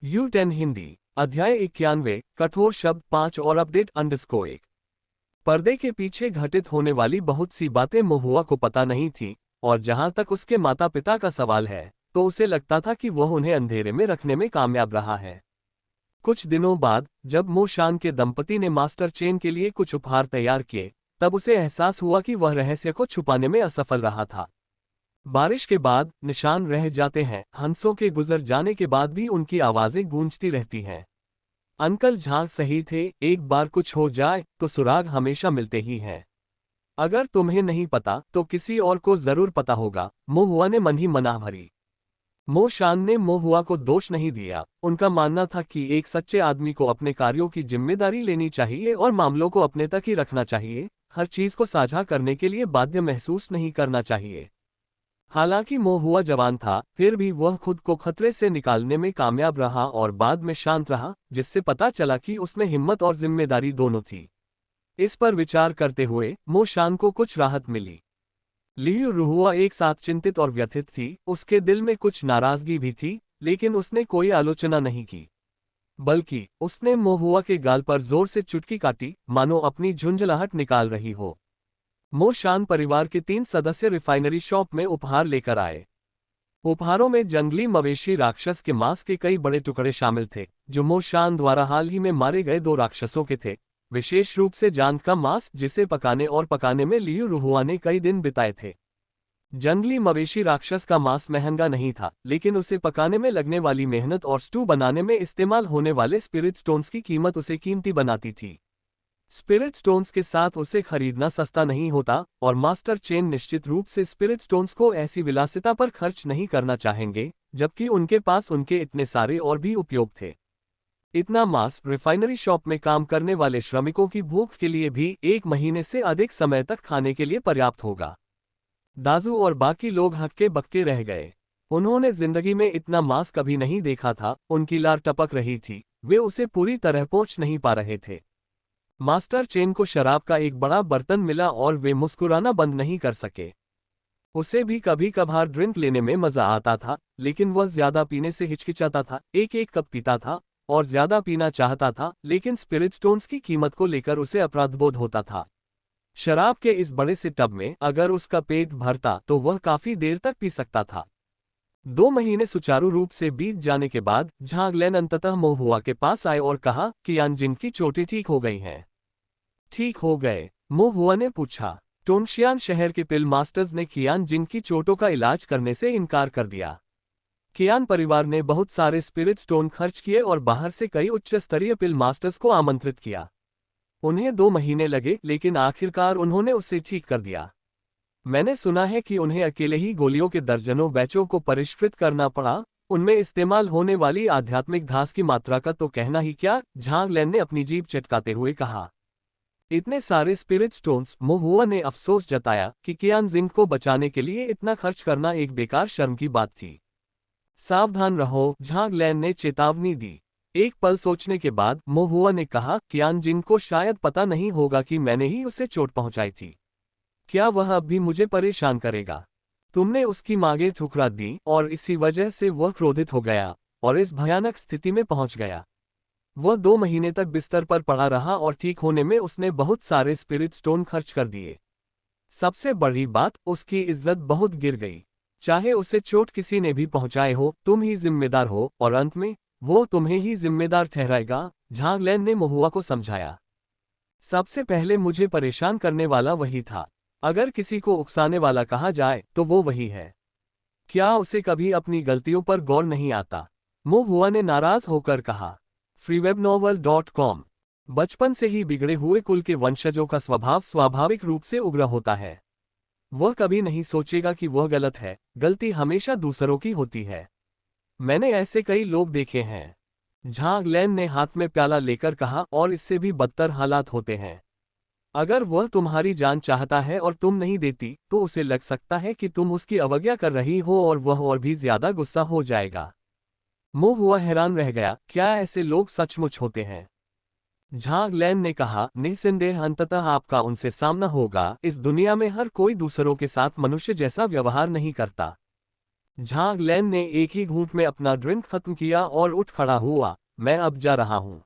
U10 Hindi अध्याय 91 कठोर शब्द 5 और अपडेट_1। पर्दे के पीछे घटित होने वाली बहुत सी बातें महुआ को पता नहीं थी, और जहां तक उसके माता पिता का सवाल है तो उसे लगता था कि वह उन्हें अंधेरे में रखने में कामयाब रहा है। कुछ दिनों बाद जब मोशान के दंपति ने मास्टर चेन के लिए कुछ उपहार तैयार किए, तब उसे एहसास हुआ कि वह रहस्य को छुपाने में असफल रहा था। बारिश के बाद निशान रह जाते हैं, हंसों के गुजर जाने के बाद भी उनकी आवाजें गूंजती रहती हैं। अंकल झांग सही थे, एक बार कुछ हो जाए तो सुराग हमेशा मिलते ही हैं। अगर तुम्हें नहीं पता तो किसी और को जरूर पता होगा, मोहुआ ने मन ही मना भरी। मोशान ने मोहुआ को दोष नहीं दिया। उनका मानना था कि एक सच्चे आदमी को अपने कार्यों की जिम्मेदारी लेनी चाहिए और मामलों को अपने तक ही रखना चाहिए, हर चीज को साझा करने के लिए बाध्य महसूस नहीं करना चाहिए। हालांकि मोहुआ जवान था, फिर भी वह खुद को खतरे से निकालने में कामयाब रहा और बाद में शांत रहा, जिससे पता चला कि उसमें हिम्मत और जिम्मेदारी दोनों थी। इस पर विचार करते हुए मोशान को कुछ राहत मिली। लियू रुहुआ एक साथ चिंतित और व्यथित थी, उसके दिल में कुछ नाराजगी भी थी, लेकिन उसने कोई आलोचना नहीं की। बल्कि उसने मोहुआ के गाल पर जोर से चुटकी काटी, मानो अपनी झुंझलाहट निकाल रही हो। मोशान परिवार के 3 सदस्य रिफाइनरी शॉप में उपहार लेकर आए। उपहारों में जंगली मवेशी राक्षस के मांस के कई बड़े टुकड़े शामिल थे, जो मोशान द्वारा हाल ही में मारे गए 2 राक्षसों के थे। विशेष रूप से जांत का मांस, जिसे पकाने में लियू रुहुआ ने कई दिन बिताए थे। जंगली मवेशी राक्षस का मांस महंगा नहीं था, लेकिन उसे पकाने में लगने वाली मेहनत और स्टू बनाने में इस्तेमाल होने वाले स्पिरिट स्टोन्स की कीमत उसे कीमती बनाती थी। स्पिरिट स्टोन्स के साथ उसे खरीदना सस्ता नहीं होता, और मास्टर चेन निश्चित रूप से स्पिरिट स्टोन्स को ऐसी विलासिता पर खर्च नहीं करना चाहेंगे, जबकि उनके पास उनके इतने सारे और भी उपयोग थे। इतना मांस रिफाइनरी शॉप में काम करने वाले श्रमिकों की भूख के लिए भी 1 महीने से अधिक समय तक खाने के लिए पर्याप्त होगा। दाजू और बाकी लोग हक्के बक्के रह गए। उन्होंने जिंदगी में इतना मांस कभी नहीं देखा था, उनकी लार टपक रही थी, वे उसे पूरी तरह पहुंच नहीं पा रहे थे। मास्टर चेन को शराब का एक बड़ा बर्तन मिला और वे मुस्कुराना बंद नहीं कर सके। उसे भी कभी कभार ड्रिंक लेने में मजा आता था, लेकिन वह ज्यादा पीने से हिचकिचाता था। एक एक कप पीता था और ज्यादा पीना चाहता था, लेकिन स्पिरिट स्टोन्स की कीमत को लेकर उसे अपराधबोध होता था। शराब के इस बड़े से टब में अगर उसका पेट भरता तो वह काफी देर तक पी सकता था। 2 महीने सुचारू रूप से बीत जाने के बाद झांगलेन अंततः मोहुआ के पास आए और कहा कि यानजिन की चोटें ठीक हो गई हैं। ठीक हो गए? मोहुआ ने पूछा। टोंगशियान शहर के पिल मास्टर्स ने कियान जिन की चोटों का इलाज करने से इनकार कर दिया। कियान परिवार ने बहुत सारे स्पिरिट स्टोन खर्च किए और बाहर से कई उच्च स्तरीय पिल मास्टर्स को आमंत्रित किया। उन्हें 2 महीने लगे, लेकिन आखिरकार उन्होंने उसे ठीक कर दिया। मैंने सुना है कि उन्हें अकेले ही गोलियों के दर्जनों बैचों को परिष्कृत करना पड़ा। उनमें इस्तेमाल होने वाली आध्यात्मिक घास की मात्रा का तो कहना ही क्या, झांगलेन ने अपनी जीभ चटकाते हुए कहा। इतने सारे स्पिरिट स्टोन्स? मोहुआ ने अफसोस जताया कि कियान जिंग को बचाने के लिए इतना खर्च करना एक बेकार शर्म की बात थी। सावधान रहो, झांगलेन ने चेतावनी दी। एक पल सोचने के बाद मोहुआ ने कहा, कियान जिंग को शायद पता नहीं होगा कि मैंने ही उसे चोट पहुंचाई थी। क्या वह अब भी मुझे परेशान करेगा? तुमने उसकी मांगें ठुकरा दी और इसी वजह से वह क्रोधित हो गया और इस भयानक स्थिति में पहुंच गया। वह 2 महीने तक बिस्तर पर पड़ा रहा और ठीक होने में उसने बहुत सारे स्पिरिट स्टोन खर्च कर दिए। सबसे बड़ी बात, उसकी इज्जत बहुत गिर गई। चाहे उसे चोट किसी ने भी पहुंचाए हो, तुम ही जिम्मेदार हो और अंत में वो तुम्हें ही जिम्मेदार ठहराएगा, झांगलेन ने महुआ को समझाया। सबसे पहले मुझे परेशान करने वाला वही था। अगर किसी को उकसाने वाला कहा जाए तो वो वही है। क्या उसे कभी अपनी गलतियों पर गौर नहीं आता? महुआ ने नाराज होकर कहा। freewebnovel.com। बचपन से ही बिगड़े हुए कुल के वंशजों का स्वभाव स्वाभाविक रूप से उग्र होता है। वह कभी नहीं सोचेगा कि वह गलत है, गलती हमेशा दूसरों की होती है। मैंने ऐसे कई लोग देखे हैं, झांगलेन ने हाथ में प्याला लेकर कहा, और इससे भी बदतर हालात होते हैं। अगर वह तुम्हारी जान चाहता है और तुम नहीं देती, तो उसे लग सकता है कि तुम उसकी अवज्ञा कर रही हो और वह और भी ज्यादा गुस्सा हो जाएगा। मोहुआ हैरान रह गया, क्या ऐसे लोग सचमुच होते हैं? झांगलेन ने कहा, निस्संदेह अंततः आपका उनसे सामना होगा। इस दुनिया में हर कोई दूसरों के साथ मनुष्य जैसा व्यवहार नहीं करता। झांग लैन ने एक ही घूंट में अपना ड्रिंक खत्म किया और उठ खड़ा हुआ। मैं अब जा रहा हूं।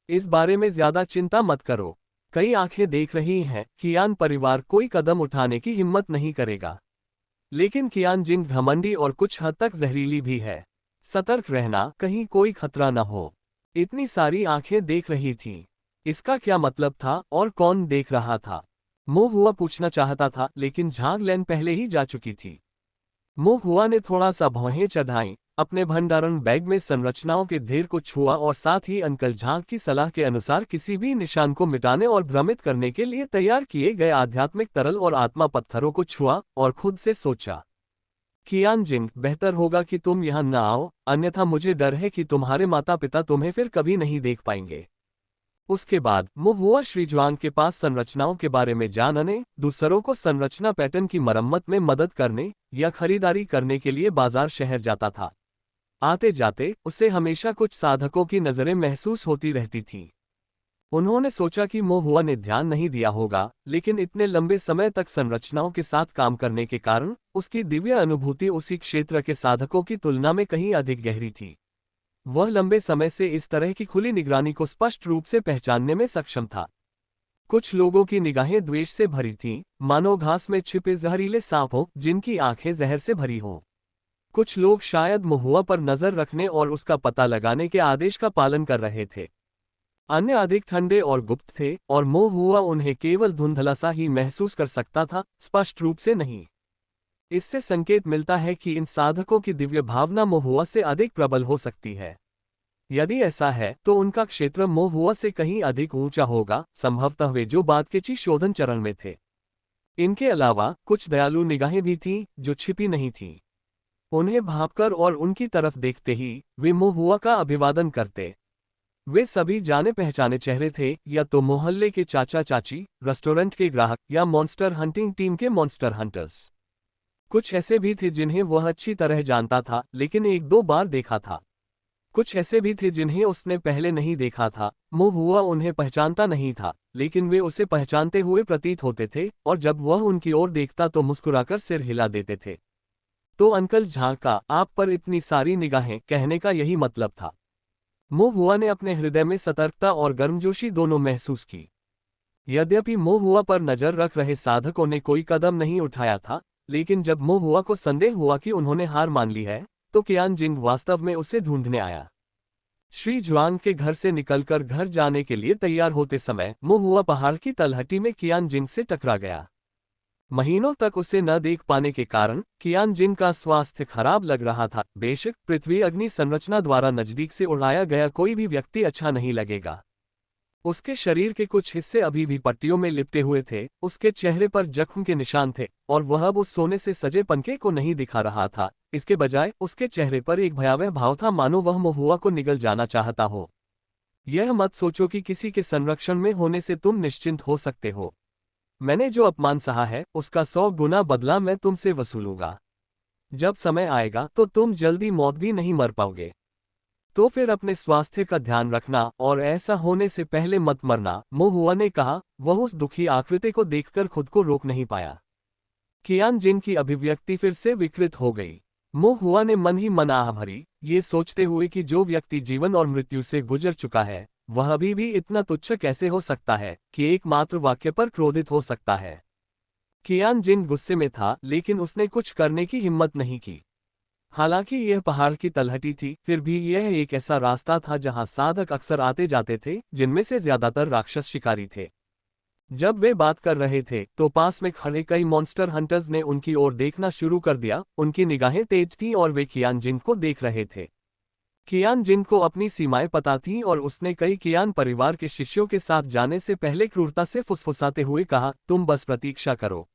इस बारे में ज्यादा चिंता मत करो। कई आंखें देख रही हैं, कियान परिवार कोई कदम उठाने की हिम्मत नहीं करेगा। लेकिन कियान जिंग घमंडी और कुछ हद तक जहरीली भी है। सतर्क रहना, कहीं कोई खतरा न हो। इतनी सारी आंखें देख रही थीं। इसका क्या मतलब था और कौन देख रहा था? मो हुआ पूछना चाहता था, लेकिन झांग लैन पहले ही जा चुकी थी। मो हुआ ने थोड़ा सा भौहें चढ़ाई, अपने भंडारण बैग में संरचनाओं के ढेर को छुआ और साथ ही अंकल झांग की सलाह के अनुसार किसी भी निशान को मिटाने और भ्रमित करने के लिए तैयार किए गए आध्यात्मिक तरल और आत्मा पत्थरों को छुआ और खुद से सोचा, कियान जिंग, बेहतर होगा कि तुम यहाँ न आओ, अन्यथा मुझे डर है कि तुम्हारे माता पिता तुम्हें फिर कभी नहीं देख पाएंगे। उसके बाद मो हुआ श्री जुआंग के पास संरचनाओं के बारे में जानने, दूसरों को संरचना पैटर्न की मरम्मत में मदद करने या खरीदारी करने के लिए बाजार शहर जाता था। आते जाते उसे हमेशा कुछ साधकों की नज़रें महसूस होती रहती थीं। उन्होंने सोचा कि मो हुआ ने ध्यान नहीं दिया होगा, लेकिन इतने लंबे समय तक संरचनाओं के साथ काम करने के कारण उसकी दिव्य अनुभूति उसी क्षेत्र के साधकों की तुलना में कहीं अधिक गहरी थी। वह लंबे समय से इस तरह की खुली निगरानी को स्पष्ट रूप से पहचानने में सक्षम था। कुछ लोगों की निगाहें द्वेष से भरी थीं, मानो घास में छिपे जहरीले सांप हों जिनकी आंखें जहर से भरी हों। कुछ लोग शायद महुआ पर नजर रखने और उसका पता लगाने के आदेश का पालन कर रहे थे। अन्य अधिक ठंडे और गुप्त थे, और महुआ उन्हें केवल धुंधला सा ही महसूस कर सकता था, स्पष्ट रूप से नहीं। इससे संकेत मिलता है कि इन साधकों की दिव्य भावना महुआ से अधिक प्रबल हो सकती है। यदि ऐसा है तो उनका क्षेत्र महुआ से कहीं अधिक ऊंचा होगा, संभवतः वे जो बाद के ची शोधन चरण में थे। इनके अलावा कुछ दयालु निगाहें भी थीं जो छिपी नहीं थीं। उन्हें भांपकर और उनकी तरफ देखते ही वे महुआ का अभिवादन करते। वे सभी जाने पहचाने चेहरे थे, या तो मोहल्ले के चाचा चाची, रेस्टोरेंट के ग्राहक, या मॉन्स्टर हंटिंग टीम के मॉन्स्टर हंटर्स। कुछ ऐसे भी थे जिन्हें वह अच्छी तरह जानता था लेकिन एक दो बार देखा था। कुछ ऐसे भी थे जिन्हें उसने पहले नहीं देखा था। महुआ उन्हें पहचानता नहीं था, लेकिन वे उसे पहचानते हुए प्रतीत होते थे, और जब वह उनकी ओर देखता तो मुस्कुराकर सिर हिला देते थे। तो अंकल झांग का आप पर इतनी सारी निगाहें कहने का यही मतलब था। महुआ ने अपने हृदय में सतर्कता और गर्मजोशी दोनों महसूस की। यद्यपि महुआ पर नजर रख रहे साधकों ने कोई कदम नहीं उठाया था, लेकिन जब महुआ को संदेह हुआ कि उन्होंने हार मान ली है, तो कियान जिंग वास्तव में उसे ढूंढने आया। श्री जुआंग के घर से निकलकर घर जाने के लिए तैयार होते समय महुआ पहाड़ की तलहटी में कियान जिंग से टकरा गया। महीनों तक उसे न देख पाने के कारण कियान जिंग का स्वास्थ्य खराब लग रहा था। बेशक पृथ्वी अग्नि संरचना द्वारा नजदीक से उड़ाया गया कोई भी व्यक्ति अच्छा नहीं लगेगा। उसके शरीर के कुछ हिस्से अभी भी पट्टियों में लिपटे हुए थे, उसके चेहरे पर जख्म के निशान थे, और वह अब उस सोने से सजे पंखे को नहीं दिखा रहा था। इसके बजाय उसके चेहरे पर एक भयावह भाव था, मानो वह महुआ को निगल जाना चाहता हो। यह मत सोचो कि किसी के संरक्षण में होने से तुम निश्चिंत हो सकते हो। मैंने जो अपमान सहा है उसका 100 गुना बदला मैं तुमसे वसूलूंगा। जब समय आएगा तो तुम जल्दी मौत भी नहीं मर पाओगे। तो फिर अपने स्वास्थ्य का ध्यान रखना, और ऐसा होने से पहले मत मरना, महुआ ने कहा। वह उस दुखी आकृति को देखकर खुद को रोक नहीं पाया। कियान जिंग की अभिव्यक्ति फिर से विकृत हो गई। महुआ ने मन ही मन आह भरी, ये सोचते हुए कि जो व्यक्ति जीवन और मृत्यु से गुजर चुका है वह अभी भी इतना तुच्छ कैसे हो सकता है कि एकमात्र वाक्य पर क्रोधित हो सकता है। कियान जिंग गुस्से में था, लेकिन उसने कुछ करने की हिम्मत नहीं की। हालांकि यह पहाड़ की तलहटी थी, फिर भी यह एक ऐसा रास्ता था जहां साधक अक्सर आते जाते थे, जिनमें से ज्यादातर राक्षस शिकारी थे। जब वे बात कर रहे थे तो पास में खड़े कई मॉन्स्टर हंटर्स ने उनकी ओर देखना शुरू कर दिया। उनकी निगाहें तेज थीं और वे कियान जिंग को देख रहे थे। कियान जिंग को अपनी सीमाएं पता थीं, और उसने कई कियान परिवार के शिष्यों के साथ जाने से पहले क्रूरता से फुसफुसाते हुए कहा, तुम बस प्रतीक्षा करो।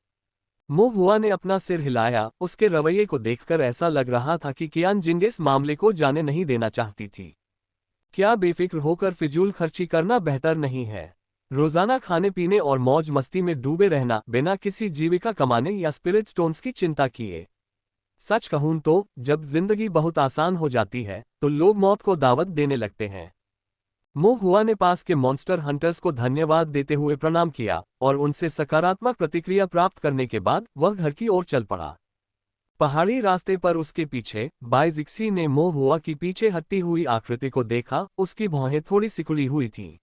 महुआ ने अपना सिर हिलाया। उसके रवैये को देखकर ऐसा लग रहा था कि कियान जिंग इस मामले को जाने नहीं देना चाहती थी। क्या बेफिक्र होकर फिजूल खर्ची करना बेहतर नहीं है? रोजाना खाने पीने और मौज मस्ती में डूबे रहना बिना किसी जीविका कमाने या स्पिरिट स्टोन्स की चिंता किए। सच कहूं तो जब जिंदगी बहुत आसान हो जाती है तो लोग मौत को दावत देने लगते हैं। महुआ ने पास के मॉन्स्टर हंटर्स को धन्यवाद देते हुए प्रणाम किया, और उनसे सकारात्मक प्रतिक्रिया प्राप्त करने के बाद वह घर की ओर चल पड़ा। पहाड़ी रास्ते पर उसके पीछे बाई जिक्सी ने मोहुआ की पीछे हटती हुई आकृति को देखा। उसकी भौहें थोड़ी सिकुड़ी हुई थीं।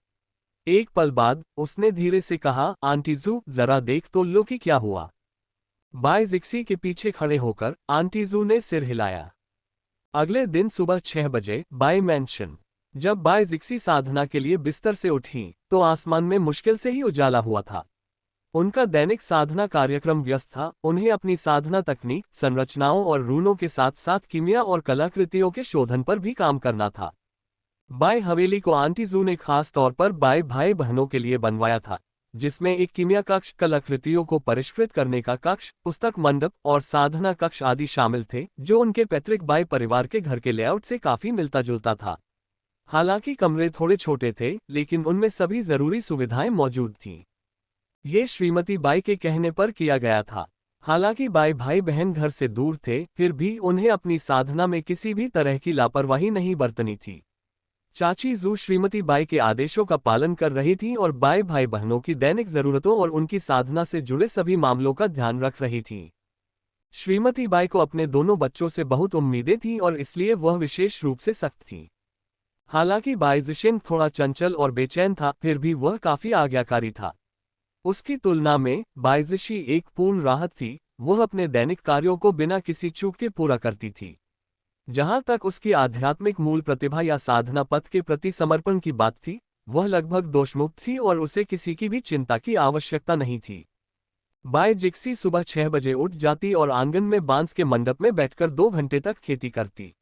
एक पल बाद उसने धीरे से कहा, आंटी जू, जरा देख तो लो कि क्या हुआ। बाई जिक्सी के पीछे खड़े होकर आंटी जू ने सिर हिलाया। अगले दिन सुबह 6 बजे बाई मैंशन। जब बाई जिक्सी साधना के लिए बिस्तर से उठी तो आसमान में मुश्किल से ही उजाला हुआ था। उनका दैनिक साधना कार्यक्रम व्यस्त था। उन्हें अपनी साधना तकनीक, संरचनाओं और रूनों के साथ साथ कीमिया और कलाकृतियों के शोधन पर भी काम करना था। बाई हवेली को आंटी जू ने खास तौर पर बाई भाई बहनों के लिए बनवाया था, जिसमें एक कीमिया कक्ष, कलाकृतियों को परिष्कृत करने का कक्ष, पुस्तक मंडप और साधना कक्ष आदि शामिल थे, जो उनके पैतृक बाई परिवार के घर के लेआउट से काफी मिलता जुलता था। हालांकि कमरे थोड़े छोटे थे, लेकिन उनमें सभी जरूरी सुविधाएं मौजूद थीं। ये श्रीमती बाई के कहने पर किया गया था। हालांकि बाई भाई बहन घर से दूर थे, फिर भी उन्हें अपनी साधना में किसी भी तरह की लापरवाही नहीं बरतनी थी। चाची जू श्रीमती बाई के आदेशों का पालन कर रही थी और बाई भाई बहनों की दैनिक जरूरतों और उनकी साधना से जुड़े सभी मामलों का ध्यान रख रही थी। श्रीमती बाई को अपने दोनों बच्चों से बहुत उम्मीदें थीं और इसलिए वह विशेष रूप से सख्त थी। हालांकि बाई जिशिन थोड़ा चंचल और बेचैन था, फिर भी वह काफी आज्ञाकारी था। उसकी तुलना में बाईजिशी एक पूर्ण राहत थी। वह अपने दैनिक कार्यों को बिना किसी चूक के पूरा करती थी। जहां तक उसकी आध्यात्मिक मूल प्रतिभा या साधना पथ के प्रति समर्पण की बात थी, वह लगभग दोषमुक्त थी और उसे किसी की भी चिंता की आवश्यकता नहीं थी। बाई जिक्सी सुबह 6 बजे उठ जाती और आंगन में बांस के मंडप में बैठकर 2 घंटे तक खेती करती।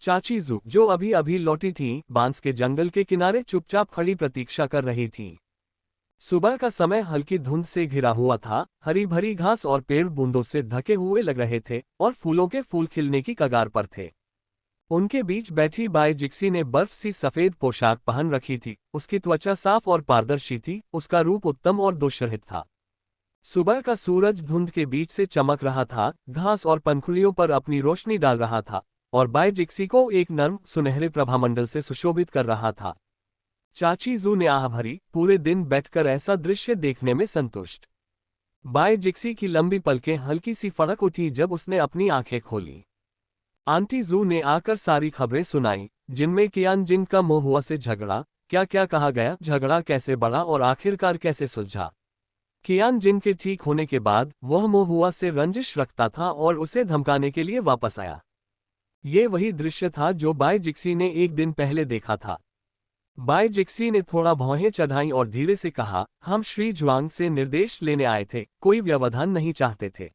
चाची जू, जो अभी अभी लौटी थीं, बांस के जंगल के किनारे चुपचाप खड़ी प्रतीक्षा कर रही थीं। सुबह का समय हल्की धुंध से घिरा हुआ था। हरी भरी घास और पेड़ बूंदों से ढके हुए लग रहे थे और फूलों के फूल खिलने की कगार पर थे। उनके बीच बैठी बाई जिक्सी ने बर्फ सी सफेद पोशाक पहन रखी थी। उसकी त्वचा साफ और पारदर्शी थी। उसका रूप उत्तम और दोषरहित था। सुबह का सूरज धुंध के बीच से चमक रहा था, घास और पंखुड़ियों पर अपनी रोशनी डाल रहा था और बाई जिक्सी को एक नर्म, सुनहरे प्रभामंडल से सुशोभित कर रहा था। चाची जू ने आह भरी, पूरे दिन बैठकर ऐसा दृश्य देखने में संतुष्ट। बाई जिक्सी की लंबी पलकें हल्की सी फड़क उठी जब उसने अपनी आंखें खोली। आंटी जू ने आकर सारी खबरें सुनाई, जिनमें कियान जिन का मोहुआ से झगड़ा, क्या क्या कहा गया, झगड़ा कैसे बढ़ा और आखिरकार कैसे सुलझा। कियान जिन के ठीक होने के बाद वह मोहुआ से रंजिश रखता था और उसे धमकाने के लिए वापस आया। ये वही दृश्य था जो बाई जिक्सी ने एक दिन पहले देखा था। बाई जिक्सी ने थोड़ा भौहें चढ़ाई और धीरे से कहा, हम श्री जुआंग से निर्देश लेने आए थे, कोई व्यवधान नहीं चाहते थे।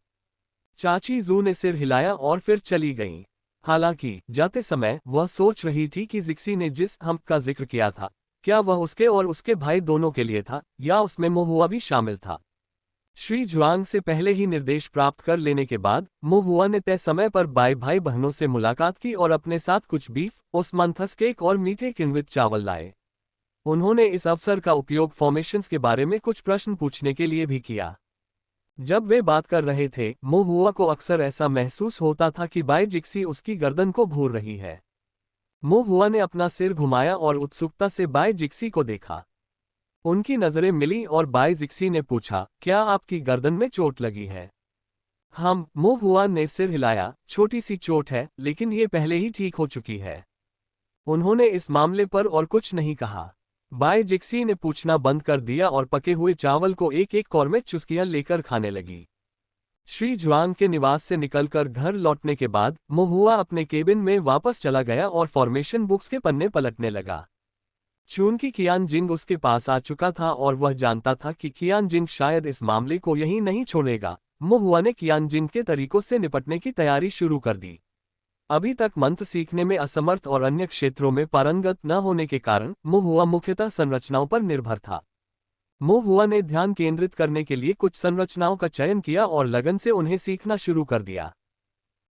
चाची जू ने सिर हिलाया और फिर चली गईं। हालांकि जाते समय वह सोच रही थी कि जिक्सी ने जिस हम का जिक्र किया था, क्या वह उसके और उसके भाई दोनों के लिए था या उसमें मोहुआ भी शामिल था। श्री जुआंग से पहले ही निर्देश प्राप्त कर लेने के बाद मोहुआ ने तय समय पर बाई भाई बहनों से मुलाकात की और अपने साथ कुछ बीफ, ओस्मांथस केक और मीठे किण्वित चावल लाए। उन्होंने इस अवसर का उपयोग फॉर्मेशंस के बारे में कुछ प्रश्न पूछने के लिए भी किया। जब वे बात कर रहे थे, मोहुआ को अक्सर ऐसा महसूस होता था कि बाई जिक्सी उसकी गर्दन को घूर रही है। मोहुआ ने अपना सिर घुमाया और उत्सुकता से बाई जिक्सी को देखा। उनकी नजरें मिली और बाई जिक्सी ने पूछा, क्या आपकी गर्दन में चोट लगी है? मोहुआ ने सिर हिलाया, छोटी सी चोट है, लेकिन ये पहले ही ठीक हो चुकी है। उन्होंने इस मामले पर और कुछ नहीं कहा। बाई जिक्सी ने पूछना बंद कर दिया और पके हुए चावल को एक एक कौर में चुस्कियां लेकर खाने लगी। श्री जुआंग के निवास से निकलकर घर लौटने के बाद मोहुआ अपने केबिन में वापस चला गया और फॉर्मेशन बुक्स के पन्ने पलटने लगा। चूंकि कियान जिंग उसके पास आ चुका था और वह जानता था कि कियान जिंग शायद इस मामले को यहीं नहीं छोड़ेगा, मोहुआ ने कियान जिंग के तरीकों से निपटने की तैयारी शुरू कर दी। अभी तक मंत्र सीखने में असमर्थ और अन्य क्षेत्रों में पारंगत न होने के कारण मोहुआ मुख्यतः संरचनाओं पर निर्भर था। मोहुआ ने ध्यान केंद्रित करने के लिए कुछ संरचनाओं का चयन किया और लगन से उन्हें सीखना शुरू कर दिया।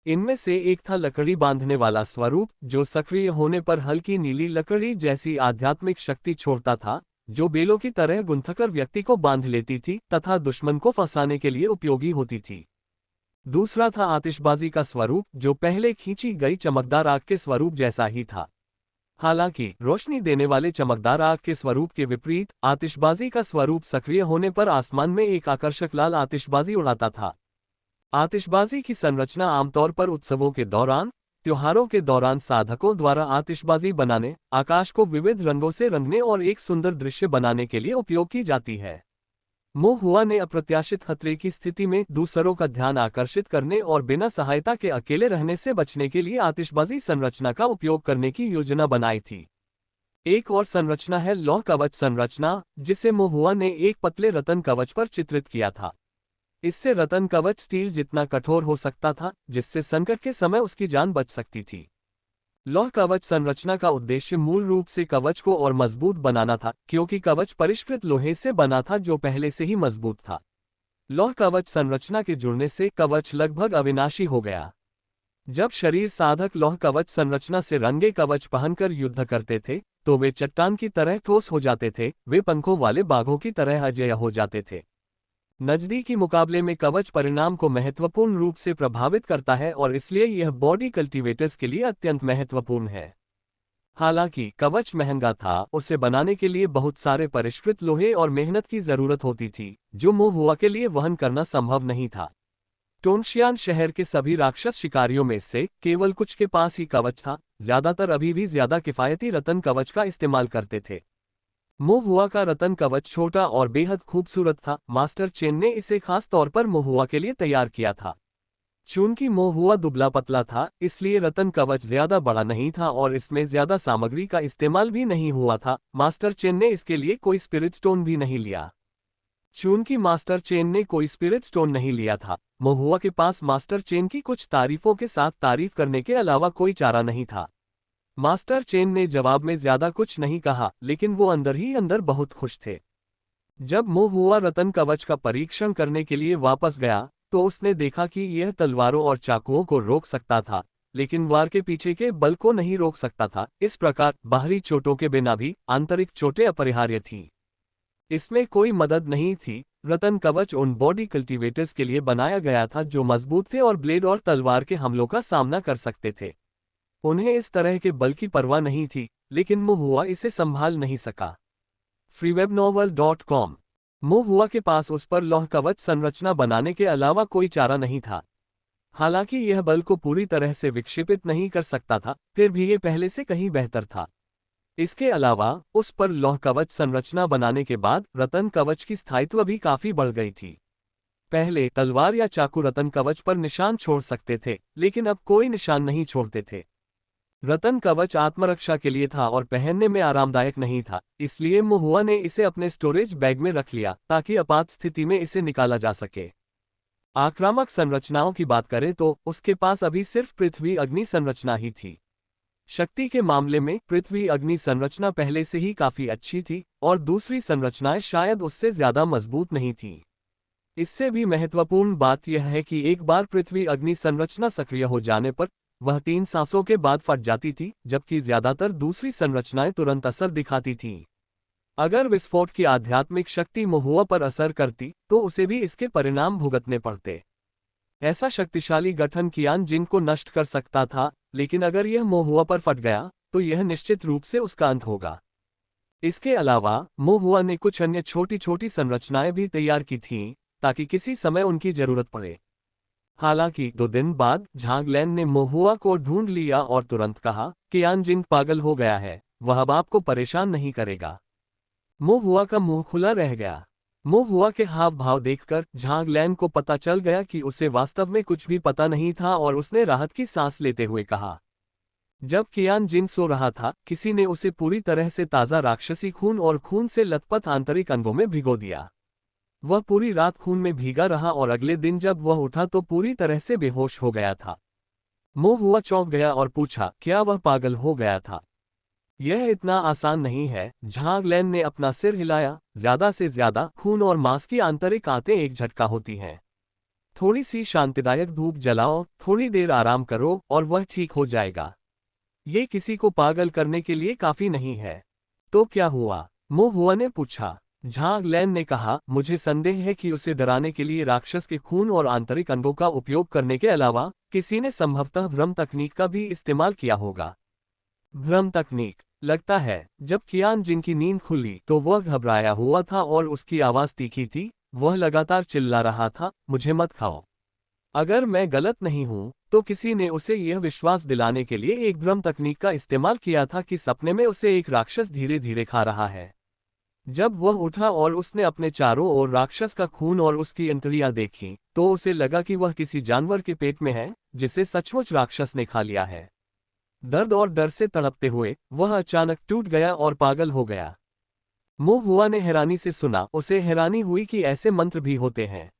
इनमें से एक था लकड़ी बांधने वाला स्वरूप, जो सक्रिय होने पर हल्की नीली लकड़ी जैसी आध्यात्मिक शक्ति छोड़ता था, जो बेलों की तरह गुंथकर व्यक्ति को बांध लेती थी तथा दुश्मन को फंसाने के लिए उपयोगी होती थी। दूसरा था आतिशबाजी का स्वरूप, जो पहले खींची गई चमकदार आग के स्वरूप जैसा ही था। हालांकि रोशनी देने वाले चमकदार आग के स्वरूप के विपरीत आतिशबाजी का स्वरूप सक्रिय होने पर आसमान में एक आकर्षक लाल आतिशबाजी उड़ाता था। आतिशबाजी की संरचना आमतौर पर उत्सवों के दौरान, त्योहारों के दौरान साधकों द्वारा आतिशबाजी बनाने, आकाश को विविध रंगों से रंगने और एक सुंदर दृश्य बनाने के लिए उपयोग की जाती है। मोहुआ ने अप्रत्याशित खतरे की स्थिति में दूसरों का ध्यान आकर्षित करने और बिना सहायता के अकेले रहने से बचने के लिए आतिशबाजी संरचना का उपयोग करने की योजना बनाई थी। एक और संरचना है लौह कवच संरचना, जिसे मोहुआ ने एक पतले रतन कवच पर चित्रित किया था। इससे रतन कवच स्टील जितना कठोर हो सकता था, जिससे संकट के समय उसकी जान बच सकती थी। लौह कवच संरचना का उद्देश्य मूल रूप से कवच को और मजबूत बनाना था, क्योंकि कवच परिष्कृत लोहे से बना था जो पहले से ही मजबूत था। लौह कवच संरचना के जुड़ने से कवच लगभग अविनाशी हो गया। जब शरीर साधक लौह कवच संरचना से रंगे कवच पहनकर युद्ध करते थे, तो वे चट्टान की तरह ठोस हो जाते थे, वे पंखों वाले बाघों की तरह अजेय हो जाते थे। नजदीकी मुकाबले में कवच परिणाम को महत्वपूर्ण रूप से प्रभावित करता है और इसलिए यह बॉडी कल्टीवेटर्स के लिए अत्यंत महत्वपूर्ण है। हालांकि कवच महंगा था, उसे बनाने के लिए बहुत सारे परिष्कृत लोहे और मेहनत की जरूरत होती थी, जो मोहुआ के लिए वहन करना संभव नहीं था। टोंगशियान शहर के सभी राक्षस शिकारियों में से केवल कुछ के पास ही कवच था, ज्यादातर अभी भी ज्यादा किफायती रतन कवच का इस्तेमाल करते थे। मोहुआ का रतन कवच छोटा और बेहद खूबसूरत था। मास्टर चेन ने इसे खास तौर पर मोहुआ के लिए तैयार किया था। चूंकि मोहुआ दुबला पतला था, इसलिए रतन कवच ज्यादा बड़ा नहीं था और इसमें ज्यादा सामग्री का इस्तेमाल भी नहीं हुआ था। मास्टर चेन ने इसके लिए कोई स्पिरिट स्टोन भी नहीं लिया। चूंकि मास्टर चेन ने कोई स्पिरिट स्टोन नहीं लिया था, मोहुआ के पास मास्टर चेन की कुछ तारीफों के साथ तारीफ करने के अलावा कोई चारा नहीं था। मास्टर चेन ने जवाब में ज्यादा कुछ नहीं कहा, लेकिन वो अंदर ही अंदर बहुत खुश थे। जब मोहुआ रतन कवच का परीक्षण करने के लिए वापस गया, तो उसने देखा कि यह तलवारों और चाकुओं को रोक सकता था, लेकिन वार के पीछे के बल को नहीं रोक सकता था। इस प्रकार बाहरी चोटों के बिना भी आंतरिक चोटें अपरिहार्य थीं। इसमें कोई मदद नहीं थी। रतन कवच उन बॉडी कल्टीवेटर्स के लिए बनाया गया था जो मजबूत थे और ब्लेड और तलवार के हमलों का सामना कर सकते थे। उन्हें इस तरह के बल की परवाह नहीं थी, लेकिन मोहुआ इसे संभाल नहीं सका। freewebnovel.com। मोहुआ के पास उस पर लौह कवच संरचना बनाने के अलावा कोई चारा नहीं था। हालांकि यह बल को पूरी तरह से विक्षेपित नहीं कर सकता था, फिर भी ये पहले से कहीं बेहतर था। इसके अलावा उस पर लौह कवच संरचना बनाने के बाद रतन कवच की स्थायित्व भी काफी बढ़ गई थी। पहले तलवार या चाकू रतन कवच पर निशान छोड़ सकते थे, लेकिन अब कोई निशान नहीं छोड़ते थे। रतन कवच आत्मरक्षा के लिए था और पहनने में आरामदायक नहीं था, इसलिए मोहुआ ने इसे अपने स्टोरेज बैग में रख लिया ताकि आपात स्थिति में इसे निकाला जा सके। आक्रामक संरचनाओं की बात करें तो उसके पास अभी सिर्फ पृथ्वी अग्नि संरचना ही थी। शक्ति के मामले में पृथ्वी अग्नि संरचना पहले से ही काफी अच्छी थी और दूसरी संरचनाएं शायद उससे ज्यादा मजबूत नहीं थीं। इससे भी महत्वपूर्ण बात यह है कि एक बार पृथ्वी अग्नि संरचना सक्रिय हो जाने पर वह 3 सांसों के बाद फट जाती थी, जबकि ज्यादातर दूसरी संरचनाएं तुरंत असर दिखाती थीं। अगर विस्फोट की आध्यात्मिक शक्ति मोहुआ पर असर करती, तो उसे भी इसके परिणाम भुगतने पड़ते। ऐसा शक्तिशाली गठन कियान जिन को नष्ट कर सकता था, लेकिन अगर यह मोहुआ पर फट गया, तो यह निश्चित रूप से उसका अंत होगा। इसके अलावा मोहुआ ने कुछ अन्य छोटी छोटी संरचनाएं भी तैयार की थीं, ताकि किसी समय उनकी जरूरत पड़े। हालांकि 2 दिन बाद झांगलैन ने मोहुआ को ढूंढ लिया और तुरंत कहा कि यानजिंग पागल हो गया है, वह अब आपको परेशान नहीं करेगा। मोहुआ का मुंह खुला रह गया। मोहुआ के हाव भाव देखकर झांगलैन को पता चल गया कि उसे वास्तव में कुछ भी पता नहीं था और उसने राहत की सांस लेते हुए कहा। जब कियान जिन सो रहा था, किसी ने उसे पूरी तरह से ताज़ा राक्षसी खून और खून से लथपथ आंतरिक अंगों में भिगो दिया। वह पूरी रात खून में भीगा रहा और अगले दिन जब वह उठा तो पूरी तरह से बेहोश हो गया था। मोहुआ चौंक गया और पूछा, क्या वह पागल हो गया था? यह इतना आसान नहीं है। झांगलैन ने अपना सिर हिलाया। ज्यादा से ज्यादा खून और मांस की आंतरिक आंतें एक झटका होती हैं। थोड़ी सी शांतिदायक धूप जलाओ, थोड़ी देर आराम करो और वह ठीक हो जाएगा। ये किसी को पागल करने के लिए काफी नहीं है। तो क्या हुआ? मोहुआ ने पूछा। झांगलैन ने कहा, मुझे संदेह है कि उसे डराने के लिए राक्षस के खून और आंतरिक अंगों का उपयोग करने के अलावा किसी ने संभवतः भ्रम तकनीक का भी इस्तेमाल किया होगा। भ्रम तकनीक? लगता है जब कियान जिन की नींद खुली तो वह घबराया हुआ था और उसकी आवाज तीखी थी। वह लगातार चिल्ला रहा था, मुझे मत खाओ। अगर मैं गलत नहीं हूं, तो किसी ने उसे यह विश्वास दिलाने के लिए एक भ्रम तकनीक का इस्तेमाल किया था कि सपने में उसे एक राक्षस धीरे धीरे खा रहा है। जब वह उठा और उसने अपने चारों ओर राक्षस का खून और उसकी अंतड़ियां देखी, तो उसे लगा कि वह किसी जानवर के पेट में है, जिसे सचमुच राक्षस ने खा लिया है। दर्द और डर से तड़पते हुए वह अचानक टूट गया और पागल हो गया। मोहुआ ने हैरानी से सुना, उसे हैरानी हुई कि ऐसे मंत्र भी होते हैं।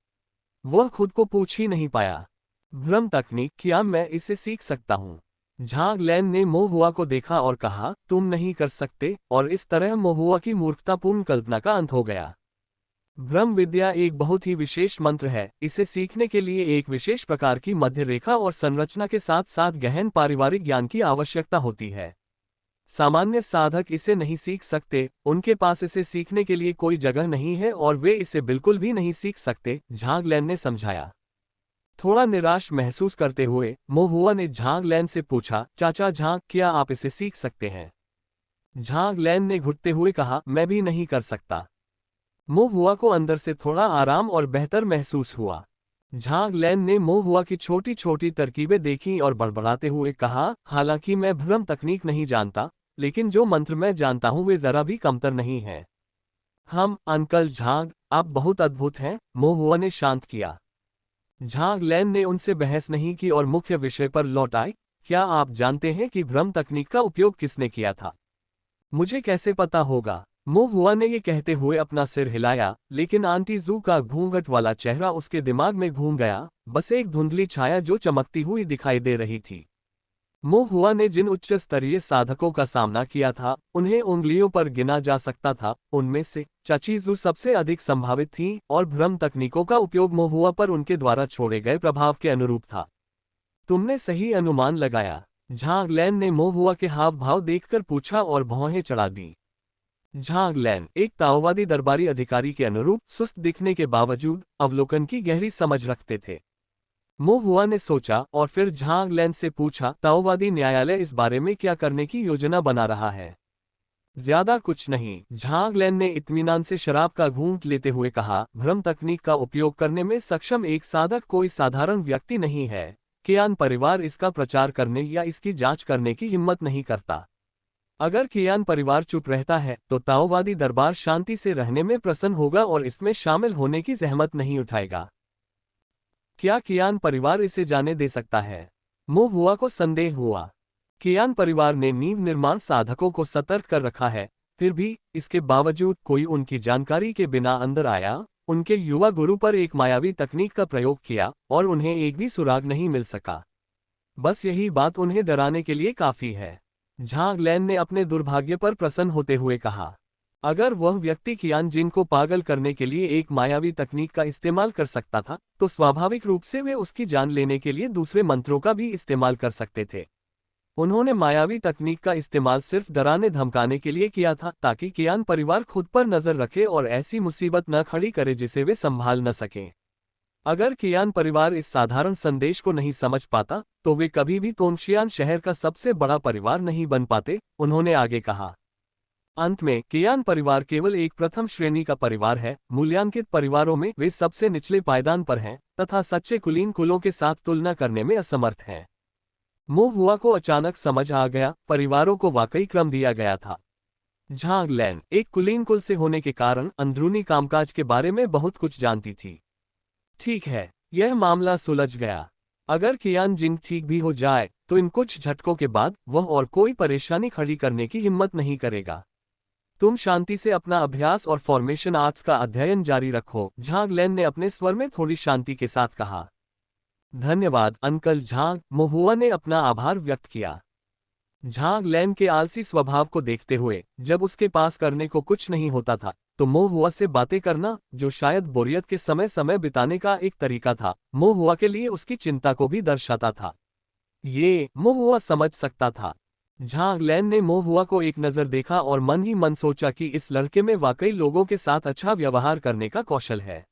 वह खुद को पूछ ही नहीं पाया, भ्रम तकनीक, क्या मैं इसे सीख सकता हूँ? झांग लैन ने मोहुआ को देखा और कहा, तुम नहीं कर सकते, और इस तरह मोहुआ की मूर्खतापूर्ण कल्पना का अंत हो गया। भ्रम विद्या एक बहुत ही विशेष मंत्र है। इसे सीखने के लिए एक विशेष प्रकार की मध्य रेखा और संरचना के साथ साथ गहन पारिवारिक ज्ञान की आवश्यकता होती है। सामान्य साधक इसे नहीं सीख सकते, उनके पास इसे सीखने के लिए कोई जगह नहीं है और वे इसे बिल्कुल भी नहीं सीख सकते, झांग लैन ने समझाया। थोड़ा निराश महसूस करते हुए मोहुआ ने झांग लैन से पूछा, चाचा झांग, क्या आप इसे सीख सकते हैं? झांग लैन ने घुटते हुए कहा, मैं भी नहीं कर सकता। मोहुआ को अंदर से थोड़ा आराम और बेहतर महसूस हुआ। झांग लैन ने मोहुआ की छोटी छोटी तरकीबें देखीं और बड़बड़ाते हुए कहा, हालांकि मैं भ्रम तकनीक नहीं जानता, लेकिन जो मंत्र मैं जानता हूं वे जरा भी कमतर नहीं हैं। अंकल झांग, आप बहुत अद्भुत हैं, मोहुआ ने शांत किया। झांग लैन ने उनसे बहस नहीं की और मुख्य विषय पर लौट आए, क्या आप जानते हैं कि भ्रम तकनीक का उपयोग किसने किया था? मुझे कैसे पता होगा? मोहुआ ने ये कहते हुए अपना सिर हिलाया, लेकिन आंटी जू का घूंघट वाला चेहरा उसके दिमाग में घूम गया, बस एक धुंधली छाया जो चमकती हुई दिखाई दे रही थी। मोहुआ ने जिन उच्च स्तरीय साधकों का सामना किया था, उन्हें उंगलियों पर गिना जा सकता था। उनमें से चाचीजू सबसे अधिक संभावित थी और भ्रम तकनीकों का उपयोग मोहुआ पर उनके द्वारा छोड़े गए प्रभाव के अनुरूप था। तुमने सही अनुमान लगाया, झांग लैन ने मोहुआ के हाव भाव देखकर पूछा और भौहें चढ़ा दी। झांग लैन एक ताओवादी दरबारी अधिकारी के अनुरूप सुस्त दिखने के बावजूद अवलोकन की गहरी समझ रखते थे। मोहुआ ने सोचा और फिर झांग लैन से पूछा, ताओवादी न्यायालय इस बारे में क्या करने की योजना बना रहा है? ज्यादा कुछ नहीं, झांग लैन ने इत्मीनान से शराब का घूंट लेते हुए कहा, भ्रम तकनीक का उपयोग करने में सक्षम एक साधक कोई साधारण व्यक्ति नहीं है। कियान परिवार इसका प्रचार करने या इसकी जांच करने की हिम्मत नहीं करता। अगर कियान परिवार चुप रहता है तो ताओवादी दरबार शांति से रहने में प्रसन्न होगा और इसमें शामिल होने की जहमत नहीं उठाएगा। क्या कियान परिवार इसे जाने दे सकता है? मोहुआ को संदेह हुआ। कियान परिवार ने नींव निर्माण साधकों को सतर्क कर रखा है, फिर भी इसके बावजूद कोई उनकी जानकारी के बिना अंदर आया, उनके युवा गुरु पर एक मायावी तकनीक का प्रयोग किया और उन्हें एक भी सुराग नहीं मिल सका। बस यही बात उन्हें डराने के लिए काफी है। झांग लैन ने अपने दुर्भाग्य पर प्रसन्न होते हुए कहा, अगर वह व्यक्ति कियान जिन को पागल करने के लिए एक मायावी तकनीक का इस्तेमाल कर सकता था, तो स्वाभाविक रूप से वे उसकी जान लेने के लिए दूसरे मंत्रों का भी इस्तेमाल कर सकते थे। उन्होंने मायावी तकनीक का इस्तेमाल सिर्फ डराने धमकाने के लिए किया था, ताकि कियान परिवार खुद पर नजर रखे और ऐसी मुसीबत न खड़ी करे जिसे वे संभाल न सकें। अगर कियान परिवार इस साधारण संदेश को नहीं समझ पाता, तो वे कभी भी तोंगशियान शहर का सबसे बड़ा परिवार नहीं बन पाते, उन्होंने आगे कहा। अंत में कियान परिवार केवल एक प्रथम श्रेणी का परिवार है, मूल्यांकित परिवारों में वे सबसे निचले पायदान पर हैं तथा सच्चे कुलीन कुलों के साथ तुलना करने में असमर्थ हैं। मोहुआ को अचानक समझ आ गया, परिवारों को वाकई क्रम दिया गया था। झांग लैन एक कुलीन कुल से होने के कारण अंदरूनी कामकाज के बारे में बहुत कुछ जानती थी। ठीक है, यह मामला सुलझ गया। अगर कियान जिंग ठीक भी हो जाए तो इन कुछ झटकों के बाद वह और कोई परेशानी खड़ी करने की हिम्मत नहीं करेगा। तुम शांति से अपना अभ्यास और फॉर्मेशन आर्ट्स का अध्ययन जारी रखो, झांग लैन ने अपने स्वर में थोड़ी शांति के साथ कहा। धन्यवाद अंकल झांग, मोहुआ ने अपना आभार व्यक्त किया। झांग लैन के आलसी स्वभाव को देखते हुए जब उसके पास करने को कुछ नहीं होता था, तो मोहुआ से बातें करना, जो शायद बोरियत के समय बिताने का एक तरीका था, मोहुआ के लिए उसकी चिंता को भी दर्शाता था। ये मोहुआ समझ सकता था। झांग लैन ने मोहुआ को एक नज़र देखा और मन ही मन सोचा कि इस लड़के में वाकई लोगों के साथ अच्छा व्यवहार करने का कौशल है।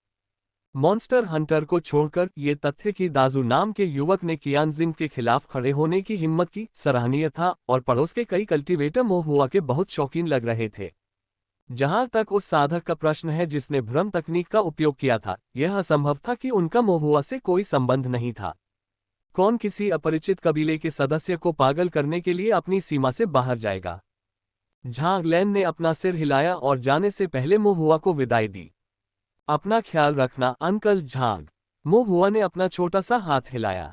मॉन्स्टर हंटर को छोड़कर ये तथ्य कि दाजू नाम के युवक ने कियान जिंग के खिलाफ खड़े होने की हिम्मत की सराहनीय था और पड़ोस के कई कल्टीवेटर मोहुआ के बहुत शौकीन लग रहे थे। जहां तक उस साधक का प्रश्न है जिसने भ्रम तकनीक का उपयोग किया था, यह असंभव था कि उनका महुआ से कोई संबंध नहीं था। कौन किसी अपरिचित कबीले के सदस्य को पागल करने के लिए अपनी सीमा से बाहर जाएगा? झांग लैन ने अपना सिर हिलाया और जाने से पहले महुआ को विदाई दी। अपना ख्याल रखना अंकल झांग। महुआ ने अपना छोटा सा हाथ हिलाया।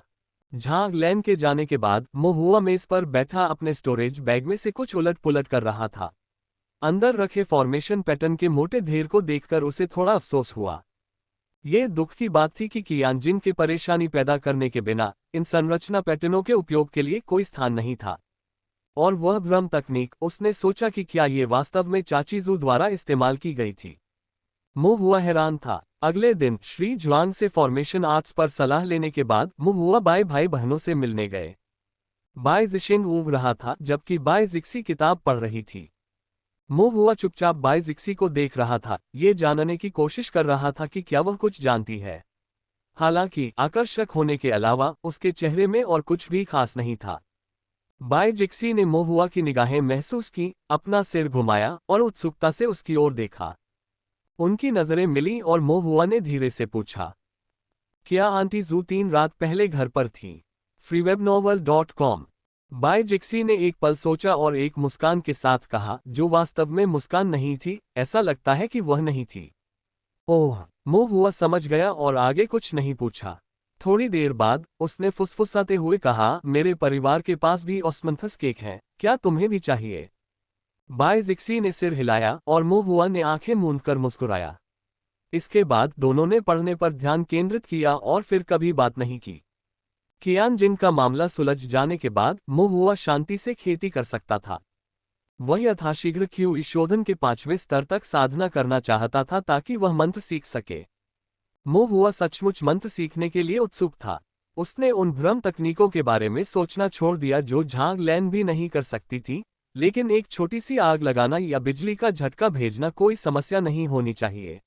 झांग लैन के जाने के बाद महुआ मेज पर बैठा अपने स्टोरेज बैग में से कुछ उलट पुलट कर रहा था। अंदर रखे फॉर्मेशन पैटर्न के मोटे ढेर को देखकर उसे थोड़ा अफसोस हुआ। ये दुख की बात थी कि कियानजिन की परेशानी पैदा करने के बिना इन संरचना पैटर्नों के उपयोग के लिए कोई स्थान नहीं था। और वह भ्रम तकनीक, उसने सोचा कि क्या ये वास्तव में चाचीजू द्वारा इस्तेमाल की गई थी। महुआ हैरान था। अगले दिन श्री जुआंग से फॉर्मेशन आर्ट्स पर सलाह लेने के बाद महुआ बाई भाई बहनों से मिलने गए। बाई जिशिंग ऊँघ रहा था जबकि बाई जिक्सी किताब पढ़ रही थी। महुआ चुपचाप बाई जिक्सी को देख रहा था, ये जानने की कोशिश कर रहा था कि क्या वह कुछ जानती है। हालांकि आकर्षक होने के अलावा उसके चेहरे में और कुछ भी खास नहीं था। बाई जिक्सी ने महुआ की निगाहें महसूस की, अपना सिर घुमाया और उत्सुकता से उसकी ओर देखा। उनकी नजरें मिली और महुआ ने धीरे से पूछा, क्या आंटी जू 3 रात पहले घर पर थी? freewebnovel.com। बाई जिक्सी ने एक पल सोचा और एक मुस्कान के साथ कहा, जो वास्तव में मुस्कान नहीं थी, ऐसा लगता है कि वह नहीं थी। ओह, महुआ समझ गया और आगे कुछ नहीं पूछा। थोड़ी देर बाद उसने फुसफुसाते हुए कहा, मेरे परिवार के पास भी ओस्मंथस केक है, क्या तुम्हें भी चाहिए? बाई जिक्सी ने सिर हिलाया और महुआ ने आंखें मूंदकर मुस्कुराया। इसके बाद दोनों ने पढ़ने पर ध्यान केंद्रित किया और फिर कभी बात नहीं की। कियानजिन का मामला सुलझ जाने के बाद महुआ शांति से खेती कर सकता था। वह यथाशीघ्र क्यूई शोधन के 5वें स्तर तक साधना करना चाहता था ताकि वह मंत्र सीख सके। महुआ सचमुच मंत्र सीखने के लिए उत्सुक था। उसने उन भ्रम तकनीकों के बारे में सोचना छोड़ दिया जो झांग लैन भी नहीं कर सकती थी, लेकिन एक छोटी सी आग लगाना या बिजली का झटका भेजना कोई समस्या नहीं होनी चाहिए।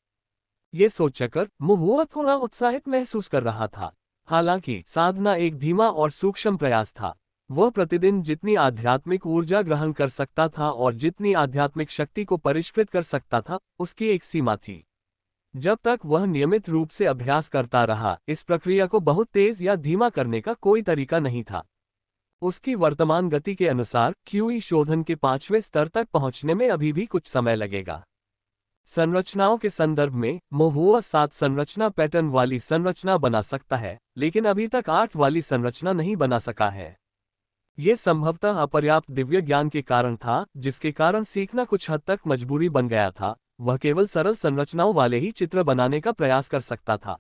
ये सोचकर महुआ थोड़ा उत्साहित महसूस कर रहा था। हालांकि साधना एक धीमा और सूक्ष्म प्रयास था। वह प्रतिदिन जितनी आध्यात्मिक ऊर्जा ग्रहण कर सकता था और जितनी आध्यात्मिक शक्ति को परिष्कृत कर सकता था, उसकी एक सीमा थी। जब तक वह नियमित रूप से अभ्यास करता रहा, इस प्रक्रिया को बहुत तेज या धीमा करने का कोई तरीका नहीं था। उसकी वर्तमान गति के अनुसार क्यूई शोधन के 5वें स्तर तक पहुंचने में अभी भी कुछ समय लगेगा। संरचनाओं के संदर्भ में महुआ 7 संरचना पैटर्न वाली संरचना बना सकता है, लेकिन अभी तक 8 वाली संरचना नहीं बना सका है। ये संभवतः अपर्याप्त दिव्य ज्ञान के कारण था, जिसके कारण सीखना कुछ हद तक मजबूरी बन गया था। वह केवल सरल संरचनाओं वाले ही चित्र बनाने का प्रयास कर सकता था।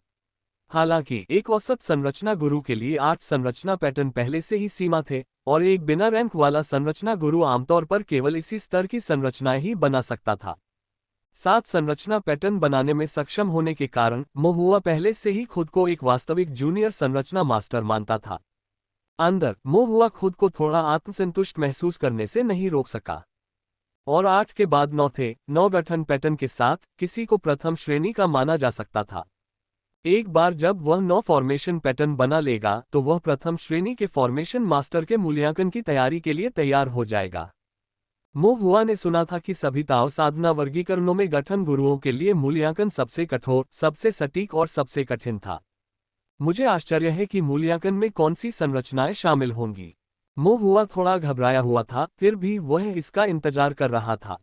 हालांकि एक औसत संरचना गुरु के लिए 8 संरचना पैटर्न पहले से ही सीमा थे, और एक बिना रैंक वाला संरचना गुरु आमतौर पर केवल इसी स्तर की संरचनाएं ही बना सकता था। 7 संरचना पैटर्न बनाने में सक्षम होने के कारण महुआ पहले से ही खुद को एक वास्तविक जूनियर संरचना मास्टर मानता था। अंदर महुआ खुद को थोड़ा आत्मसंतुष्ट महसूस करने से नहीं रोक सका। और 8 के बाद 9 थे। 9 गठन पैटर्न के साथ किसी को प्रथम श्रेणी का माना जा सकता था। एक बार जब वह 9 फॉर्मेशन पैटर्न बना लेगा तो वह प्रथम श्रेणी के फॉर्मेशन मास्टर के मूल्यांकन की तैयारी के लिए तैयार हो जाएगा। महुआ ने सुना था कि सभी ताओ साधना वर्गीकरणों में गठन गुरुओं के लिए मूल्यांकन सबसे कठोर, सबसे सटीक और सबसे कठिन था। मुझे आश्चर्य है कि मूल्यांकन में कौन सी संरचनाएं शामिल होंगी। महुआ थोड़ा घबराया हुआ था, फिर भी वह इसका इंतजार कर रहा था।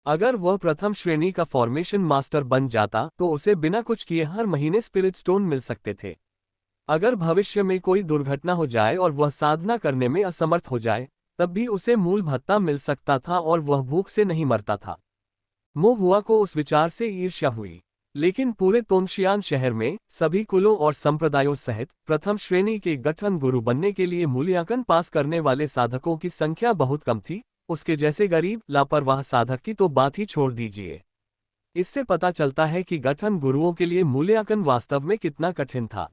अगर वह प्रथम श्रेणी का फॉर्मेशन मास्टर बन जाता तो उसे बिना कुछ किए हर महीने स्पिरिट स्टोन मिल सकते थे। अगर भविष्य में कोई दुर्घटना हो जाए और वह साधना करने में असमर्थ हो जाए, तब भी उसे मूल भत्ता मिल सकता था और वह भूख से नहीं मरता था। महुआ को उस विचार से ईर्ष्या हुई। लेकिन पूरे तोंगशियान शहर में सभी कुलों और संप्रदायों सहित प्रथम श्रेणी के गठन गुरु बनने के लिए मूल्यांकन पास करने वाले साधकों की संख्या बहुत कम थी। उसके जैसे गरीब, लापरवाह साधक की तो बात ही छोड़ दीजिए। इससे पता चलता है कि गठन गुरुओं के लिए मूल्यांकन वास्तव में कितना कठिन था।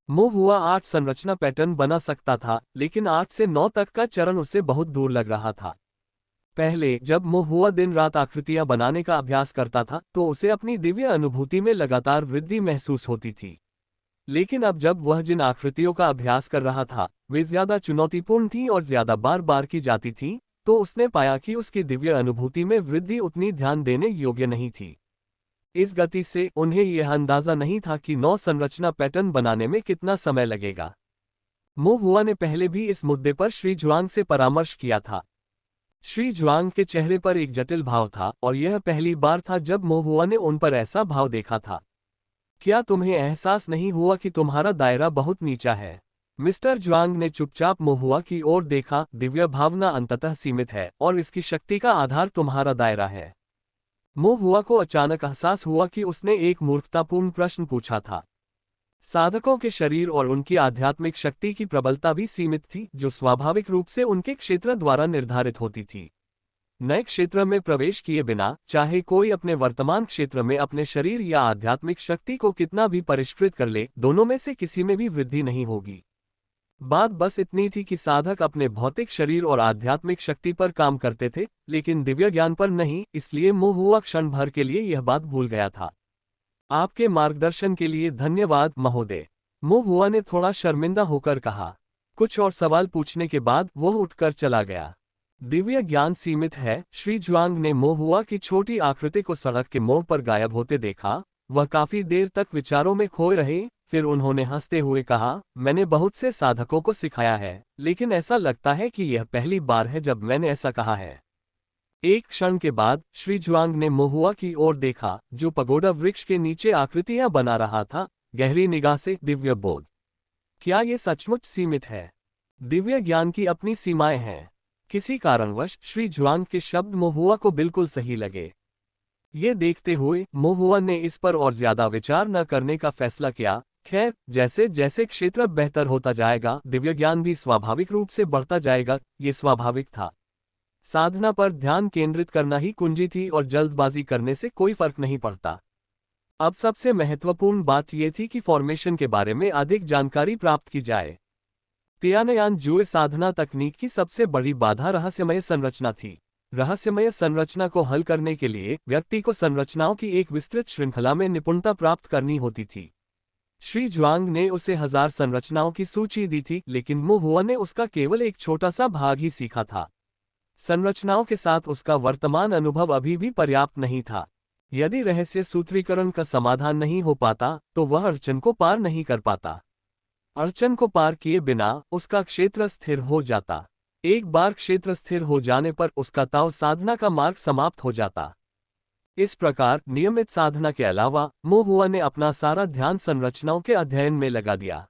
महुआ 8 संरचना पैटर्न बना सकता था, लेकिन 8 से 9 तक का चरण उसे बहुत दूर लग रहा था। पहले जब महुआ दिन रात आकृतियां बनाने का अभ्यास करता था तो उसे अपनी दिव्य अनुभूति में लगातार वृद्धि महसूस होती थी। लेकिन अब जब वह जिन आकृतियों का अभ्यास कर रहा था वे ज्यादा चुनौतीपूर्ण थीं और ज्यादा बार बार की जाती थीं, तो उसने पाया कि उसकी दिव्य अनुभूति में वृद्धि उतनी ध्यान देने योग्य नहीं थी। इस गति से उन्हें यह अंदाजा नहीं था कि नौ संरचना पैटर्न बनाने में कितना समय लगेगा। मो हुआ ने पहले भी इस मुद्दे पर श्री जुआंग से परामर्श किया था। श्री जुआंग के चेहरे पर एक जटिल भाव था और यह पहली बार था जब मो हुआ ने उन पर ऐसा भाव देखा था। क्या तुम्हें एहसास नहीं हुआ कि तुम्हारा दायरा बहुत नीचा है? मिस्टर जुआंग ने चुपचाप मो हुआ की ओर देखा। दिव्य भावना अंततः सीमित है और इसकी शक्ति का आधार तुम्हारा दायरा है। मो हुआ को अचानक एहसास हुआ कि उसने एक मूर्खतापूर्ण प्रश्न पूछा था। साधकों के शरीर और उनकी आध्यात्मिक शक्ति की प्रबलता भी सीमित थी, जो स्वाभाविक रूप से उनके क्षेत्र द्वारा निर्धारित होती थी। नए क्षेत्र में प्रवेश किए बिना, चाहे कोई अपने वर्तमान क्षेत्र में अपने शरीर या आध्यात्मिक शक्ति को कितना भी परिष्कृत कर ले, दोनों में से किसी में भी वृद्धि नहीं होगी। बात बस इतनी थी कि साधक अपने भौतिक शरीर और आध्यात्मिक शक्ति पर काम करते थे, लेकिन दिव्य ज्ञान पर नहीं। इसलिए मो हुआ क्षण भर के लिए यह बात भूल गया था। आपके मार्गदर्शन के लिए धन्यवाद महोदय, मो हुआ ने थोड़ा शर्मिंदा होकर कहा। कुछ और सवाल पूछने के बाद वह उठकर चला गया। दिव्य ज्ञान सीमित है। श्री जुआंग ने मो हुआ की छोटी आकृति को सड़क के मोड़ पर गायब होते देखा। वह काफी देर तक विचारों में खोए रहे। फिर उन्होंने हंसते हुए कहा, मैंने बहुत से साधकों को सिखाया है, लेकिन ऐसा लगता है कि यह पहली बार है जब मैंने ऐसा कहा है। एक क्षण के बाद श्री जुआंग ने मो हुआ की ओर देखा, जो पगोडा वृक्ष के नीचे आकृतियां बना रहा था, गहरी निगाह से। दिव्य बोध, क्या ये सचमुच सीमित है? दिव्य ज्ञान की अपनी सीमाएं हैं। किसी कारणवश श्री जुआंग के शब्द मो हुआ को बिल्कुल सही लगे। ये देखते हुए मो हुआ ने इस पर और ज्यादा विचार न करने का फैसला किया। खैर, जैसे जैसे क्षेत्र बेहतर होता जाएगा, दिव्य ज्ञान भी स्वाभाविक रूप से बढ़ता जाएगा। ये स्वाभाविक था। साधना पर ध्यान केंद्रित करना ही कुंजी थी और जल्दबाजी करने से कोई फर्क नहीं पड़ता। अब सबसे महत्वपूर्ण बात यह थी कि फॉर्मेशन के बारे में अधिक जानकारी प्राप्त की जाए। तियानयान जुए साधना तकनीक की सबसे बड़ी बाधा रहस्यमय संरचना थी। रहस्यमय संरचना को हल करने के लिए व्यक्ति को संरचनाओं की एक विस्तृत श्रृंखला में निपुणता प्राप्त करनी होती थी। श्री जुआंग ने उसे 1000 संरचनाओं की सूची दी थी, लेकिन मो हुआ ने उसका केवल एक छोटा सा भाग ही सीखा था। संरचनाओं के साथ उसका वर्तमान अनुभव अभी भी पर्याप्त नहीं था। यदि रहस्य सूत्रीकरण का समाधान नहीं हो पाता, तो वह अड़चन को पार नहीं कर पाता। अड़चन को पार किए बिना उसका क्षेत्र स्थिर हो जाता। एक बार क्षेत्र स्थिर हो जाने पर उसका ताव साधना का मार्ग समाप्त हो जाता। इस प्रकार नियमित साधना के अलावा मो हुआ ने अपना सारा ध्यान संरचनाओं के अध्ययन में लगा दिया।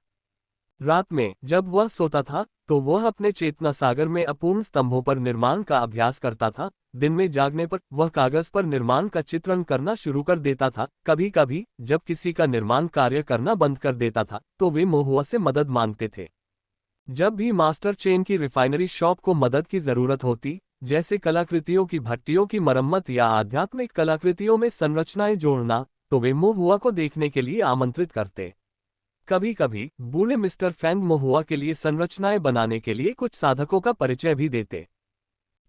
रात में जब वह सोता था, तो वह अपने चेतना सागर में अपूर्ण स्तंभों पर निर्माण का अभ्यास करता था। दिन में जागने पर वह कागज पर निर्माण का चित्रण करना शुरू कर देता था। कभी कभी जब किसी का निर्माण कार्य करना बंद कर देता था, तो वे मो हुआ से मदद मांगते थे। जब भी मास्टर चेन की रिफाइनरी शॉप को मदद की जरूरत होती, जैसे कलाकृतियों की भट्टियों की मरम्मत या आध्यात्मिक कलाकृतियों में संरचनाएं जोड़ना, तो वे मो हुआ को देखने के लिए आमंत्रित करते। कभी कभी बूढ़े मिस्टर फैंग मो हुआ के लिए संरचनाएं बनाने के लिए कुछ साधकों का परिचय भी देते।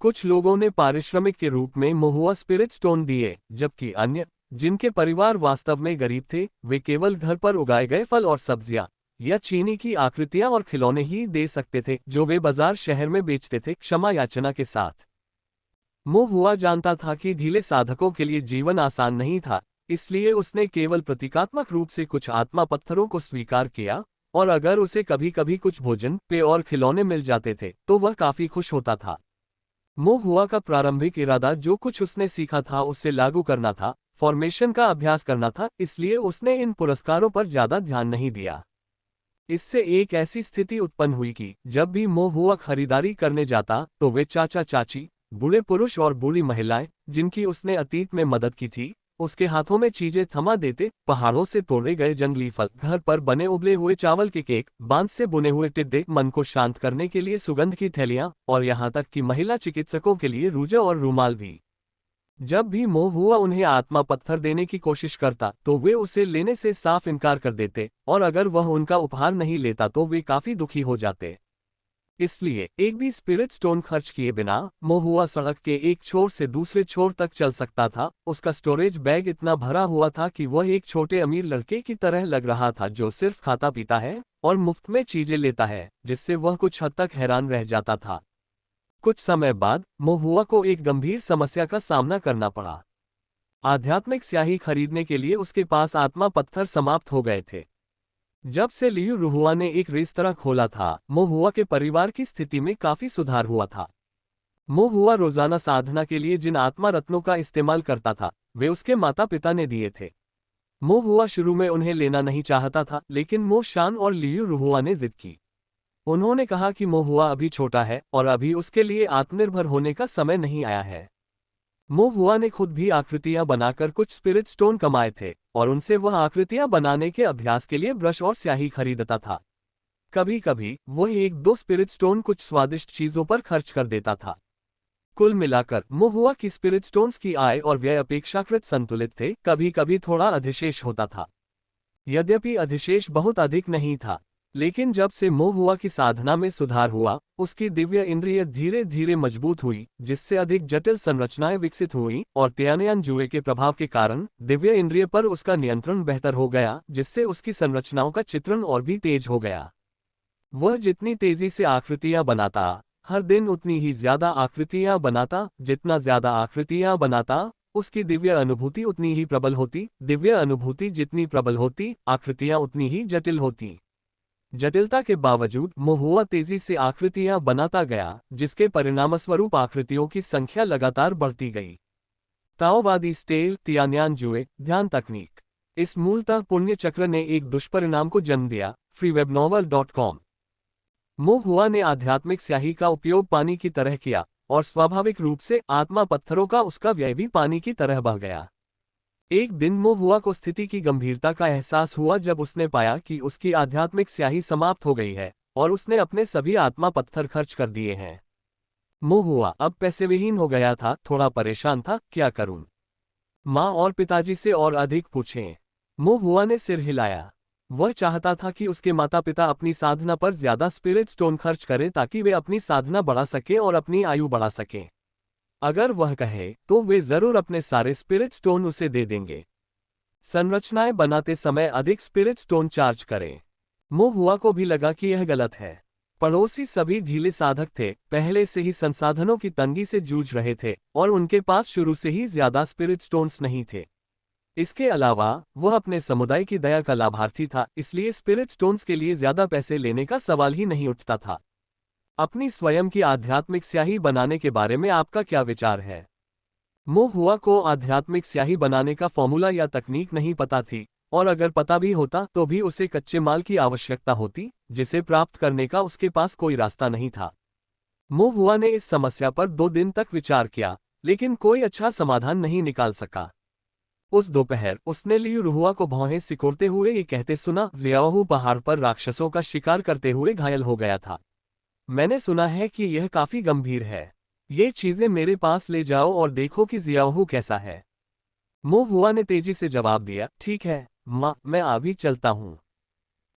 कुछ लोगों ने पारिश्रमिक के रूप में मो हुआ स्पिरिट स्टोन दिए, जबकि अन्य, जिनके परिवार वास्तव में गरीब थे, वे केवल घर पर उगाए गए फल और सब्जियां या चीनी की आकृतियां और खिलौने ही दे सकते थे, जो वे बाजार शहर में बेचते थे, क्षमा याचना के साथ। मो हुआ जानता था कि ढीले साधकों के लिए जीवन आसान नहीं था, इसलिए उसने केवल प्रतीकात्मक रूप से कुछ आत्मा पत्थरों को स्वीकार किया, और अगर उसे कभी कभी कुछ भोजन, पेय और खिलौने मिल जाते थे, तो वह काफी खुश होता था। मो हुआ का प्रारंभिक इरादा जो कुछ उसने सीखा था उसे लागू करना था, फॉर्मेशन का अभ्यास करना था, इसलिए उसने इन पुरस्कारों पर ज्यादा ध्यान नहीं दिया। इससे एक ऐसी स्थिति उत्पन्न हुई कि जब भी मो हुआ खरीदारी करने जाता, तो वे चाचा चाची, बूढ़े पुरुष और बूढ़ी महिलाएं, जिनकी उसने अतीत में मदद की थी, उसके हाथों में चीजें थमा देते। पहाड़ों से तोड़े गए जंगली फल, घर पर बने उबले हुए चावल के केक, बांस से बुने हुए टिड्डे, मन को शांत करने के लिए सुगंध की थैलियां, और यहाँ तक कि महिला चिकित्सकों के लिए रूजा और रूमाल भी। जब भी मो हुआ उन्हें आत्मा पत्थर देने की कोशिश करता, तो वे उसे लेने से साफ इनकार कर देते, और अगर वह उनका उपहार नहीं लेता तो वे काफी दुखी हो जाते। इसलिए एक भी स्पिरिट स्टोन खर्च किए बिना मो हुआ सड़क के एक छोर से दूसरे छोर तक चल सकता था। उसका स्टोरेज बैग इतना भरा हुआ था कि वह एक छोटे अमीर लड़के की तरह लग रहा था, जो सिर्फ खाता पीता है और मुफ्त में चीजें लेता है, जिससे वह कुछ हद तक हैरान रह जाता था। कुछ समय बाद मोहुआ को एक गंभीर समस्या का सामना करना पड़ा। आध्यात्मिक स्याही खरीदने के लिए उसके पास आत्मा पत्थर समाप्त हो गए थे। जब से लियू रुहुआ ने एक रेस्तरां खोला था, मोहुआ के परिवार की स्थिति में काफी सुधार हुआ था। मोहुआ रोजाना साधना के लिए जिन आत्मा रत्नों का इस्तेमाल करता था, वे उसके माता पिता ने दिए थे। मोहुआ शुरू में उन्हें लेना नहीं चाहता था, लेकिन मो शान और लियू रुहुआ ने जिद की। उन्होंने कहा कि मोहुआ अभी छोटा है और अभी उसके लिए आत्मनिर्भर होने का समय नहीं आया है। मोहुआ ने खुद भी आकृतियां बनाकर कुछ स्पिरिट स्टोन कमाए थे और उनसे वह आकृतियां बनाने के अभ्यास के लिए ब्रश और स्याही खरीदता था। कभी कभी वह 1-2 स्पिरिट स्टोन कुछ स्वादिष्ट चीजों पर खर्च कर देता था। कुल मिलाकर मोहुआ की स्पिरिट स्टोन्स की आय और व्यय अपेक्षाकृत संतुलित थे, कभी कभी थोड़ा अधिशेष होता था। यद्यपि अधिशेष बहुत अधिक नहीं था, लेकिन जब से मोहुआ की साधना में सुधार हुआ, उसकी दिव्य इंद्रिय धीरे धीरे मजबूत हुई, जिससे अधिक जटिल संरचनाएं विकसित हुईं और त्यानयान जुए के प्रभाव के कारण दिव्य इंद्रिय पर उसका नियंत्रण बेहतर हो गया, जिससे उसकी संरचनाओं का चित्रण और भी तेज हो गया। वह जितनी तेजी से आकृतियां बनाता, हर दिन उतनी ही ज्यादा आकृतियां बनाता। जितना ज्यादा आकृतियां बनाता, उसकी दिव्य अनुभूति उतनी ही प्रबल होती। दिव्य अनुभूति जितनी प्रबल होती, आकृतियां उतनी ही जटिल होती। जटिलता के बावजूद मोहुआ तेजी से आकृतियां बनाता गया, जिसके परिणामस्वरूप आकृतियों की संख्या लगातार बढ़ती गई। ताओवादी स्टेल त्यानयान जुए ध्यान तकनीक। इस मूलतः पुण्य चक्र ने एक दुष्परिणाम को जन्म दिया। freewebnovel.com। मोहुआ ने आध्यात्मिक स्याही का उपयोग पानी की तरह किया और स्वाभाविक रूप से आत्मा पत्थरों का उसका व्यय भी पानी की तरह बह गया। एक दिन मोहुआ को स्थिति की गंभीरता का एहसास हुआ जब उसने पाया कि उसकी आध्यात्मिक स्याही समाप्त हो गई है और उसने अपने सभी आत्मा पत्थर खर्च कर दिए हैं। मोहुआ अब पैसे विहीन हो गया था, थोड़ा परेशान था, क्या करूं? माँ और पिताजी से और अधिक पूछें। मोहुआ ने सिर हिलाया। वह चाहता था कि उसके माता पिता अपनी साधना पर ज्यादा स्पिरिट स्टोन खर्च करें ताकि वे अपनी साधना बढ़ा सकें और अपनी आयु बढ़ा सकें। अगर वह कहे तो वे जरूर अपने सारे स्पिरिट स्टोन उसे दे देंगे। संरचनाएं बनाते समय अधिक स्पिरिट स्टोन चार्ज करें। मोहुआ को भी लगा कि यह गलत है। पड़ोसी सभी ढीले साधक थे, पहले से ही संसाधनों की तंगी से जूझ रहे थे और उनके पास शुरू से ही ज्यादा स्पिरिट स्टोन्स नहीं थे। इसके अलावा वह अपने समुदाय की दया का लाभार्थी था, इसलिए स्पिरिट स्टोन्स के लिए ज्यादा पैसे लेने का सवाल ही नहीं उठता था। अपनी स्वयं की आध्यात्मिक स्याही बनाने के बारे में आपका क्या विचार है? मोहुआ को आध्यात्मिक स्याही बनाने का फॉर्मूला या तकनीक नहीं पता थी, और अगर पता भी होता तो भी उसे कच्चे माल की आवश्यकता होती, जिसे प्राप्त करने का उसके पास कोई रास्ता नहीं था। मोहुआ ने इस समस्या पर 2 दिन तक विचार किया, लेकिन कोई अच्छा समाधान नहीं निकाल सका। उस दोपहर उसने लियू रुहुआ को भौहें सिकोड़ते हुए ये कहते सुना, जियाओहू पहाड़ पर राक्षसों का शिकार करते हुए घायल हो गया था। मैंने सुना है कि यह काफी गंभीर है। ये चीजें मेरे पास ले जाओ और देखो कि जियाओहू कैसा है। मोहुआ ने तेजी से जवाब दिया, ठीक है माँ, मैं अभी चलता हूँ।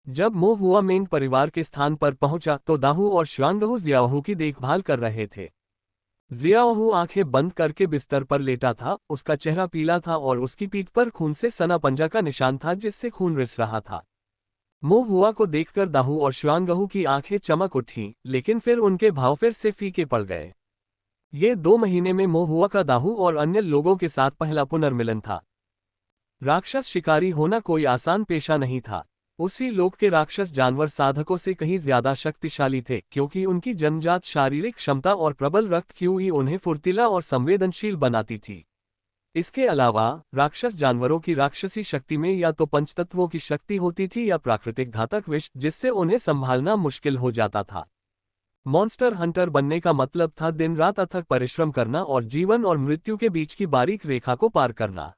जब मोहुआ मेन परिवार के स्थान पर पहुंचा तो दाहू और श्वांगहू जियाओहू की देखभाल कर रहे थे। जियाओहू आंखें बंद करके बिस्तर पर लेटा था, उसका चेहरा पीला था और उसकी पीठ पर खून से सना पंजा का निशान था जिससे खून रिस रहा था। मोहुआ को देखकर दाहू और श्वांगहू की आंखें चमक उठीं, लेकिन फिर उनके भाव फिर से फीके पड़ गए। ये 2 महीने में मोहुआ का दाहू और अन्य लोगों के साथ पहला पुनर्मिलन था। राक्षस शिकारी होना कोई आसान पेशा नहीं था। उसी लोक के राक्षस जानवर साधकों से कहीं ज्यादा शक्तिशाली थे, क्योंकि उनकी जन्मजात शारीरिक क्षमता और प्रबल रक्त क्यू उन्हें फुर्तीला और संवेदनशील बनाती थी। इसके अलावा राक्षस जानवरों की राक्षसी शक्ति में या तो पंचतत्वों की शक्ति होती थी या प्राकृतिक घातक विष, जिससे उन्हें संभालना मुश्किल हो जाता था। मॉन्स्टर हंटर बनने का मतलब था दिन रात अथक परिश्रम करना और जीवन और मृत्यु के बीच की बारीक रेखा को पार करना।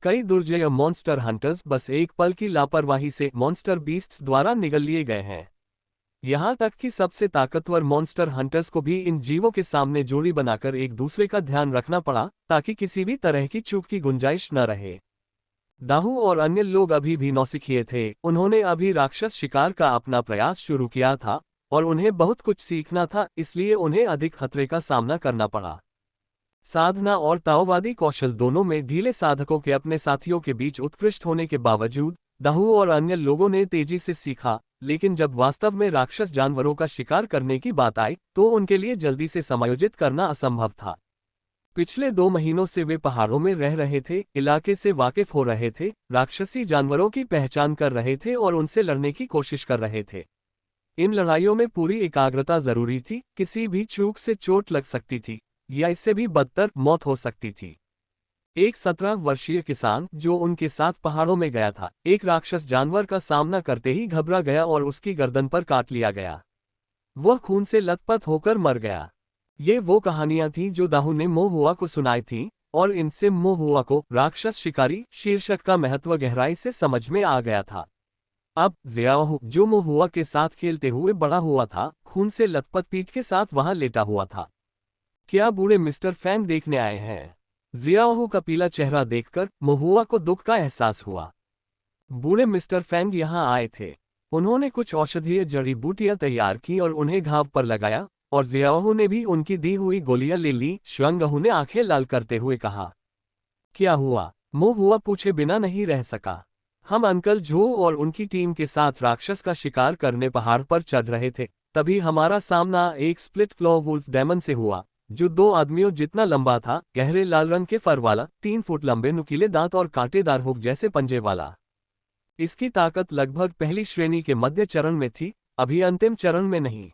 कई दुर्जय मॉन्स्टर हंटर्स बस एक पल की लापरवाही से मॉन्स्टर बीस्ट्स द्वारा निगल लिए गए हैं। यहाँ तक कि सबसे ताकतवर मॉन्स्टर हंटर्स को भी इन जीवों के सामने जोड़ी बनाकर एक दूसरे का ध्यान रखना पड़ा, ताकि किसी भी तरह की चूक की गुंजाइश न रहे। दाहू और अन्य लोग अभी भी नौसिखिए थे। उन्होंने अभी राक्षस शिकार का अपना प्रयास शुरू किया था और उन्हें बहुत कुछ सीखना था, इसलिए उन्हें अधिक खतरे का सामना करना पड़ा। साधना और ताओवादी कौशल दोनों में ढीले साधकों के अपने साथियों के बीच उत्कृष्ट होने के बावजूद दाहू और अन्य लोगों ने तेजी से सीखा लेकिन जब वास्तव में राक्षस जानवरों का शिकार करने की बात आई तो उनके लिए जल्दी से समायोजित करना असंभव था। पिछले 2 महीनों से वे पहाड़ों में रह रहे थे, इलाके से वाकिफ हो रहे थे, राक्षसी जानवरों की पहचान कर रहे थे और उनसे लड़ने की कोशिश कर रहे थे। इन लड़ाइयों में पूरी एकाग्रता जरूरी थी, किसी भी चूक से चोट लग सकती थी या इससे भी बदतर मौत हो सकती थी। एक 17 वर्षीय किसान जो उनके साथ पहाड़ों में गया था, एक राक्षस जानवर का सामना करते ही घबरा गया और उसकी गर्दन पर काट लिया गया। वह खून से लथपथ होकर मर गया। ये वो कहानियां थीं जो दाहू ने मोहुआ को सुनाई थीं, और इनसे मोहुआ को राक्षस शिकारी शीर्षक का महत्व गहराई से समझ में आ गया था। अब जियाओहू, जो मोहुआ के साथ खेलते हुए बड़ा हुआ था, खून से लथपथ पीठ के साथ वहां लेटा हुआ था। क्या बूढ़े मिस्टर फैंग देखने आए हैं? जियाओहू का पीला चेहरा देखकर मोहुआ को दुख का एहसास हुआ। बूढ़े मिस्टर फैंग यहाँ आए थे। उन्होंने कुछ औषधीय जड़ी बूटियां तैयार की और उन्हें घाव पर लगाया, और जियाओहू ने भी उनकी दी हुई गोलियां ले ली। श्वांगहू ने आंखें लाल करते हुए कहा। क्या हुआ? मोहुआ पूछे बिना नहीं रह सका। हम अंकल जो और उनकी टीम के साथ राक्षस का शिकार करने पहाड़ पर चढ़ रहे थे, तभी हमारा सामना एक स्प्लिट क्लॉ वुल्फ डेमन से हुआ, जो 2 आदमियों जितना लंबा था, गहरे लाल रंग के फर वाला, 3 फुट लंबे नुकीले दांत और कांटेदार हुक जैसे पंजे वाला। इसकी ताकत लगभग पहली श्रेणी के मध्य चरण में थी, अभी अंतिम चरण में नहीं।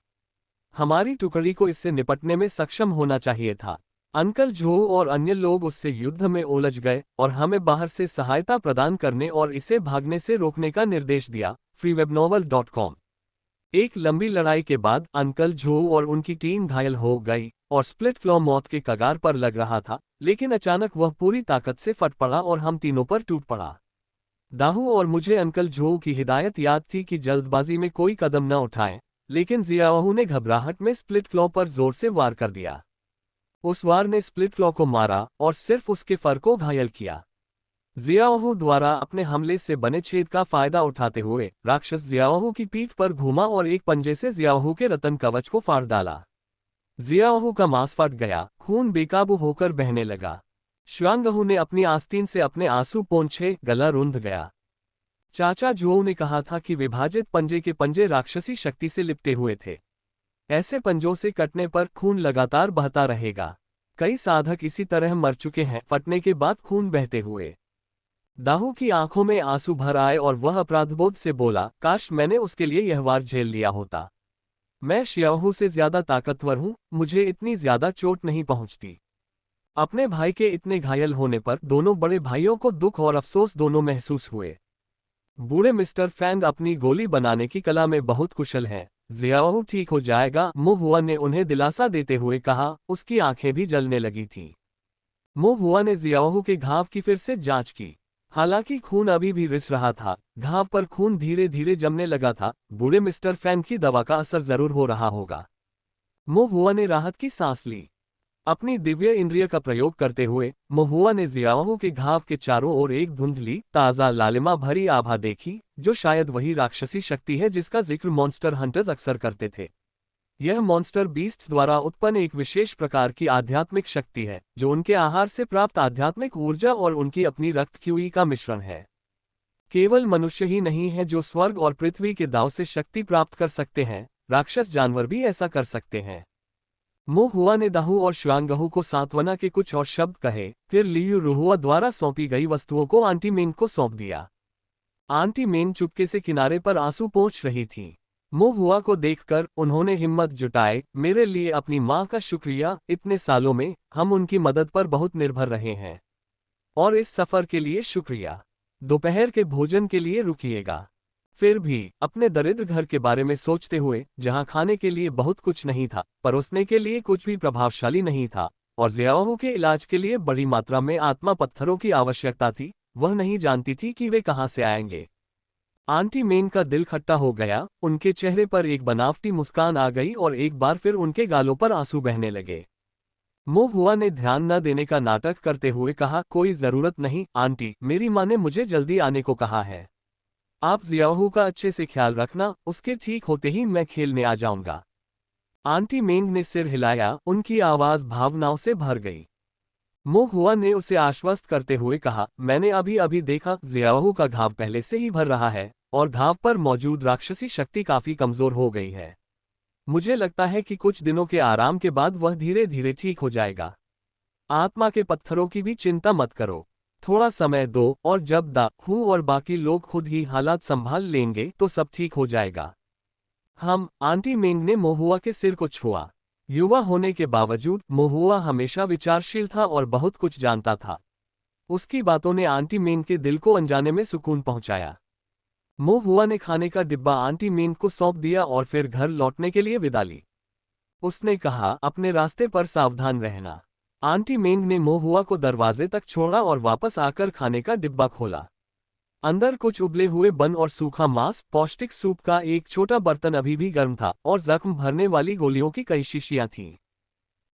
हमारी टुकड़ी को इससे निपटने में सक्षम होना चाहिए था। अंकल जो और अन्य लोग उससे युद्ध में उलझ गए और हमें बाहर से सहायता प्रदान करने और इसे भागने से रोकने का निर्देश दिया। freewebnovel.com। एक लंबी लड़ाई के बाद अंकल जो और उनकी टीम घायल हो गई और स्प्लिट क्लॉ मौत के कगार पर लग रहा था, लेकिन अचानक वह पूरी ताकत से फट पड़ा और हम तीनों पर टूट पड़ा। दाहू और मुझे अंकल जो की हिदायत याद थी कि जल्दबाजी में कोई कदम न उठाएं, लेकिन जियाओहू ने घबराहट में स्प्लिट क्लॉ पर जोर से वार कर दिया। उस वार ने स्प्लिट क्लॉ को मारा और सिर्फ उसके फर को घायल किया। जियाओहू द्वारा अपने हमले से बने छेद का फायदा उठाते हुए राक्षस जियाओहू की पीठ पर घूमा और एक पंजे से जियाओहू के रतन कवच को फाड़ डाला। जियाओहू का मांस फट गया, खून बेकाबू होकर बहने लगा। श्वांगहू ने अपनी आस्तीन से अपने आंसू पोंछे, गला रुंध गया। चाचा जुओ ने कहा था कि विभाजित पंजे के पंजे राक्षसी शक्ति से लिपटे हुए थे। ऐसे पंजों से कटने पर खून लगातार बहता रहेगा। कई साधक इसी तरह मर चुके हैं, फटने के बाद खून बहते हुए। दाहू की आंखों में आंसू भर आए और वह अपराधबोध से बोला, काश मैंने उसके लिए यह वार झेल लिया होता। मैं शियाओहू से ज्यादा ताकतवर हूं, मुझे इतनी ज्यादा चोट नहीं पहुंचती। अपने भाई के इतने घायल होने पर दोनों बड़े भाइयों को दुख और अफसोस दोनों महसूस हुए। बूढ़े मिस्टर फैंग अपनी गोली बनाने की कला में बहुत कुशल हैं। जियाओहू ठीक हो जाएगा, मोहुआ ने उन्हें दिलासा देते हुए कहा। उसकी आंखें भी जलने लगी थीं। मोहुआ ने जियाओहू के घाव की फिर से जांच की। हालांकि खून अभी भी रिस रहा था, घाव पर खून धीरे धीरे जमने लगा था। बूढ़े मिस्टर फैंग की दवा का असर जरूर हो रहा होगा। मोहुआ ने राहत की सांस ली। अपनी दिव्य इंद्रिय का प्रयोग करते हुए मोहुआ ने जियाओहू के घाव के चारों ओर एक धुंधली, ताज़ा लालिमा भरी आभा देखी, जो शायद वही राक्षसी शक्ति है जिसका जिक्र मॉन्स्टर हंटर्स अक्सर करते थे। यह मॉन्स्टर बीस्ट्स द्वारा उत्पन्न एक विशेष प्रकार की आध्यात्मिक शक्ति है, जो उनके आहार से प्राप्त आध्यात्मिक ऊर्जा और उनकी अपनी रक्त क्यूई का मिश्रण है। केवल मनुष्य ही नहीं है जो स्वर्ग और पृथ्वी के दाव से शक्ति प्राप्त कर सकते हैं, राक्षस जानवर भी ऐसा कर सकते हैं। मोहुआ ने दाहू और श्वांगहू को सांत्वना के कुछ और शब्द कहे, फिर लियू रुहुआ द्वारा सौंपी गई वस्तुओं को आंटी मेन को सौंप दिया। आंटी मेन चुपके से किनारे पर आंसू पोंछ रही थीं। मोहुआ को देखकर उन्होंने हिम्मत जुटाए, मेरे लिए अपनी माँ का शुक्रिया, इतने सालों में हम उनकी मदद पर बहुत निर्भर रहे हैं। और इस सफर के लिए शुक्रिया। दोपहर के भोजन के लिए रुकिएगा। फिर भी अपने दरिद्र घर के बारे में सोचते हुए, जहां खाने के लिए बहुत कुछ नहीं था, परोसने के लिए कुछ भी प्रभावशाली नहीं था, और जियाओहू के इलाज के लिए बड़ी मात्रा में आत्मा पत्थरों की आवश्यकता थी, वह नहीं जानती थी कि वे कहां से आएंगे। आंटी मेन का दिल खट्टा हो गया, उनके चेहरे पर एक बनावटी मुस्कान आ गई और एक बार फिर उनके गालों पर आंसू बहने लगे। मोहुआ ने ध्यान न देने का नाटक करते हुए कहा, कोई जरूरत नहीं आंटी, मेरी माँ ने मुझे जल्दी आने को कहा है। आप जियाओहू का अच्छे से ख्याल रखना, उसके ठीक होते ही मैं खेलने आ जाऊंगा। आंटी मेंग ने सिर हिलाया, उनकी आवाज भावनाओं से भर गई। मोहुआ ने उसे आश्वस्त करते हुए कहा, मैंने अभी अभी देखा, जियाओहू का घाव पहले से ही भर रहा है और घाव पर मौजूद राक्षसी शक्ति काफी कमजोर हो गई है। मुझे लगता है कि कुछ दिनों के आराम के बाद वह धीरे धीरे ठीक हो जाएगा। आत्मा के पत्थरों की भी चिंता मत करो, थोड़ा समय दो और जब दाहू और बाकी लोग खुद ही हालात संभाल लेंगे तो सब ठीक हो जाएगा। आंटी मेंग ने मोहुआ के सिर को छुआ। युवा होने के बावजूद मोहुआ हमेशा विचारशील था और बहुत कुछ जानता था। उसकी बातों ने आंटी मेंग के दिल को अनजाने में सुकून पहुंचाया। मोहुआ ने खाने का डिब्बा आंटी मेंग को सौंप दिया और फिर घर लौटने के लिए विदा ली। उसने कहा, अपने रास्ते पर सावधान रहना। आंटी मेंग ने मोहुआ को दरवाजे तक छोड़ा और वापस आकर खाने का डिब्बा खोला। अंदर कुछ उबले हुए बन और सूखा मांस, पौष्टिक सूप का एक छोटा बर्तन अभी भी गर्म था और जख्म भरने वाली गोलियों की कई शीशियां थीं।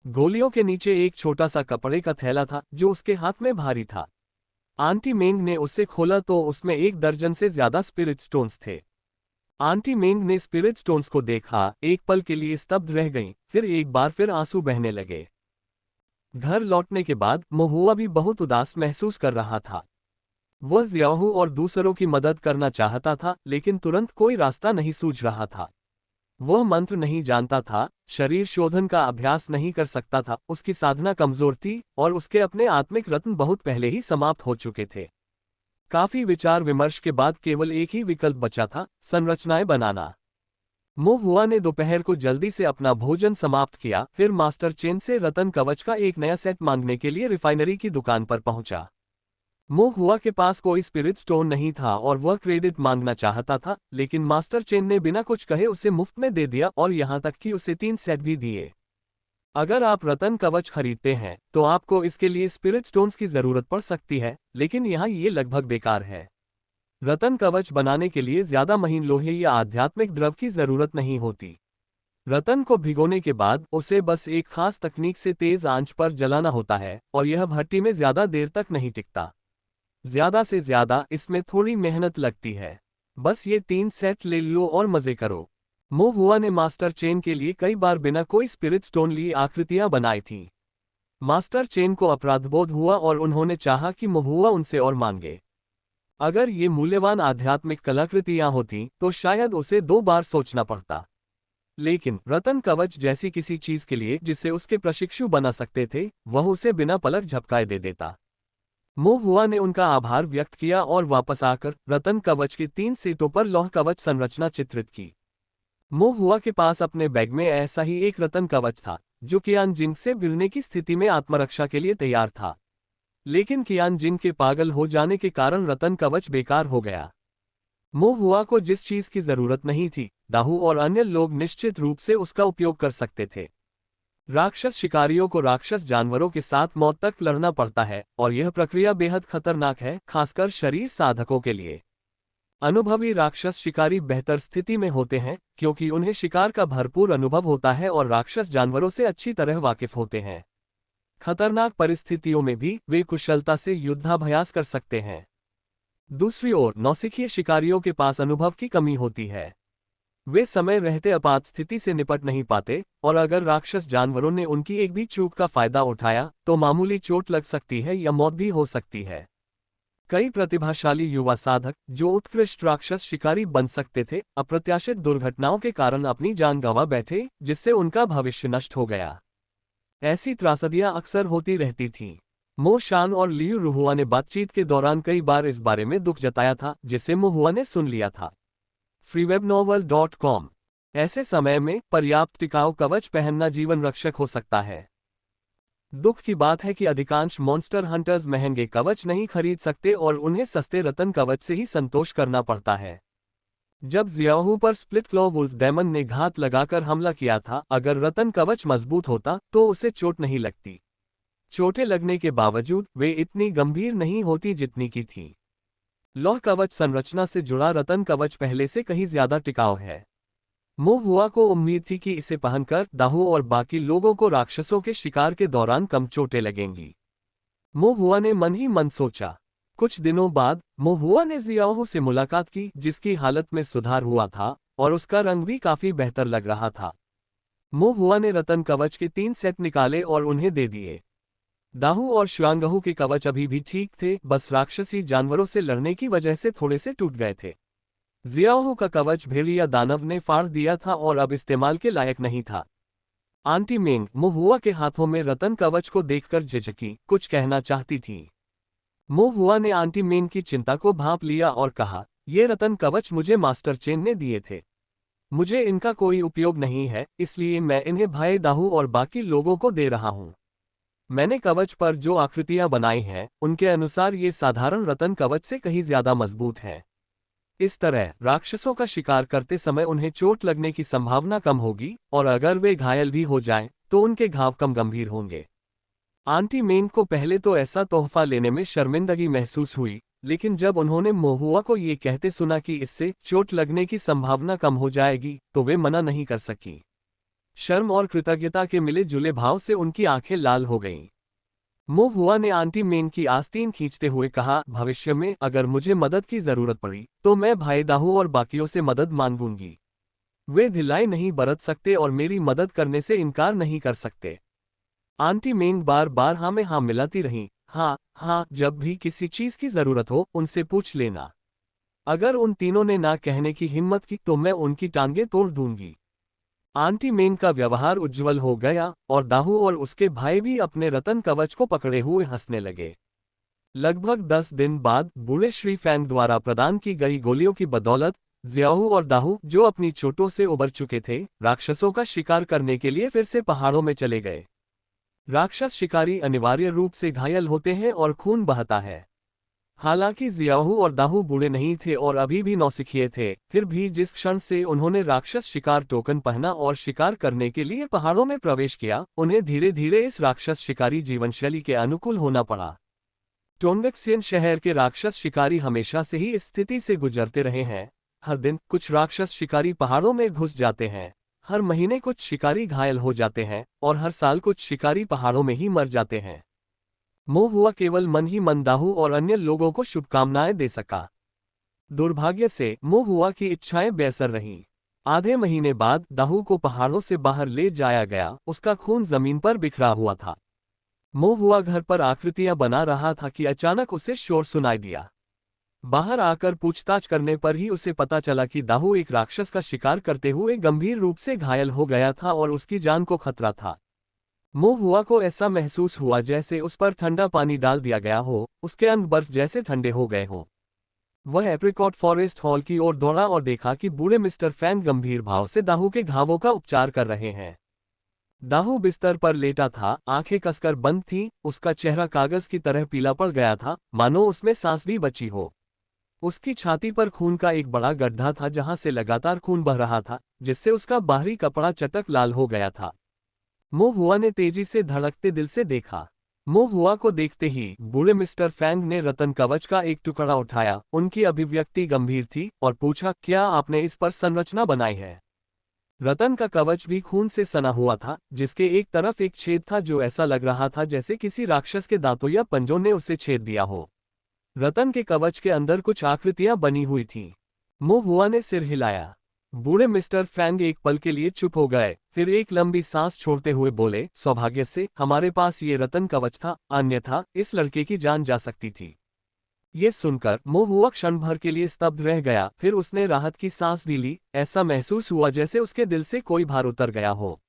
गोलियों के नीचे एक छोटा सा कपड़े का थैला था जो उसके हाथ में भारी था। आंटी मेंग ने उसे खोला तो उसमें 1 दर्जन से ज्यादा स्पिरिट स्टोन्स थे। आंटी मेंग ने स्पिरिट स्टोन्स को देखा, एक पल के लिए स्तब्ध रह गईं, फिर एक बार फिर आंसू बहने लगे। घर लौटने के बाद मोहुआ भी बहुत उदास महसूस कर रहा था। वह ज़ियाहू और दूसरों की मदद करना चाहता था, लेकिन तुरंत कोई रास्ता नहीं सूझ रहा था। वह मंत्र नहीं जानता था, शरीर शोधन का अभ्यास नहीं कर सकता था, उसकी साधना कमजोर थी और उसके अपने आत्मिक रत्न बहुत पहले ही समाप्त हो चुके थे। काफी विचार विमर्श के बाद केवल एक ही विकल्प बचा था, संरचनाएं बनाना। मोहुआ ने दोपहर को जल्दी से अपना भोजन समाप्त किया, फिर मास्टर चेन से रतन कवच का एक नया सेट मांगने के लिए रिफाइनरी की दुकान पर पहुंचा। मोहुआ के पास कोई स्पिरिट स्टोन नहीं था और वह क्रेडिट मांगना चाहता था, लेकिन मास्टर चेन ने बिना कुछ कहे उसे मुफ्त में दे दिया और यहां तक कि उसे 3 सेट भी दिए। अगर आप रतन कवच खरीदते हैं तो आपको इसके लिए स्पिरिट स्टोन्स की जरूरत पड़ सकती है, लेकिन यहाँ ये लगभग बेकार है। रतन कवच बनाने के लिए ज्यादा महीन लोहे या आध्यात्मिक द्रव की जरूरत नहीं होती। रतन को भिगोने के बाद उसे बस एक खास तकनीक से तेज आंच पर जलाना होता है और यह भट्टी में ज्यादा देर तक नहीं टिकता। ज्यादा से ज्यादा इसमें थोड़ी मेहनत लगती है। बस ये 3 सेट ले लो और मजे करो। मोहुआ ने मास्टर चेन के लिए कई बार बिना कोई स्पिरिट स्टोन लिए आकृतियां बनाई थीं। मास्टर चेन को अपराधबोध हुआ और उन्होंने चाहा कि मोहुआ उनसे और मांगे। अगर ये मूल्यवान आध्यात्मिक कलाकृतियां होती तो शायद उसे 2 बार सोचना पड़ता। लेकिन रतन कवच जैसी किसी चीज के लिए जिसे उसके प्रशिक्षु बना सकते थे, वह उसे बिना पलक झपकाए दे देता। मोहुआ ने उनका आभार व्यक्त किया और वापस आकर रतन कवच के 3 सीटों पर लौह कवच संरचना चित्रित की। मोहुआ के पास अपने बैग में ऐसा ही एक रतन कवच था, जो कियान जिंग से भिड़ने की स्थिति में आत्मरक्षा के लिए तैयार था। लेकिन कियान जिंग के पागल हो जाने के कारण रतन कवच बेकार हो गया। मोहुआ को जिस चीज की जरूरत नहीं थी, दाहू और अन्य लोग निश्चित रूप से उसका उपयोग कर सकते थे। राक्षस शिकारियों को राक्षस जानवरों के साथ मौत तक लड़ना पड़ता है और यह प्रक्रिया बेहद खतरनाक है, खासकर शरीर साधकों के लिए। अनुभवी राक्षस शिकारी बेहतर स्थिति में होते हैं क्योंकि उन्हें शिकार का भरपूर अनुभव होता है और राक्षस जानवरों से अच्छी तरह वाकिफ होते हैं। खतरनाक परिस्थितियों में भी वे कुशलता से युद्धाभ्यास कर सकते हैं। दूसरी ओर नौसिखिए शिकारियों के पास अनुभव की कमी होती है। वे समय रहते आपात स्थिति से निपट नहीं पाते और अगर राक्षस जानवरों ने उनकी एक भी चूक का फायदा उठाया तो मामूली चोट लग सकती है या मौत भी हो सकती है। कई प्रतिभाशाली युवा साधक जो उत्कृष्ट राक्षस शिकारी बन सकते थे, अप्रत्याशित दुर्घटनाओं के कारण अपनी जान गंवा बैठे, जिससे उनका भविष्य नष्ट हो गया। ऐसी त्रासदियां अक्सर होती रहती थीं। मो शान और लियू रुहुआ ने बातचीत के दौरान कई बार इस बारे में दुख जताया था, जिसे मोहुआ ने सुन लिया था। freewebnovel.com। ऐसे समय में पर्याप्त टिकाऊ कवच पहनना जीवन रक्षक हो सकता है। दुख की बात है कि अधिकांश मॉन्स्टर हंटर्स महंगे कवच नहीं खरीद सकते और उन्हें सस्ते रतन कवच से ही संतोष करना पड़ता है। जब ज़ियाहू पर स्प्लिट क्लॉ वुल्फ डेमन ने घात लगाकर हमला किया था, अगर रतन कवच मजबूत होता तो उसे चोट नहीं लगती। चोटें लगने के बावजूद वे इतनी गंभीर नहीं होती जितनी की थी। लौह कवच संरचना से जुड़ा रतन कवच पहले से कहीं ज्यादा टिकाऊ है। मोहुआ को उम्मीद थी कि इसे पहनकर दाहू और बाकी लोगों को राक्षसों के शिकार के दौरान कम चोटें लगेंगी। मोहुआ ने मन ही मन सोचा। कुछ दिनों बाद मोहुआ ने ज़ियाहू से मुलाकात की, जिसकी हालत में सुधार हुआ था और उसका रंग भी काफी बेहतर लग रहा था। मोहुआ ने रतन कवच के 3 सेट निकाले और उन्हें दे दिए। दाहू और श्वांगहू के कवच अभी भी ठीक थे, बस राक्षसी जानवरों से लड़ने की वजह से थोड़े से टूट गए थे। जियाओहू का कवच भेड़िया दानव ने फाड़ दिया था और अब इस्तेमाल के लायक नहीं था। आंटी मेंग मोहुआ के हाथों में रतन कवच को देखकर झिझकी, कुछ कहना चाहती थी। मोहुआ ने आंटी मेंग की चिंता को भांप लिया और कहा, ये रतन कवच मुझे मास्टर चेन ने दिए थे। मुझे इनका कोई उपयोग नहीं है, इसलिए मैं इन्हें भाई दाहू और बाकी लोगों को दे रहा हूँ। मैंने कवच पर जो आकृतियां बनाई हैं, उनके अनुसार ये साधारण रतन कवच से कहीं ज्यादा मजबूत है। इस तरह राक्षसों का शिकार करते समय उन्हें चोट लगने की संभावना कम होगी, और अगर वे घायल भी हो जाएं, तो उनके घाव कम गंभीर होंगे। आंटी मेंग को पहले तो ऐसा तोहफा लेने में शर्मिंदगी महसूस हुई, लेकिन जब उन्होंने मोहुआ को ये कहते सुना कि इससे चोट लगने की संभावना कम हो जाएगी, तो वे मना नहीं कर सकी। शर्म और कृतज्ञता के मिले जुले भाव से उनकी आंखें लाल हो गईं। मोहुआ ने आंटी मेंग की आस्तीन खींचते हुए कहा, भविष्य में अगर मुझे मदद की जरूरत पड़ी तो मैं भाई दाहू और बाकियों से मदद मांगूंगी। वे ढिलाई नहीं बरत सकते और मेरी मदद करने से इनकार नहीं कर सकते। आंटी मेंग बार बार हाँ में हाँ मिलाती रहीं। हाँ हाँ, जब भी किसी चीज की जरूरत हो उनसे पूछ लेना। अगर उन तीनों ने ना कहने की हिम्मत की तो मैं उनकी टांगें तोड़ दूंगी। आंटी मेंग का व्यवहार उज्ज्वल हो गया और दाहू और उसके भाई भी अपने रतन कवच को पकड़े हुए हंसने लगे। लगभग 10 दिन बाद बूढ़े श्री फैंग द्वारा प्रदान की गई गोलियों की बदौलत जियाहू और दाहू, जो अपनी चोटों से उबर चुके थे, राक्षसों का शिकार करने के लिए फिर से पहाड़ों में चले गए। राक्षस शिकारी अनिवार्य रूप से घायल होते हैं और खून बहता है। हालांकि जियाहू और दाहू बूढ़े नहीं थे और अभी भी नौसिखिए थे, फिर भी जिस क्षण से उन्होंने राक्षस शिकार टोकन पहना और शिकार करने के लिए पहाड़ों में प्रवेश किया, उन्हें धीरे धीरे इस राक्षस शिकारी जीवनशैली के अनुकूल होना पड़ा। टोनगक्सियन शहर के राक्षस शिकारी हमेशा से ही इस स्थिति से गुजरते रहे हैं। हर दिन कुछ राक्षस शिकारी पहाड़ों में घुस जाते हैं, हर महीने कुछ शिकारी घायल हो जाते हैं, और हर साल कुछ शिकारी पहाड़ों में ही मर जाते हैं। मोहुआ केवल मन ही मन दाहू और अन्य लोगों को शुभकामनाएं दे सका। दुर्भाग्य से मोहुआ की इच्छाएं बेअसर रहीं। आधे महीने बाद दाहू को पहाड़ों से बाहर ले जाया गया, उसका खून जमीन पर बिखरा हुआ था। मोहुआ घर पर आकृतियां बना रहा था कि अचानक उसे शोर सुनाई दिया। बाहर आकर पूछताछ करने पर ही उसे पता चला कि दाहू एक राक्षस का शिकार करते हुए गंभीर रूप से घायल हो गया था और उसकी जान को खतरा था। मोहुआ को ऐसा महसूस हुआ जैसे उस पर ठंडा पानी डाल दिया गया हो, उसके अंग बर्फ जैसे ठंडे हो गए हों। वह एप्रिकॉट फॉरेस्ट हॉल की ओर दौड़ा और देखा कि बूढ़े मिस्टर फैंग गंभीर भाव से दाहू के घावों का उपचार कर रहे हैं। दाहू बिस्तर पर लेटा था, आंखें कसकर बंद थीं, उसका चेहरा कागज की तरह पीला पड़ गया था, मानो उसमें सांस भी बची हो। उसकी छाती पर खून का एक बड़ा गड्ढा था जहां से लगातार खून बह रहा था, जिससे उसका बाहरी कपड़ा चटक लाल हो गया था। मोहुआ ने तेजी से धड़कते दिल से देखा। मोहुआ को देखते ही बूढ़े मिस्टर फैंग ने रतन कवच का एक टुकड़ा उठाया। उनकी अभिव्यक्ति गंभीर थी और पूछा, क्या आपने इस पर संरचना बनाई है? रतन का कवच भी खून से सना हुआ था, जिसके एक तरफ एक छेद था जो ऐसा लग रहा था जैसे किसी राक्षस के दांतों या पंजों ने उसे छेद दिया हो। रतन के कवच के अंदर कुछ आकृतियां बनी हुई थीं। मोहुआ ने सिर हिलाया। बूढ़े मिस्टर फैंग एक पल के लिए चुप हो गए, फिर एक लंबी सांस छोड़ते हुए बोले, सौभाग्य से हमारे पास ये रतन कवच था, अन्यथा इस लड़के की जान जा सकती थी। ये सुनकर मोहुआ क्षण भर के लिए स्तब्ध रह गया, फिर उसने राहत की सांस भी ली। ऐसा महसूस हुआ जैसे उसके दिल से कोई भार उतर गया हो।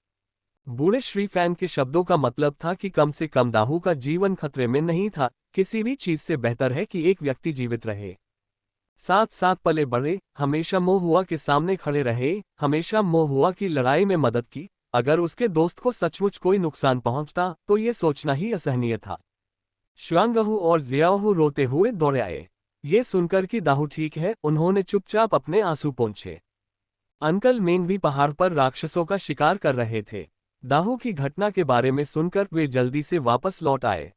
बूढ़े श्री फैंग के शब्दों का मतलब था कि कम से कम दाहू का जीवन खतरे में नहीं था। किसी भी चीज से बेहतर है कि एक व्यक्ति जीवित रहे, साथ साथ पले बढ़े, हमेशा मोहुआ के सामने खड़े रहे, हमेशा मोहुआ की लड़ाई में मदद की। अगर उसके दोस्त को सचमुच कोई नुकसान पहुंचता तो ये सोचना ही असहनीय था। श्वांगहू और जियाओहू रोते हुए दौड़े आए। ये सुनकर कि दाहू ठीक है, उन्होंने चुपचाप अपने आंसू पोंछे। अंकल मेंग भी पहाड़ पर राक्षसों का शिकार कर रहे थे। दाहू की घटना के बारे में सुनकर वे जल्दी से वापस लौट आए।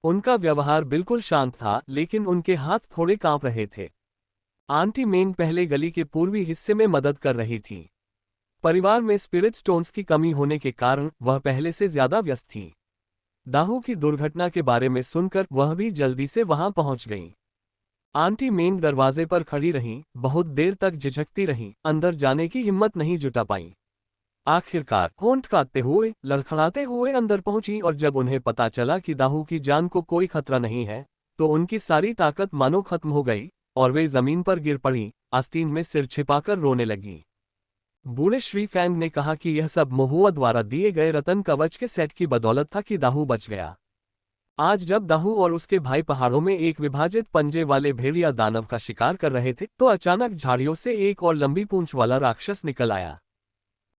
उनका व्यवहार बिल्कुल शांत था, लेकिन उनके हाथ थोड़े कांप रहे थे। आंटी मेंग पहले गली के पूर्वी हिस्से में मदद कर रही थी। परिवार में स्पिरिट स्टोन्स की कमी होने के कारण वह पहले से ज्यादा व्यस्त थी। दाहू की दुर्घटना के बारे में सुनकर वह भी जल्दी से वहां पहुंच गईं। आंटी मेंग दरवाजे पर खड़ी रहीं, बहुत देर तक झिझकती रहीं, अंदर जाने की हिम्मत नहीं जुटा पाईं। आखिरकार होंठ काटते हुए, लड़खड़ाते हुए अंदर पहुंची और जब उन्हें पता चला कि दाहू की जान को कोई खतरा नहीं है, तो उनकी सारी ताकत मानो खत्म हो गई और वे जमीन पर गिर पड़ी। आस्तीन में सिर छिपाकर रोने लगी। बूढ़े श्री फैंग ने कहा कि यह सब महुआ द्वारा दिए गए रतन कवच के सेट की बदौलत था कि दाहू बच गया। आज जब दाहू और उसके भाई पहाड़ों में एक विभाजित पंजे वाले भेड़िया दानव का शिकार कर रहे थे तो अचानक झाड़ियों से एक और लंबी पूंछ वाला राक्षस निकल आया।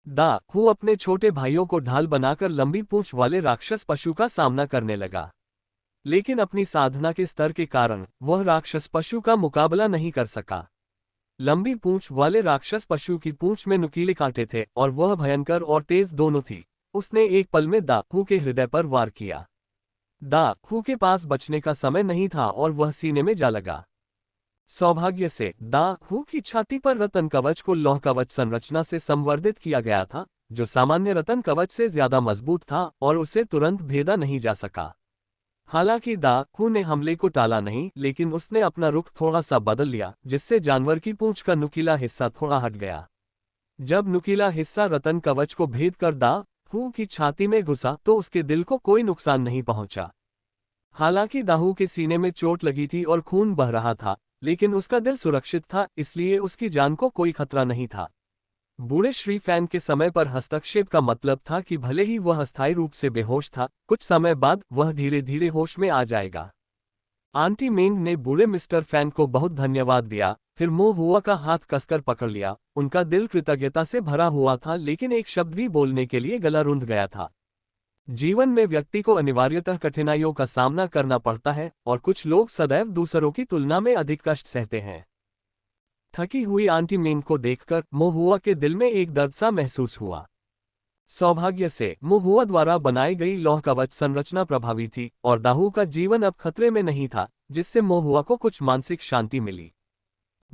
दाहू अपने छोटे भाइयों को ढाल बनाकर लंबी पूंछ वाले राक्षस पशु का सामना करने लगा, लेकिन अपनी साधना के स्तर के कारण वह राक्षस पशु का मुकाबला नहीं कर सका। लंबी पूंछ वाले राक्षस पशु की पूंछ में नुकीले कांटे थे और वह भयंकर और तेज दोनों थी। उसने एक पल में दाहू के हृदय पर वार किया। दाहू के पास बचने का समय नहीं था और वह सीने में जा लगा। सौभाग्य से दाहू की छाती पर रतन कवच को लौह कवच संरचना से संवर्धित किया गया था, जो सामान्य रतन कवच से ज्यादा मजबूत था और उसे तुरंत भेदा नहीं जा सका। हालांकि दाहू ने हमले को टाला नहीं, लेकिन उसने अपना रुख थोड़ा सा बदल लिया, जिससे जानवर की पूंछ का नुकीला हिस्सा थोड़ा हट गया। जब नुकीला हिस्सा रतन कवच को भेद कर दाहू की छाती में घुसा तो उसके दिल को कोई नुकसान नहीं पहुंचा। हालांकि दाहू के सीने में चोट लगी थी और खून बह रहा था, लेकिन उसका दिल सुरक्षित था, इसलिए उसकी जान को कोई खतरा नहीं था। बूढ़े श्री फैन के समय पर हस्तक्षेप का मतलब था कि भले ही वह अस्थायी रूप से बेहोश था, कुछ समय बाद वह धीरे धीरे होश में आ जाएगा। आंटी मेंग ने बूढ़े मिस्टर फैन को बहुत धन्यवाद दिया, फिर महुआ का हाथ कसकर पकड़ लिया। उनका दिल कृतज्ञता से भरा हुआ था, लेकिन एक शब्द भी बोलने के लिए गला रुंध गया था। जीवन में व्यक्ति को अनिवार्यतः कठिनाइयों का सामना करना पड़ता है और कुछ लोग सदैव दूसरों की तुलना में अधिक कष्ट सहते हैं। थकी हुई आंटी मेंग को देखकर महुआ के दिल में एक दर्द सा महसूस हुआ। सौभाग्य से महुआ द्वारा बनाई गई लौह कवच संरचना प्रभावी थी और दाहू का जीवन अब खतरे में नहीं था, जिससे महुआ को कुछ मानसिक शांति मिली।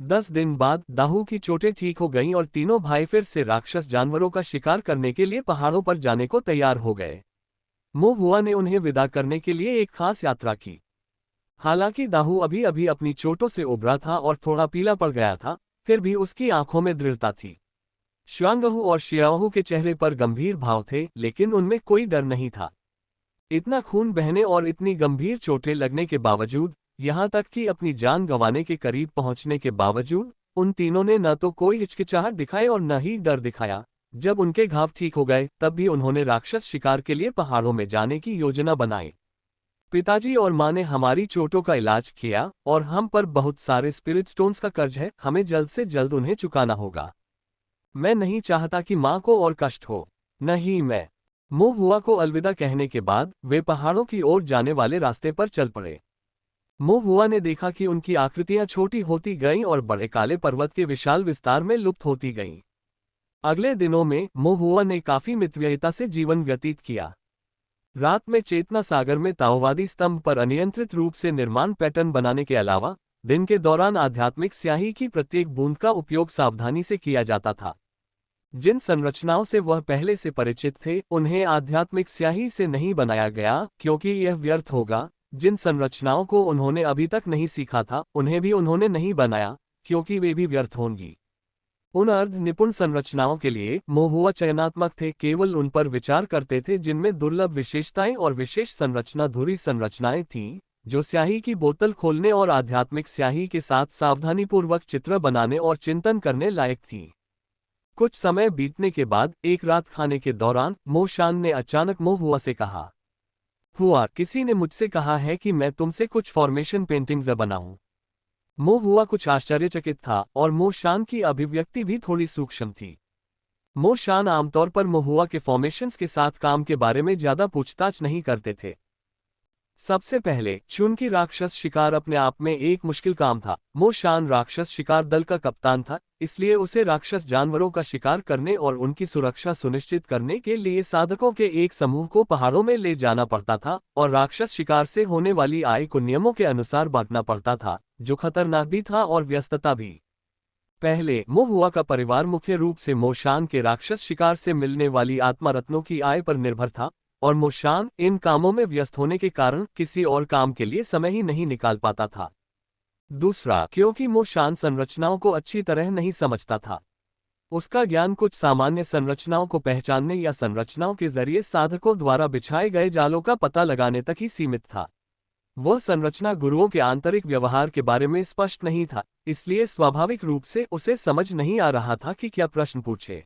10 दिन बाद दाहू की चोटें ठीक हो गईं और तीनों भाई फिर से राक्षस जानवरों का शिकार करने के लिए पहाड़ों पर जाने को तैयार हो गए। महुआ ने उन्हें विदा करने के लिए एक खास यात्रा की। हालांकि दाहू अभी अभी अपनी चोटों से उबरा था और थोड़ा पीला पड़ गया था, फिर भी उसकी आंखों में दृढ़ता थी। श्यांगहू और शियाओहू के चेहरे पर गंभीर भाव थे, लेकिन उनमें कोई डर नहीं था। इतना खून बहने और इतनी गंभीर चोटें लगने के बावजूद, यहाँ तक कि अपनी जान गंवाने के करीब पहुंचने के बावजूद, उन तीनों ने न तो कोई हिचकिचाहट दिखाई और न ही डर दिखाया। जब उनके घाव ठीक हो गए तब भी उन्होंने राक्षस शिकार के लिए पहाड़ों में जाने की योजना बनाई। पिताजी और माँ ने हमारी चोटों का इलाज किया और हम पर बहुत सारे स्पिरिट स्टोन्स का कर्ज है, हमें जल्द से जल्द उन्हें चुकाना होगा। मैं नहीं चाहता कि माँ को और कष्ट हो। नहीं मैं। महुआ को अलविदा कहने के बाद वे पहाड़ों की ओर जाने वाले रास्ते पर चल पड़े। महुआ ने देखा कि उनकी आकृतियां छोटी होती गईं और बड़े काले पर्वत के विशाल विस्तार में लुप्त होती गईं। अगले दिनों में महुआ ने काफी मितव्ययिता से जीवन व्यतीत किया। रात में चेतना सागर में ताओवादी स्तंभ पर अनियंत्रित रूप से निर्माण पैटर्न बनाने के अलावा दिन के दौरान आध्यात्मिक स्याही की प्रत्येक बूंद का उपयोग सावधानी से किया जाता था। जिन संरचनाओं से वह पहले से परिचित थे उन्हें आध्यात्मिक स्याही से नहीं बनाया गया, क्योंकि यह व्यर्थ होगा। जिन संरचनाओं को उन्होंने अभी तक नहीं सीखा था उन्हें भी उन्होंने नहीं बनाया, क्योंकि वे भी व्यर्थ होंगी। उन अर्ध निपुण संरचनाओं के लिए महुआ चयनात्मक थे, केवल उन पर विचार करते थे जिनमें दुर्लभ विशेषताएं और विशेष संरचना धुरी संरचनाएं थीं, जो स्याही की बोतल खोलने और आध्यात्मिक स्याही के साथ सावधानीपूर्वक चित्र बनाने और चिंतन करने लायक थीं। कुछ समय बीतने के बाद एक रात खाने के दौरान मोशान ने अचानक महुआ से कहा, हुआ किसी ने मुझसे कहा है कि मैं तुमसे कुछ फॉर्मेशन पेंटिंग्स बनाऊं। महुआ कुछ आश्चर्यचकित था और मोशान की अभिव्यक्ति भी थोड़ी सूक्ष्म थी। मोशान आमतौर पर महुआ के फॉर्मेशंस के साथ काम के बारे में ज्यादा पूछताछ नहीं करते थे। सबसे पहले चुनकी राक्षस शिकार अपने आप में एक मुश्किल काम था। मोशान राक्षस शिकार दल का कप्तान था, इसलिए उसे राक्षस जानवरों का शिकार करने और उनकी सुरक्षा सुनिश्चित करने के लिए साधकों के एक समूह को पहाड़ों में ले जाना पड़ता था और राक्षस शिकार से होने वाली आय को नियमों के अनुसार बांटना पड़ता था, जो खतरनाक भी था और व्यस्तता भी। पहले महुआ का परिवार मुख्य रूप से मोशान के राक्षस शिकार से मिलने वाली आत्मा रत्नों की आय पर निर्भर था और मोशान इन कामों में व्यस्त होने के कारण किसी और काम के लिए समय ही नहीं निकाल पाता था। दूसरा, क्योंकि मोशान संरचनाओं को अच्छी तरह नहीं समझता था। उसका ज्ञान कुछ सामान्य संरचनाओं को पहचानने या संरचनाओं के जरिए साधकों द्वारा बिछाए गए जालों का पता लगाने तक ही सीमित था। वह संरचना गुरुओं के आंतरिक व्यवहार के बारे में स्पष्ट नहीं था, इसलिए स्वाभाविक रूप से उसे समझ नहीं आ रहा था कि क्या प्रश्न पूछे।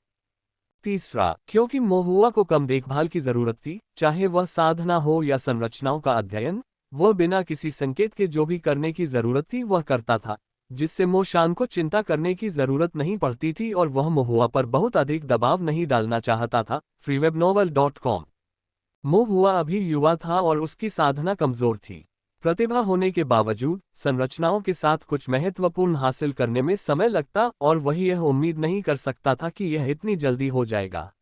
तीसरा, क्योंकि मोहुआ को कम देखभाल की जरूरत थी, चाहे वह साधना हो या संरचनाओं का अध्ययन, वह बिना किसी संकेत के जो भी करने की जरूरत थी वह करता था, जिससे मोशान को चिंता करने की जरूरत नहीं पड़ती थी और वह मोहुआ पर बहुत अधिक दबाव नहीं डालना चाहता था। freewebnovel.com। मोहुआ अभी युवा था और उसकी साधना कमजोर थी। प्रतिभा होने के बावजूद संरचनाओं के साथ कुछ महत्वपूर्ण हासिल करने में समय लगता और वह यह उम्मीद नहीं कर सकता था कि यह इतनी जल्दी हो जाएगा।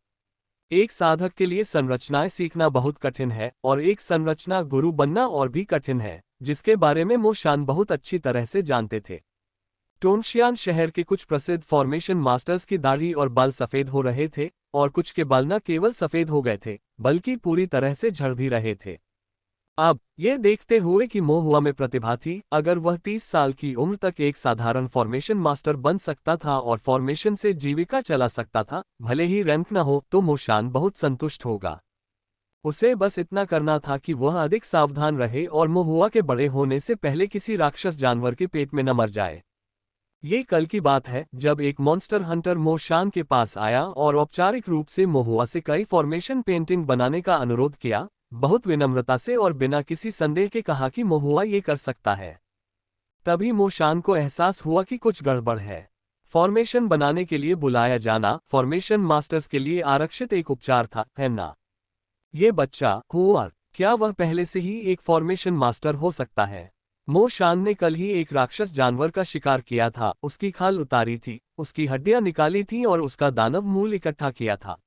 एक साधक के लिए संरचनाएं सीखना बहुत कठिन है और एक संरचना गुरु बनना और भी कठिन है, जिसके बारे में मोशान बहुत अच्छी तरह से जानते थे। टोनशियान शहर के कुछ प्रसिद्ध फॉर्मेशन मास्टर्स की दाढ़ी और बाल सफेद हो रहे थे, और कुछ के बाल न केवल सफेद हो गए थे बल्कि पूरी तरह से झड़ भी रहे थे। अब यह देखते हुए कि मोहुआ में प्रतिभा थी, अगर वह 30 साल की उम्र तक एक साधारण फॉर्मेशन मास्टर बन सकता था और फॉर्मेशन से जीविका चला सकता था, भले ही रैंक न हो, तो मोशान बहुत संतुष्ट होगा। उसे बस इतना करना था कि वह अधिक सावधान रहे और मोहुआ के बड़े होने से पहले किसी राक्षस जानवर के पेट में न मर जाए। ये कल की बात है जब एक मॉन्स्टर हंटर मोशान के पास आया और औपचारिक रूप से मोहुआ से कई फॉर्मेशन पेंटिंग बनाने का अनुरोध किया, बहुत विनम्रता से और बिना किसी संदेह के कहा कि मोहुआ ये कर सकता है। तभी मोशान को एहसास हुआ कि कुछ गड़बड़ है। फॉर्मेशन बनाने के लिए बुलाया जाना फॉर्मेशन मास्टर्स के लिए आरक्षित एक उपचार था, है ना? ये बच्चा हुआ, क्या वह पहले से ही एक फॉर्मेशन मास्टर हो सकता है? मोशान ने कल ही एक राक्षस जानवर का शिकार किया था, उसकी खाल उतारी थी, उसकी हड्डियां निकाली थी और उसका दानव मूल इकट्ठा किया था।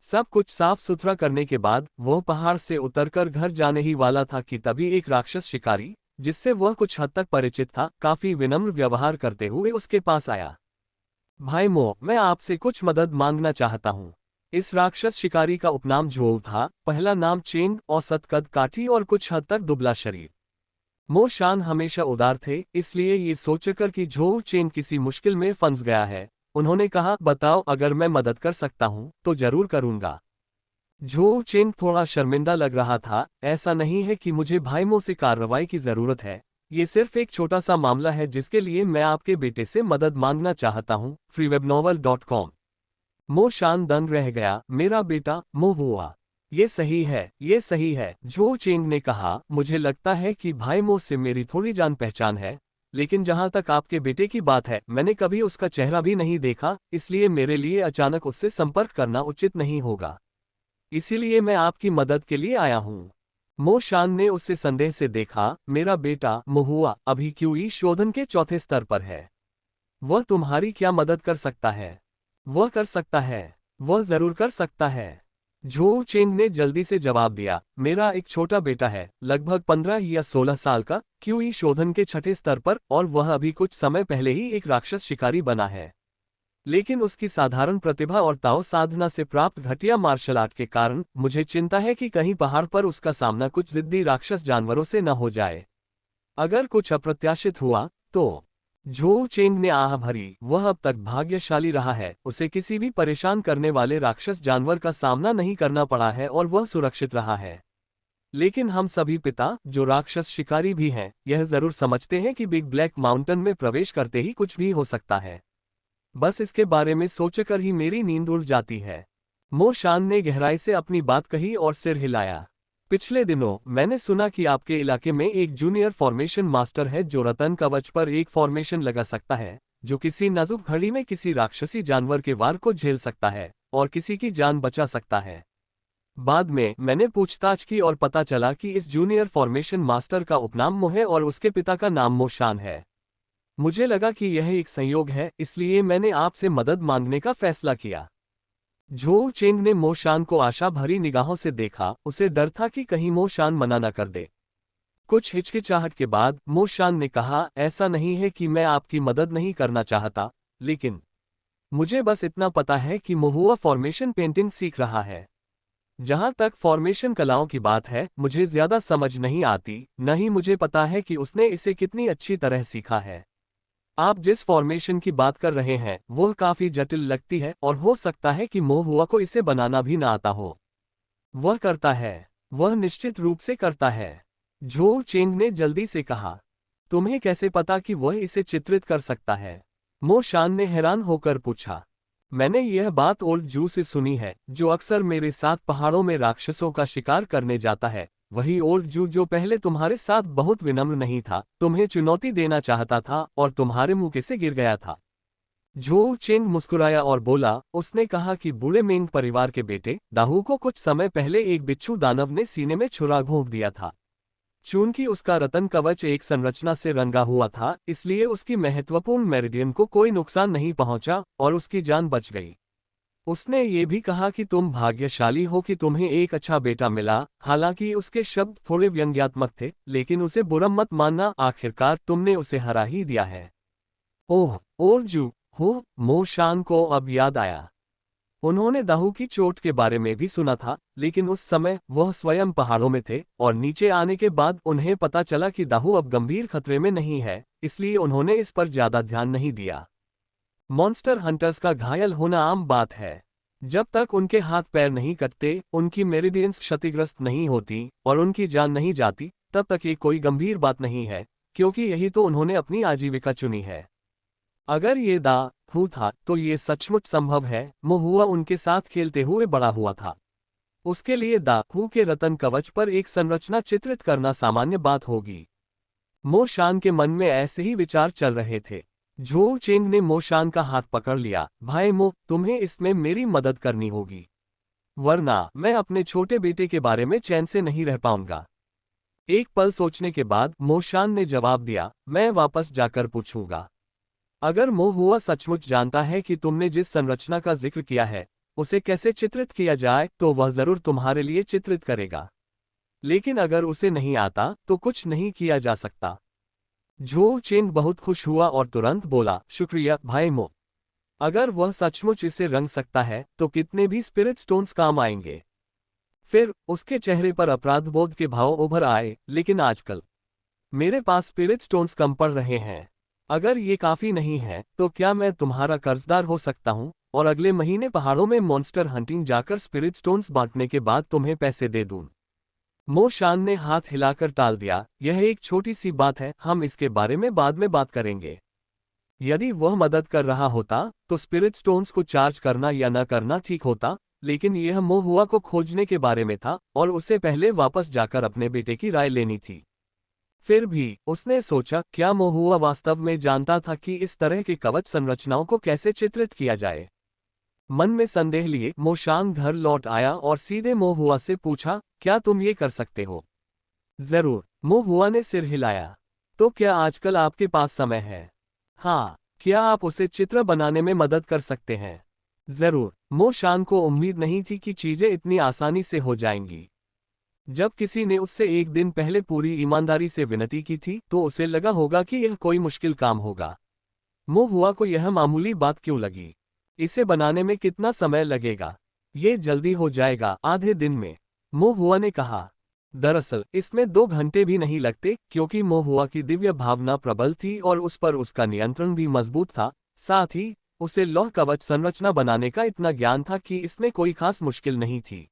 सब कुछ साफ सुथरा करने के बाद वह पहाड़ से उतरकर घर जाने ही वाला था कि तभी एक राक्षस शिकारी, जिससे वह कुछ हद तक परिचित था, काफी विनम्र व्यवहार करते हुए उसके पास आया। भाई मो, मैं आपसे कुछ मदद मांगना चाहता हूँ। इस राक्षस शिकारी का उपनाम झोल था, पहला नाम चेन, औसत कद काठी और कुछ हद तक दुबला शरीर। मोशान हमेशा उदार थे, इसलिए ये सोचकर कि झोल चेन किसी मुश्किल में फंस गया है, उन्होंने कहा, बताओ, अगर मैं मदद कर सकता हूं तो जरूर करूंगा। झोल चेन थोड़ा शर्मिंदा लग रहा था, ऐसा नहीं है कि मुझे भाईमो से कार्रवाई की जरूरत है, ये सिर्फ एक छोटा सा मामला है जिसके लिए मैं आपके बेटे से मदद मांगना चाहता हूं। freewebnovel.com। मोशान दंग रह गया, मेरा बेटा मोहुआ? ये सही है, ये सही है, झो चेंग ने कहा, मुझे लगता है कि भाईमो से मेरी थोड़ी जान पहचान है, लेकिन जहां तक आपके बेटे की बात है, मैंने कभी उसका चेहरा भी नहीं देखा, इसलिए मेरे लिए अचानक उससे संपर्क करना उचित नहीं होगा। इसीलिए मैं आपकी मदद के लिए आया हूं। मोशान ने उससे संदेह से देखा, मेरा बेटा मोहुआ अभी क्यूई शोधन के चौथे स्तर पर है। वह तुम्हारी क्या मदद कर सकता है? वह कर सकता है, वह जरूर कर सकता है। झो चेंग ने जल्दी से जवाब दिया, मेरा एक छोटा बेटा है, लगभग 15 या 16 साल का, क्यूई शोधन के छठे स्तर पर, और वह अभी कुछ समय पहले ही एक राक्षस शिकारी बना है। लेकिन उसकी साधारण प्रतिभा और ताओ साधना से प्राप्त घटिया मार्शल आर्ट के कारण मुझे चिंता है कि कहीं पहाड़ पर उसका सामना कुछ जिद्दी राक्षस जानवरों से न हो जाए। अगर कुछ अप्रत्याशित हुआ तो। झो चेंग ने आह भरी, वह अब तक भाग्यशाली रहा है, उसे किसी भी परेशान करने वाले राक्षस जानवर का सामना नहीं करना पड़ा है और वह सुरक्षित रहा है। लेकिन हम सभी पिता, जो राक्षस शिकारी भी हैं, यह जरूर समझते हैं कि बिग ब्लैक माउंटेन में प्रवेश करते ही कुछ भी हो सकता है। बस इसके बारे में सोचकर ही मेरी नींद उड़ जाती है। मोशान ने गहराई से अपनी बात कही और सिर हिलाया। पिछले दिनों मैंने सुना कि आपके इलाके में एक जूनियर फॉर्मेशन मास्टर है जो रतन कवच पर एक फॉर्मेशन लगा सकता है, जो किसी नाजुक घड़ी में किसी राक्षसी जानवर के वार को झेल सकता है और किसी की जान बचा सकता है। बाद में मैंने पूछताछ की और पता चला कि इस जूनियर फॉर्मेशन मास्टर का उपनाम मो है और उसके पिता का नाम मोशान है। मुझे लगा कि यह एक संयोग है, इसलिए मैंने आपसे मदद मांगने का फैसला किया। झो चेंग ने मोशान को आशा भरी निगाहों से देखा, उसे डर था कि कहीं मोशान मना न कर दे। कुछ हिचकिचाहट के बाद मोशान ने कहा, ऐसा नहीं है कि मैं आपकी मदद नहीं करना चाहता, लेकिन मुझे बस इतना पता है कि मोहुआ फॉर्मेशन पेंटिंग सीख रहा है। जहां तक फॉर्मेशन कलाओं की बात है, मुझे ज्यादा समझ नहीं आती, न ही मुझे पता है कि उसने इसे कितनी अच्छी तरह सीखा है। आप जिस फॉर्मेशन की बात कर रहे हैं वह काफी जटिल लगती है और हो सकता है कि मोहुआ को इसे बनाना भी ना आता हो। वह करता है, वह निश्चित रूप से करता है। झो चेंग ने जल्दी से कहा। तुम्हें कैसे पता कि वह इसे चित्रित कर सकता है? मो शान ने हैरान होकर पूछा। मैंने यह बात ओल्ड जू से सुनी है, जो अक्सर मेरे साथ पहाड़ों में राक्षसों का शिकार करने जाता है। वही ओल्ड जू जो पहले तुम्हारे साथ बहुत विनम्र नहीं था, तुम्हें चुनौती देना चाहता था और तुम्हारे मुंह से गिर गया था। झो चेंग मुस्कुराया और बोला, उसने कहा कि बूढ़े मेंग परिवार के बेटे दाहू को कुछ समय पहले एक बिच्छू दानव ने सीने में छुरा घोंप दिया था। चूंकि उसका रतन कवच एक संरचना से रंगा हुआ था, इसलिए उसकी महत्वपूर्ण मेरिडियन को कोई नुकसान नहीं पहुंचा और उसकी जान बच गई। उसने ये भी कहा कि तुम भाग्यशाली हो कि तुम्हें एक अच्छा बेटा मिला। हालांकि उसके शब्द थोड़े व्यंग्यात्मक थे, लेकिन उसे बुरा मत मानना, आखिरकार तुमने उसे हरा ही दिया है। ओह ओरजू हो, मो शान को अब याद आया। उन्होंने दाहू की चोट के बारे में भी सुना था, लेकिन उस समय वह स्वयं पहाड़ों में थे और नीचे आने के बाद उन्हें पता चला कि दाहू अब गंभीर खतरे में नहीं है, इसलिए उन्होंने इस पर ज्यादा ध्यान नहीं दिया। मॉन्स्टर हंटर्स का घायल होना आम बात है। जब तक उनके हाथ पैर नहीं कटते, उनकी मेरिडियंस क्षतिग्रस्त नहीं होती और उनकी जान नहीं जाती, तब तक ये कोई गंभीर बात नहीं है, क्योंकि यही तो उन्होंने अपनी आजीविका चुनी है। अगर ये दाहू था तो ये सचमुच संभव है। मोहुआ उनके साथ खेलते हुए बड़ा हुआ था। उसके लिए दाहू के रतन कवच पर एक संरचना चित्रित करना सामान्य बात होगी। मो शान के मन में ऐसे ही विचार चल रहे थे। झो चेंग ने मो शान का हाथ पकड़ लिया। भाई मो, तुम्हें इसमें मेरी मदद करनी होगी, वरना मैं अपने छोटे बेटे के बारे में चैन से नहीं रह पाऊंगा। एक पल सोचने के बाद मो शान ने जवाब दिया, मैं वापस जाकर पूछूंगा। अगर मोहुआ सचमुच जानता है कि तुमने जिस संरचना का जिक्र किया है उसे कैसे चित्रित किया जाए, तो वह जरूर तुम्हारे लिए चित्रित करेगा। लेकिन अगर उसे नहीं आता तो कुछ नहीं किया जा सकता। झो चेंग बहुत खुश हुआ और तुरंत बोला, शुक्रिया भाई मो। अगर वह सचमुच इसे रंग सकता है तो कितने भी स्पिरिट स्टोन्स काम आएंगे। फिर उसके चेहरे पर अपराधबोध के भाव उभर आए। लेकिन आजकल मेरे पास स्पिरिट स्टोन्स कम पड़ रहे हैं। अगर ये काफी नहीं है तो क्या मैं तुम्हारा कर्जदार हो सकता हूँ और अगले महीने पहाड़ों में मॉन्स्टर हंटिंग जाकर स्पिरिट स्टोन्स बांटने के बाद तुम्हें पैसे दे दूं? मो शान ने हाथ हिलाकर टाल दिया, यह एक छोटी सी बात है, हम इसके बारे में बाद में बात करेंगे। यदि वह मदद कर रहा होता तो स्पिरिट स्टोन्स को चार्ज करना या न करना ठीक होता, लेकिन यह मोहुआ को खोजने के बारे में था और उसे पहले वापस जाकर अपने बेटे की राय लेनी थी। फिर भी उसने सोचा, क्या मोहुआ वास्तव में जानता था कि इस तरह के कवच संरचनाओं को कैसे चित्रित किया जाए? मन में संदेह लिए मो शान घर लौट आया और सीधे मोहुआ से पूछा, क्या तुम ये कर सकते हो? जरूर, मोहुआ ने सिर हिलाया। तो क्या आजकल आपके पास समय है? हाँ। क्या आप उसे चित्र बनाने में मदद कर सकते हैं? जरूर। मो शान को उम्मीद नहीं थी कि चीजें इतनी आसानी से हो जाएंगी। जब किसी ने उससे एक दिन पहले पूरी ईमानदारी से विनती की थी तो उसे लगा होगा कि यह कोई मुश्किल काम होगा। मोहुआ को यह मामूली बात क्यों लगी? इसे बनाने में कितना समय लगेगा? ये जल्दी हो जाएगा, आधे दिन में, मोहुआ ने कहा। दरअसल इसमें 2 घंटे भी नहीं लगते, क्योंकि मोहुआ की दिव्य भावना प्रबल थी और उस पर उसका नियंत्रण भी मजबूत था। साथ ही उसे लौह कवच संरचना बनाने का इतना ज्ञान था कि इसमें कोई खास मुश्किल नहीं थी।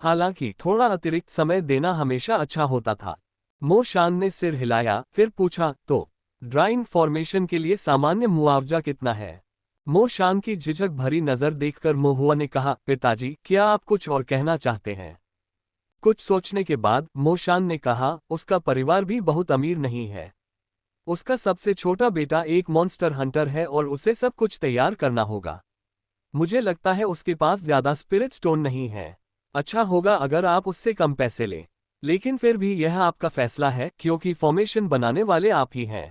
हालांकि थोड़ा अतिरिक्त समय देना हमेशा अच्छा होता था। मो शान ने सिर हिलाया, फिर पूछा, तो ड्राइंग फॉर्मेशन के लिए सामान्य मुआवजा कितना है? मो शान की झिझक भरी नजर देखकर मोहुआ ने कहा, पिताजी, क्या आप कुछ और कहना चाहते हैं? कुछ सोचने के बाद मो शान ने कहा, उसका परिवार भी बहुत अमीर नहीं है। उसका सबसे छोटा बेटा एक मॉन्स्टर हंटर है और उसे सब कुछ तैयार करना होगा। मुझे लगता है उसके पास ज्यादा स्पिरिट स्टोन नहीं है। अच्छा होगा अगर आप उससे कम पैसे लें, लेकिन फिर भी यह आपका फैसला है, क्योंकि फॉर्मेशन बनाने वाले आप ही हैं।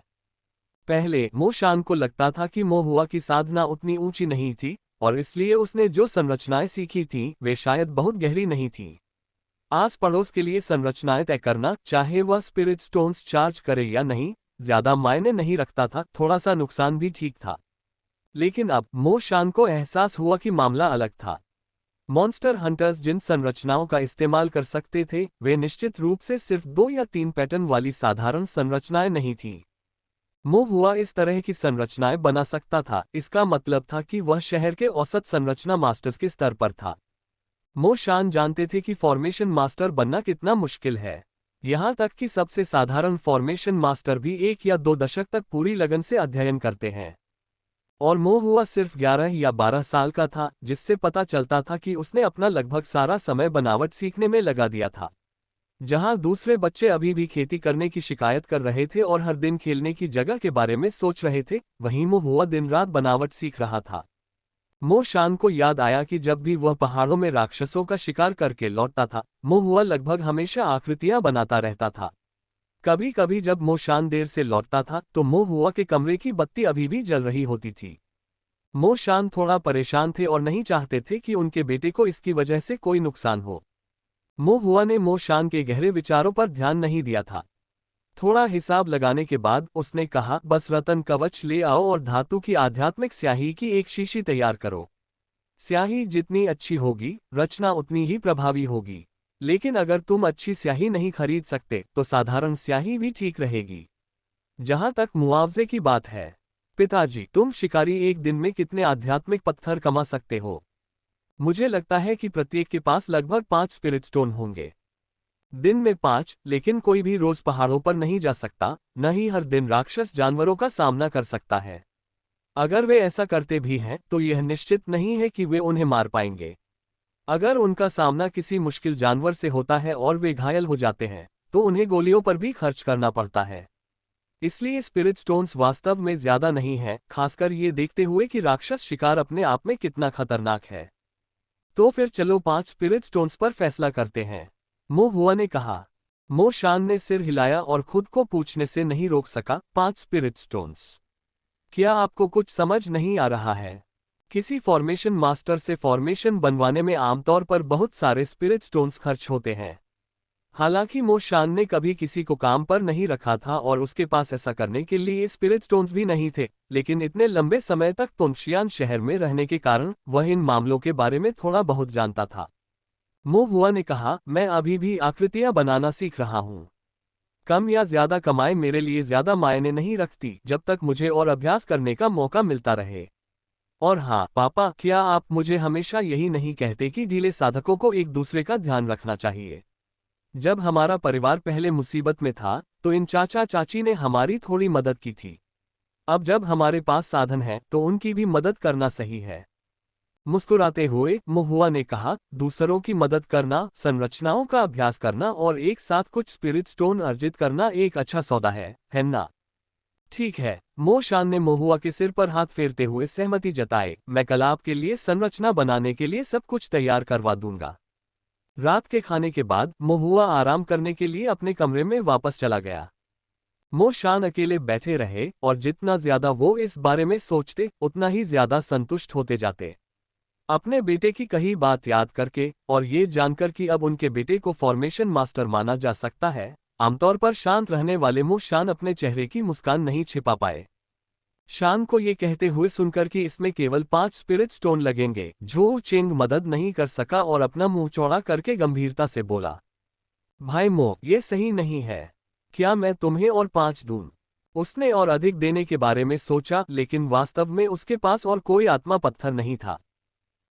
पहले मो शान को लगता था कि मोहुआ की साधना उतनी ऊंची नहीं थी और इसलिए उसने जो संरचनाएं सीखी थीं वे शायद बहुत गहरी नहीं थीं। आस पड़ोस के लिए संरचनाएं तय करना, चाहे वह स्पिरिट स्टोन्स चार्ज करे या नहीं, ज्यादा मायने नहीं रखता था। थोड़ा सा नुकसान भी ठीक था। लेकिन अब मो शान को एहसास हुआ कि मामला अलग था। मॉन्स्टर हंटर्स जिन संरचनाओं का इस्तेमाल कर सकते थे वे निश्चित रूप से सिर्फ 2 या 3 पैटर्न वाली साधारण संरचनाएं नहीं थीं। मोहुआ इस तरह की संरचनाएं बना सकता था, इसका मतलब था कि वह शहर के औसत संरचना मास्टर्स के स्तर पर था। मो शान जानते थे कि फॉर्मेशन मास्टर बनना कितना मुश्किल है। यहाँ तक कि सबसे साधारण फॉर्मेशन मास्टर भी 1 या 2 दशक तक पूरी लगन से अध्ययन करते हैं। और मोहुआ सिर्फ 11 या 12 साल का था, जिससे पता चलता था कि उसने अपना लगभग सारा समय बनावट सीखने में लगा दिया था। जहां दूसरे बच्चे अभी भी खेती करने की शिकायत कर रहे थे और हर दिन खेलने की जगह के बारे में सोच रहे थे, वहीं मोहुआ दिन रात बनावट सीख रहा था। मो शान को याद आया कि जब भी वह पहाड़ों में राक्षसों का शिकार करके लौटता था, मोहुआ लगभग हमेशा आकृतियां बनाता रहता था। कभी कभी जब मो शान देर से लौटता था तो मोहुआ के कमरे की बत्ती अभी भी जल रही होती थी। मो शान थोड़ा परेशान थे और नहीं चाहते थे कि उनके बेटे को इसकी वजह से कोई नुकसान हो। मोहुआ ने मो शान के गहरे विचारों पर ध्यान नहीं दिया था। थोड़ा हिसाब लगाने के बाद उसने कहा, बस रतन कवच ले आओ और धातु की आध्यात्मिक स्याही की एक शीशी तैयार करो। स्याही जितनी अच्छी होगी, रचना उतनी ही प्रभावी होगी। लेकिन अगर तुम अच्छी स्याही नहीं खरीद सकते तो साधारण स्याही भी ठीक रहेगी। जहां तक मुआवजे की बात है, पिताजी, तुम शिकारी एक दिन में कितने आध्यात्मिक पत्थर कमा सकते हो? मुझे लगता है कि प्रत्येक के पास लगभग 5 स्पिरिट स्टोन होंगे। दिन में 5, लेकिन कोई भी रोज पहाड़ों पर नहीं जा सकता, न ही हर दिन राक्षस जानवरों का सामना कर सकता है। अगर वे ऐसा करते भी हैं तो यह निश्चित नहीं है कि वे उन्हें मार पाएंगे। अगर उनका सामना किसी मुश्किल जानवर से होता है और वे घायल हो जाते हैं, तो उन्हें गोलियों पर भी खर्च करना पड़ता है। इसलिए स्पिरिट स्टोन्स वास्तव में ज्यादा नहीं है, खासकर ये देखते हुए कि राक्षस शिकार अपने आप में कितना खतरनाक है। तो फिर चलो 5 स्पिरिट स्टोन्स पर फैसला करते हैं, मो हुआ ने कहा। मो शान ने सिर हिलाया और खुद को पूछने से नहीं रोक सका, 5 स्पिरिट स्टोन्स? क्या आपको कुछ समझ नहीं आ रहा है? किसी फॉर्मेशन मास्टर से फॉर्मेशन बनवाने में आमतौर पर बहुत सारे स्पिरिट स्टोन्स खर्च होते हैं। हालांकि मो शान ने कभी किसी को काम पर नहीं रखा था और उसके पास ऐसा करने के लिए स्पिरिट स्टोन्स भी नहीं थे, लेकिन इतने लंबे समय तक तुंगशियान शहर में रहने के कारण वह इन मामलों के बारे में थोड़ा बहुत जानता था। मो हुआ ने कहा, मैं अभी भी आकृतियां बनाना सीख रहा हूं। कम या ज्यादा कमाई मेरे लिए ज्यादा मायने नहीं रखती, जब तक मुझे और अभ्यास करने का मौका मिलता रहे। और हाँ पापा, क्या आप मुझे हमेशा यही नहीं कहते कि ढीले साधकों को एक दूसरे का ध्यान रखना चाहिए? जब हमारा परिवार पहले मुसीबत में था तो इन चाचा चाची ने हमारी थोड़ी मदद की थी। अब जब हमारे पास साधन है तो उनकी भी मदद करना सही है। मुस्कुराते हुए मोहुआ ने कहा, दूसरों की मदद करना, संरचनाओं का अभ्यास करना और एक साथ कुछ स्पिरिट स्टोन अर्जित करना एक अच्छा सौदा है ना? ठीक है, मो शान ने मोहुआ के सिर पर हाथ फेरते हुए सहमति जताए। मैं कल आपके लिए संरचना बनाने के लिए सब कुछ तैयार करवा दूंगा। रात के खाने के बाद मोहुआ आराम करने के लिए अपने कमरे में वापस चला गया। मो शान अकेले बैठे रहे और जितना ज्यादा वो इस बारे में सोचते उतना ही ज्यादा संतुष्ट होते जाते। अपने बेटे की कही बात याद करके और ये जानकर कि अब उनके बेटे को फॉर्मेशन मास्टर माना जा सकता है, आमतौर पर शांत रहने वाले मो शान अपने चेहरे की मुस्कान नहीं छिपा पाए। शान को ये कहते हुए सुनकर कि इसमें केवल 5 स्पिरिट स्टोन लगेंगे, झो चेंग मदद नहीं कर सका और अपना मुंह चौड़ा करके गंभीरता से बोला, भाई मो, ये सही नहीं है। क्या मैं तुम्हें और 5 दूं? उसने और अधिक देने के बारे में सोचा, लेकिन वास्तव में उसके पास और कोई आत्मा पत्थर नहीं था।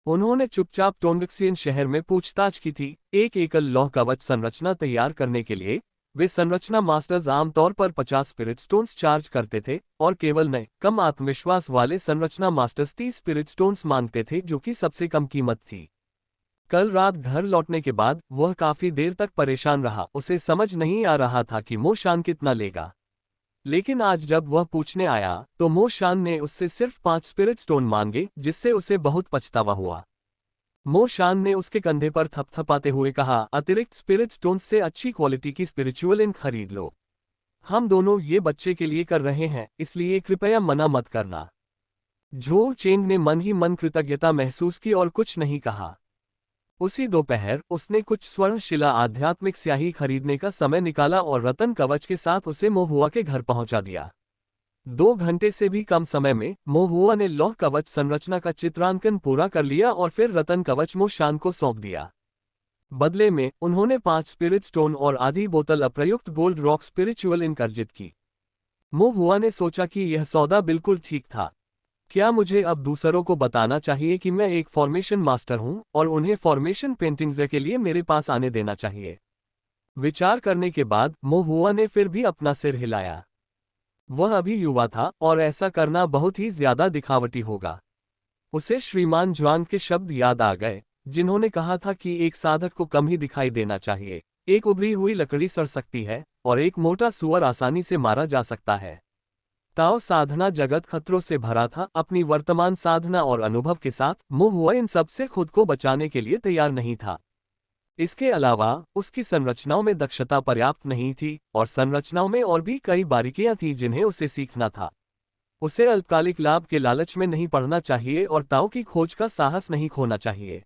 उन्होंने चुपचाप टोंगक्सियन शहर में पूछताछ की थी। एक एकल लौह कवच संरचना तैयार करने के लिए वे संरचना मास्टर्स आमतौर पर 50 स्पिरिट स्टोन्स चार्ज करते थे और केवल नए कम आत्मविश्वास वाले संरचना मास्टर्स 30 स्पिरिट स्टोन्स मांगते थे, जो कि सबसे कम कीमत थी। कल रात घर लौटने के बाद वह काफी देर तक परेशान रहा। उसे समझ नहीं आ रहा था कि मो शान कितना लेगा। लेकिन आज जब वह पूछने आया तो मो शान ने उससे सिर्फ 5 स्पिरिट स्टोन मांगे, जिससे उसे बहुत पछतावा हुआ। मो शान ने उसके कंधे पर थपथपाते हुए कहा, अतिरिक्त स्पिरिट स्टोन से अच्छी क्वालिटी की स्पिरिचुअल इन खरीद लो। हम दोनों ये बच्चे के लिए कर रहे हैं, इसलिए कृपया मना मत करना। झो चेंग ने मन ही मन कृतज्ञता महसूस की और कुछ नहीं कहा। उसी दोपहर उसने कुछ स्वर्ण शिला आध्यात्मिक स्याही खरीदने का समय निकाला और रतन कवच के साथ उसे मोहुआ के घर पहुंचा दिया। 2 घंटे से भी कम समय में मोहुआ ने लौह कवच संरचना का चित्रांकन पूरा कर लिया और फिर रतन कवच मो शान को सौंप दिया। बदले में उन्होंने 5 स्पिरिट स्टोन और आधी बोतल अप्रयुक्त गोल्ड रॉक स्पिरिचुअल इंक अर्जित की। मोहुआ ने सोचा कि यह सौदा बिल्कुल ठीक था। क्या मुझे अब दूसरों को बताना चाहिए कि मैं एक फॉर्मेशन मास्टर हूं और उन्हें फॉर्मेशन पेंटिंग्स के लिए मेरे पास आने देना चाहिए? विचार करने के बाद मोहुआ ने फिर भी अपना सिर हिलाया। वह अभी युवा था और ऐसा करना बहुत ही ज्यादा दिखावटी होगा। उसे श्रीमान ज्वांग के शब्द याद आ गए, जिन्होंने कहा था कि एक साधक को कम ही दिखाई देना चाहिए। एक उभरी हुई लकड़ी सड़ सकती है और एक मोटा सुअर आसानी से मारा जा सकता है। ताओ साधना जगत खतरों से भरा था। अपनी वर्तमान साधना और अनुभव के साथ मोहुआ इन सब से खुद को बचाने के लिए तैयार नहीं था। इसके अलावा उसकी संरचनाओं में दक्षता पर्याप्त नहीं थी और संरचनाओं में और भी कई बारीकियां थीं जिन्हें उसे सीखना था। उसे अल्पकालिक लाभ के लालच में नहीं पड़ना चाहिए और ताओ की खोज का साहस नहीं खोना चाहिए।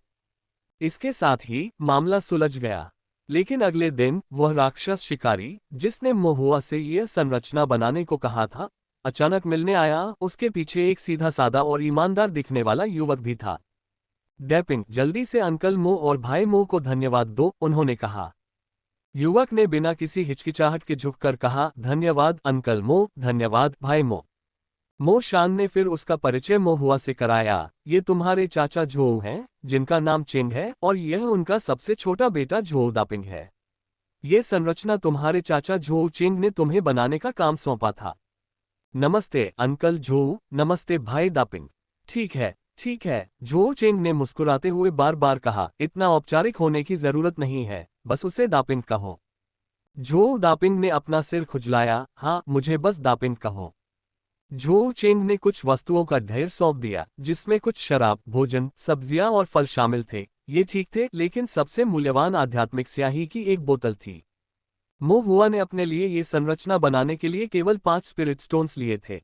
इसके साथ ही मामला सुलझ गया। लेकिन अगले दिन वह राक्षस शिकारी, जिसने मोहुआ से यह संरचना बनाने को कहा था, अचानक मिलने आया। उसके पीछे एक सीधा सादा और ईमानदार दिखने वाला युवक भी था। डैपिंग, जल्दी से अंकल मो और भाई मो को धन्यवाद दो, उन्होंने कहा। युवक ने बिना किसी हिचकिचाहट के झुककर कहा, धन्यवाद अंकल मो, धन्यवाद भाई मो। मो शान ने फिर उसका परिचय मोहुआ से कराया। ये तुम्हारे चाचा झोउ हैं, जिनका नाम चेंग है, और यह उनका सबसे छोटा बेटा झोउ दापिंग है। ये संरचना तुम्हारे चाचा झोउ चेंग ने तुम्हें बनाने का काम सौंपा था। नमस्ते अंकल झोउ, नमस्ते भाई दापिंग। ठीक है, ठीक है, झोउ चेंग ने मुस्कुराते हुए बार बार कहा। इतना औपचारिक होने की जरूरत नहीं है, बस उसे दापिंग कहो। झोउ दापिंग ने अपना सिर खुजलाया। हाँ, मुझे बस दापिंग कहो। झोउ चेंग ने कुछ वस्तुओं का ढेर सौंप दिया, जिसमें कुछ शराब, भोजन, सब्जियां और फल शामिल थे। ये ठीक थे, लेकिन सबसे मूल्यवान आध्यात्मिक स्याही की एक बोतल थी। मोहुआ ने अपने लिए ये संरचना बनाने के लिए केवल 5 स्पिरिट स्टोन्स लिए थे।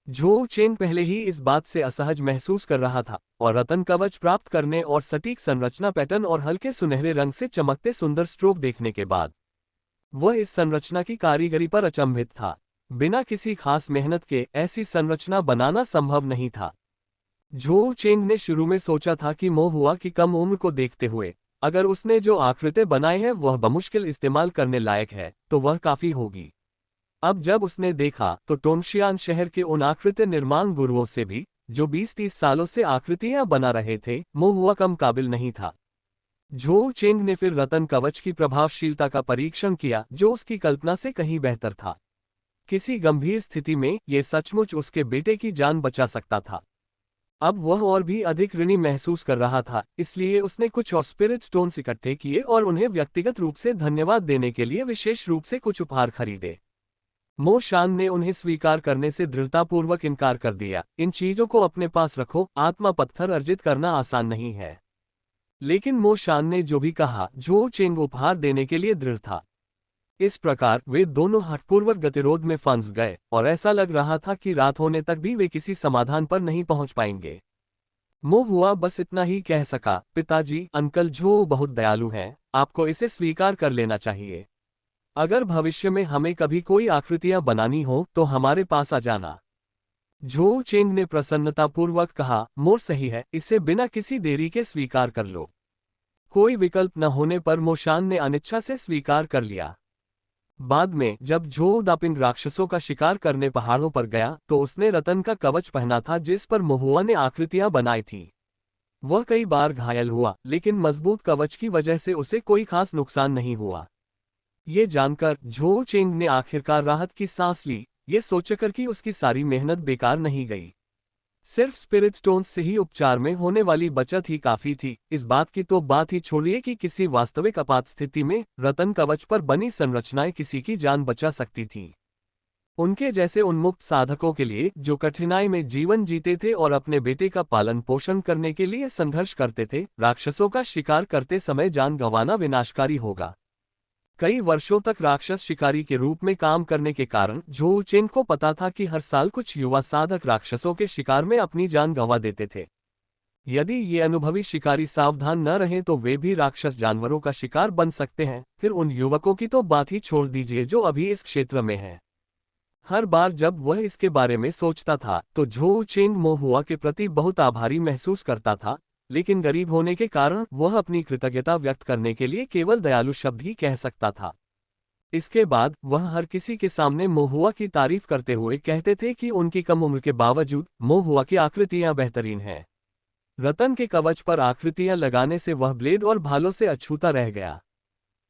झोउ चेंग पहले ही इस बात से असहज महसूस कर रहा था, और रतन कवच प्राप्त करने और सटीक संरचना पैटर्न और हल्के सुनहरे रंग से चमकते सुंदर स्ट्रोक देखने के बाद वह इस संरचना की कारीगरी पर अचंभित था। बिना किसी खास मेहनत के ऐसी संरचना बनाना संभव नहीं था। झोउ चेंग ने शुरू में सोचा था कि मोहुआ की कम उम्र को देखते हुए अगर उसने जो आकृतियां बनाई हैं वह बमुश्किल इस्तेमाल करने लायक है, तो वह काफी होगी। अब जब उसने देखा तो टोंगशियान शहर के उन आकृति निर्माण गुरुओं से भी, जो 20-30 सालों से आकृतियां बना रहे थे, मोहुआ कम काबिल नहीं था। झोउ चेंग ने फिर रतन कवच की प्रभावशीलता का परीक्षण किया, जो उसकी कल्पना से कहीं बेहतर था। किसी गंभीर स्थिति में यह सचमुच उसके बेटे की जान बचा सकता था। अब वह और भी अधिक ऋणी महसूस कर रहा था, इसलिए उसने कुछ और स्पिरिट स्टोन्स इकट्ठे किए और उन्हें व्यक्तिगत रूप से धन्यवाद देने के लिए विशेष रूप से कुछ उपहार खरीदे। मो शान ने उन्हें स्वीकार करने से दृढ़तापूर्वक इनकार कर दिया। इन चीजों को अपने पास रखो, आत्मा पत्थर अर्जित करना आसान नहीं है। लेकिन मो शान ने जो भी कहा, झोउ चेंग उपहार देने के लिए दृढ़ था। इस प्रकार वे दोनों हठपूर्वक गतिरोध में फंस गए और ऐसा लग रहा था कि रात होने तक भी वे किसी समाधान पर नहीं पहुंच पाएंगे। मोहुआ बस इतना ही कह सका, पिताजी, अंकल झोउ बहुत दयालु हैं, आपको इसे स्वीकार कर लेना चाहिए। अगर भविष्य में हमें कभी कोई आकृतियां बनानी हो तो हमारे पास आ जाना। झोउ चेंग ने प्रसन्नतापूर्वक कहा, मोर सही है, इसे बिना किसी देरी के स्वीकार कर लो। कोई विकल्प न होने पर मोशान ने अनिच्छा से स्वीकार कर लिया। बाद में जब झोउ दापिंग राक्षसों का शिकार करने पहाड़ों पर गया तो उसने रतन का कवच पहना था जिस पर मोहुआ ने आकृतियां बनाई थीं। वह कई बार घायल हुआ, लेकिन मजबूत कवच की वजह से उसे कोई खास नुकसान नहीं हुआ। ये जानकर झोउ चेंग ने आखिरकार राहत की सांस ली, ये सोचकर कि उसकी सारी मेहनत बेकार नहीं गई। सिर्फ स्पिरिट स्टोन्स से ही उपचार में होने वाली बचत ही काफी थी। इस बात की तो बात ही छोड़िए कि किसी वास्तविक आपात स्थिति में रतन कवच पर बनी संरचनाएं किसी की जान बचा सकती थीं। उनके जैसे उन्मुक्त साधकों के लिए, जो कठिनाई में जीवन जीते थे और अपने बेटे का पालन पोषण करने के लिए संघर्ष करते थे, राक्षसों का शिकार करते समय जान गंवाना विनाशकारी होगा। कई वर्षों तक राक्षस शिकारी के रूप में काम करने के कारण झोउ चेंग को पता था कि हर साल कुछ युवा साधक राक्षसों के शिकार में अपनी जान गंवा देते थे। यदि ये अनुभवी शिकारी सावधान न रहें तो वे भी राक्षस जानवरों का शिकार बन सकते हैं। फिर उन युवकों की तो बात ही छोड़ दीजिए जो अभी इस क्षेत्र में हैं। हर बार जब वह इसके बारे में सोचता था तो झोउ चेंग मोहुआ के प्रति बहुत आभारी महसूस करता था, लेकिन गरीब होने के कारण वह अपनी कृतज्ञता व्यक्त करने के लिए केवल दयालु शब्द ही कह सकता था। इसके बाद वह हर किसी के सामने मोहुआ की तारीफ करते हुए कहते थे कि उनकी कम उम्र के बावजूद मोहुआ की आकृतियां बेहतरीन हैं। रतन के कवच पर आकृतियां लगाने से वह ब्लेड और भालों से अछूता रह गया।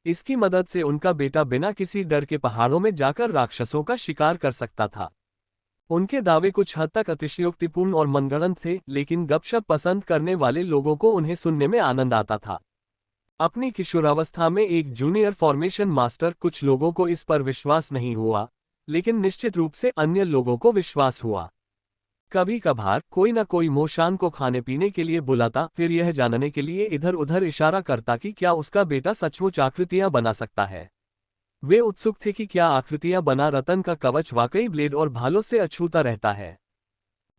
इसकी मदद से उनका बेटा बिना किसी डर के पहाड़ों में जाकर राक्षसों का शिकार कर सकता था। उनके दावे कुछ हद तक अतिशयोक्तिपूर्ण और मनगढ़ंत थे, लेकिन गपशप पसंद करने वाले लोगों को उन्हें सुनने में आनंद आता था। अपनी किशोरावस्था में एक जूनियर फॉर्मेशन मास्टर, कुछ लोगों को इस पर विश्वास नहीं हुआ, लेकिन निश्चित रूप से अन्य लोगों को विश्वास हुआ। कभी कभार कोई न कोई मोशान को खाने पीने के लिए बुलाता, फिर यह जानने के लिए इधर उधर इशारा करता कि क्या उसका बेटा सचमुच आकृतियां बना सकता है। वे उत्सुक थे कि क्या आकृतियां बना रतन का कवच वाकई ब्लेड और भालों से अछूता रहता है।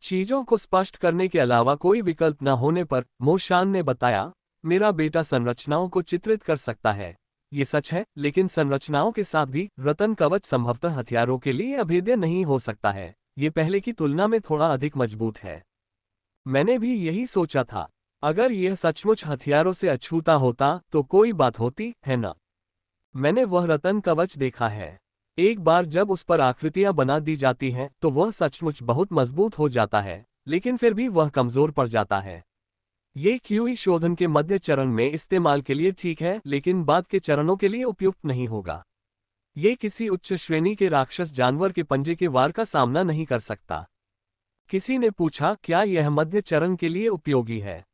चीजों को स्पष्ट करने के अलावा कोई विकल्प न होने पर मोशान ने बताया, मेरा बेटा संरचनाओं को चित्रित कर सकता है। ये सच है, लेकिन संरचनाओं के साथ भी रतन कवच संभवतः हथियारों के लिए अभेद्य नहीं हो सकता है। ये पहले की तुलना में थोड़ा अधिक मजबूत है। मैंने भी यही सोचा था। अगर यह सचमुच हथियारों से अछूता होता तो कोई बात होती है ना। मैंने वह रतन कवच देखा है। एक बार जब उस पर आकृतियां बना दी जाती हैं तो वह सचमुच बहुत मजबूत हो जाता है, लेकिन फिर भी वह कमजोर पड़ जाता है। ये क्यूई शोधन के मध्य चरण में इस्तेमाल के लिए ठीक है, लेकिन बाद के चरणों के लिए उपयुक्त नहीं होगा। ये किसी उच्च श्रेणी के राक्षस जानवर के पंजे के वार का सामना नहीं कर सकता। किसी ने पूछा, क्या यह मध्य चरण के लिए उपयोगी है?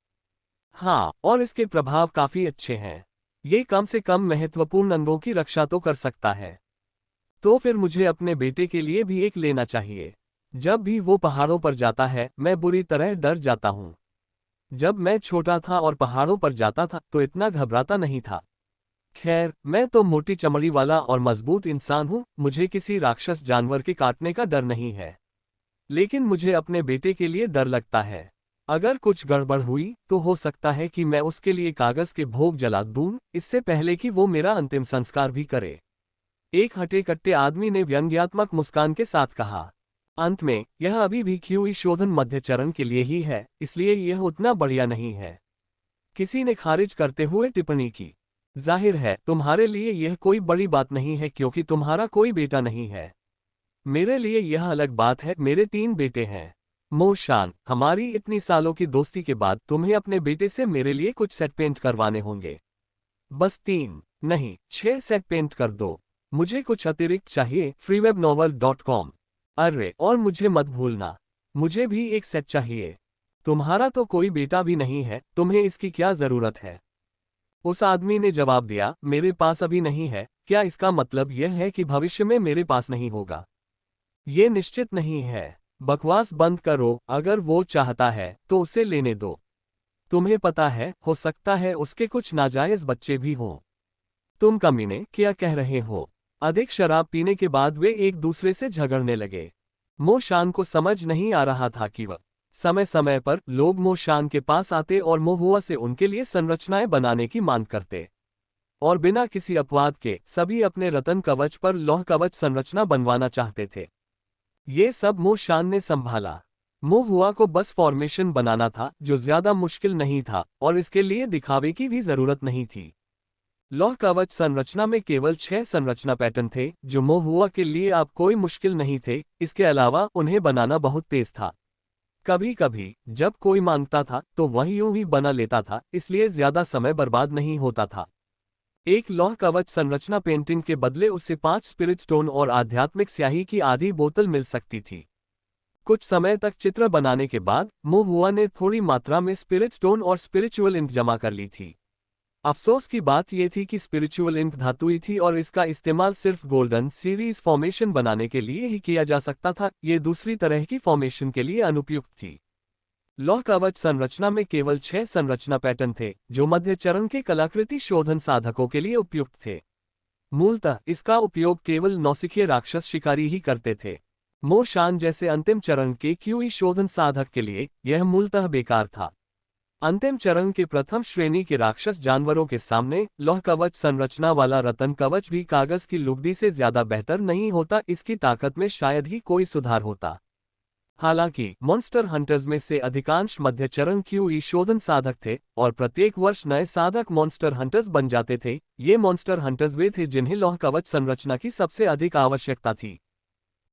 हाँ, और इसके प्रभाव काफी अच्छे हैं। ये कम से कम महत्वपूर्ण अंगों की रक्षा तो कर सकता है। तो फिर मुझे अपने बेटे के लिए भी एक लेना चाहिए। जब भी वो पहाड़ों पर जाता है, मैं बुरी तरह डर जाता हूँ। जब मैं छोटा था और पहाड़ों पर जाता था तो इतना घबराता नहीं था। खैर, मैं तो मोटी चमड़ी वाला और मजबूत इंसान हूँ, मुझे किसी राक्षस जानवर के काटने का डर नहीं है। लेकिन मुझे अपने बेटे के लिए डर लगता है। अगर कुछ गड़बड़ हुई तो हो सकता है कि मैं उसके लिए कागज के भोग जला दूं, इससे पहले कि वो मेरा अंतिम संस्कार भी करे। एक हटे कट्टे आदमी ने व्यंग्यात्मक मुस्कान के साथ कहा। अंत में, यह अभी भी क्यूई शोधन मध्य चरण के लिए ही है, इसलिए यह उतना बढ़िया नहीं है। किसी ने खारिज करते हुए टिप्पणी की। जाहिर है तुम्हारे लिए यह कोई बड़ी बात नहीं है क्योंकि तुम्हारा कोई बेटा नहीं है। मेरे लिए यह अलग बात है, मेरे 3 बेटे हैं। मोशान, हमारी इतनी सालों की दोस्ती के बाद तुम्हें अपने बेटे से मेरे लिए कुछ सेट पेंट करवाने होंगे। बस 3 नहीं, 6 सेट पेंट कर दो। मुझे कुछ अतिरिक्त चाहिए। freewebnovel.com। अरे, और मुझे मत भूलना, मुझे भी एक सेट चाहिए। तुम्हारा तो कोई बेटा भी नहीं है, तुम्हें इसकी क्या जरूरत है? उस आदमी ने जवाब दिया, मेरे पास अभी नहीं है। क्या इसका मतलब यह है कि भविष्य में मेरे पास नहीं होगा? ये निश्चित नहीं है। बकवास बंद करो, अगर वो चाहता है तो उसे लेने दो। तुम्हें पता है, हो सकता है उसके कुछ नाजायज बच्चे भी हों। तुम कमीने, क्या कह रहे हो? अधिक शराब पीने के बाद वे एक दूसरे से झगड़ने लगे। मोशान को समझ नहीं आ रहा था कि वह समय समय पर लोग मोशान के पास आते और मोहुआ से उनके लिए संरचनाएं बनाने की मांग करते, और बिना किसी अपवाद के सभी अपने रतन कवच पर लौह कवच संरचना बनवाना चाहते थे। ये सब मोशान ने संभाला। मोहुआ को बस फॉर्मेशन बनाना था, जो ज्यादा मुश्किल नहीं था, और इसके लिए दिखावे की भी जरूरत नहीं थी। लौह कवच संरचना में केवल 6 संरचना पैटर्न थे, जो मोहुआ के लिए अब कोई मुश्किल नहीं थे। इसके अलावा उन्हें बनाना बहुत तेज था। कभी कभी जब कोई मांगता था तो वह यूं ही बना लेता था, इसलिए ज्यादा समय बर्बाद नहीं होता था। एक लौह कवच संरचना पेंटिंग के बदले उसे 5 स्पिरिट स्टोन और आध्यात्मिक स्याही की आधी बोतल मिल सकती थी। कुछ समय तक चित्र बनाने के बाद मोहुआ ने थोड़ी मात्रा में स्पिरिट स्टोन और स्पिरिचुअल इंक जमा कर ली थी। अफसोस की बात यह थी कि स्पिरिचुअल इंक धातुई थी और इसका इस्तेमाल सिर्फ गोल्डन सीरीज फॉर्मेशन बनाने के लिए ही किया जा सकता था। ये दूसरी तरह की फॉर्मेशन के लिए अनुपयुक्त थी। लौह कवच संरचना में केवल 6 संरचना पैटर्न थे, जो मध्य चरण के कलाकृति शोधन साधकों के लिए उपयुक्त थे। मूलतः इसका उपयोग केवल नौसिखिए राक्षस शिकारी ही करते थे। मोशान जैसे अंतिम चरण के क्यूई शोधन साधक के लिए यह मूलतः बेकार था। अंतिम चरण के प्रथम श्रेणी के राक्षस जानवरों के सामने लौह कवच संरचना वाला रतन कवच भी कागज की लुगदी से ज्यादा बेहतर नहीं होता। इसकी ताकत में शायद ही कोई सुधार होता। हालांकि मॉन्स्टर हंटर्स में से अधिकांश मध्य चरण क्यूई शोधन साधक थे, और प्रत्येक वर्ष नए साधक मॉन्स्टर हंटर्स बन जाते थे। ये मॉन्स्टर हंटर्स वे थे जिन्हें लौह कवच संरचना की सबसे अधिक आवश्यकता थी।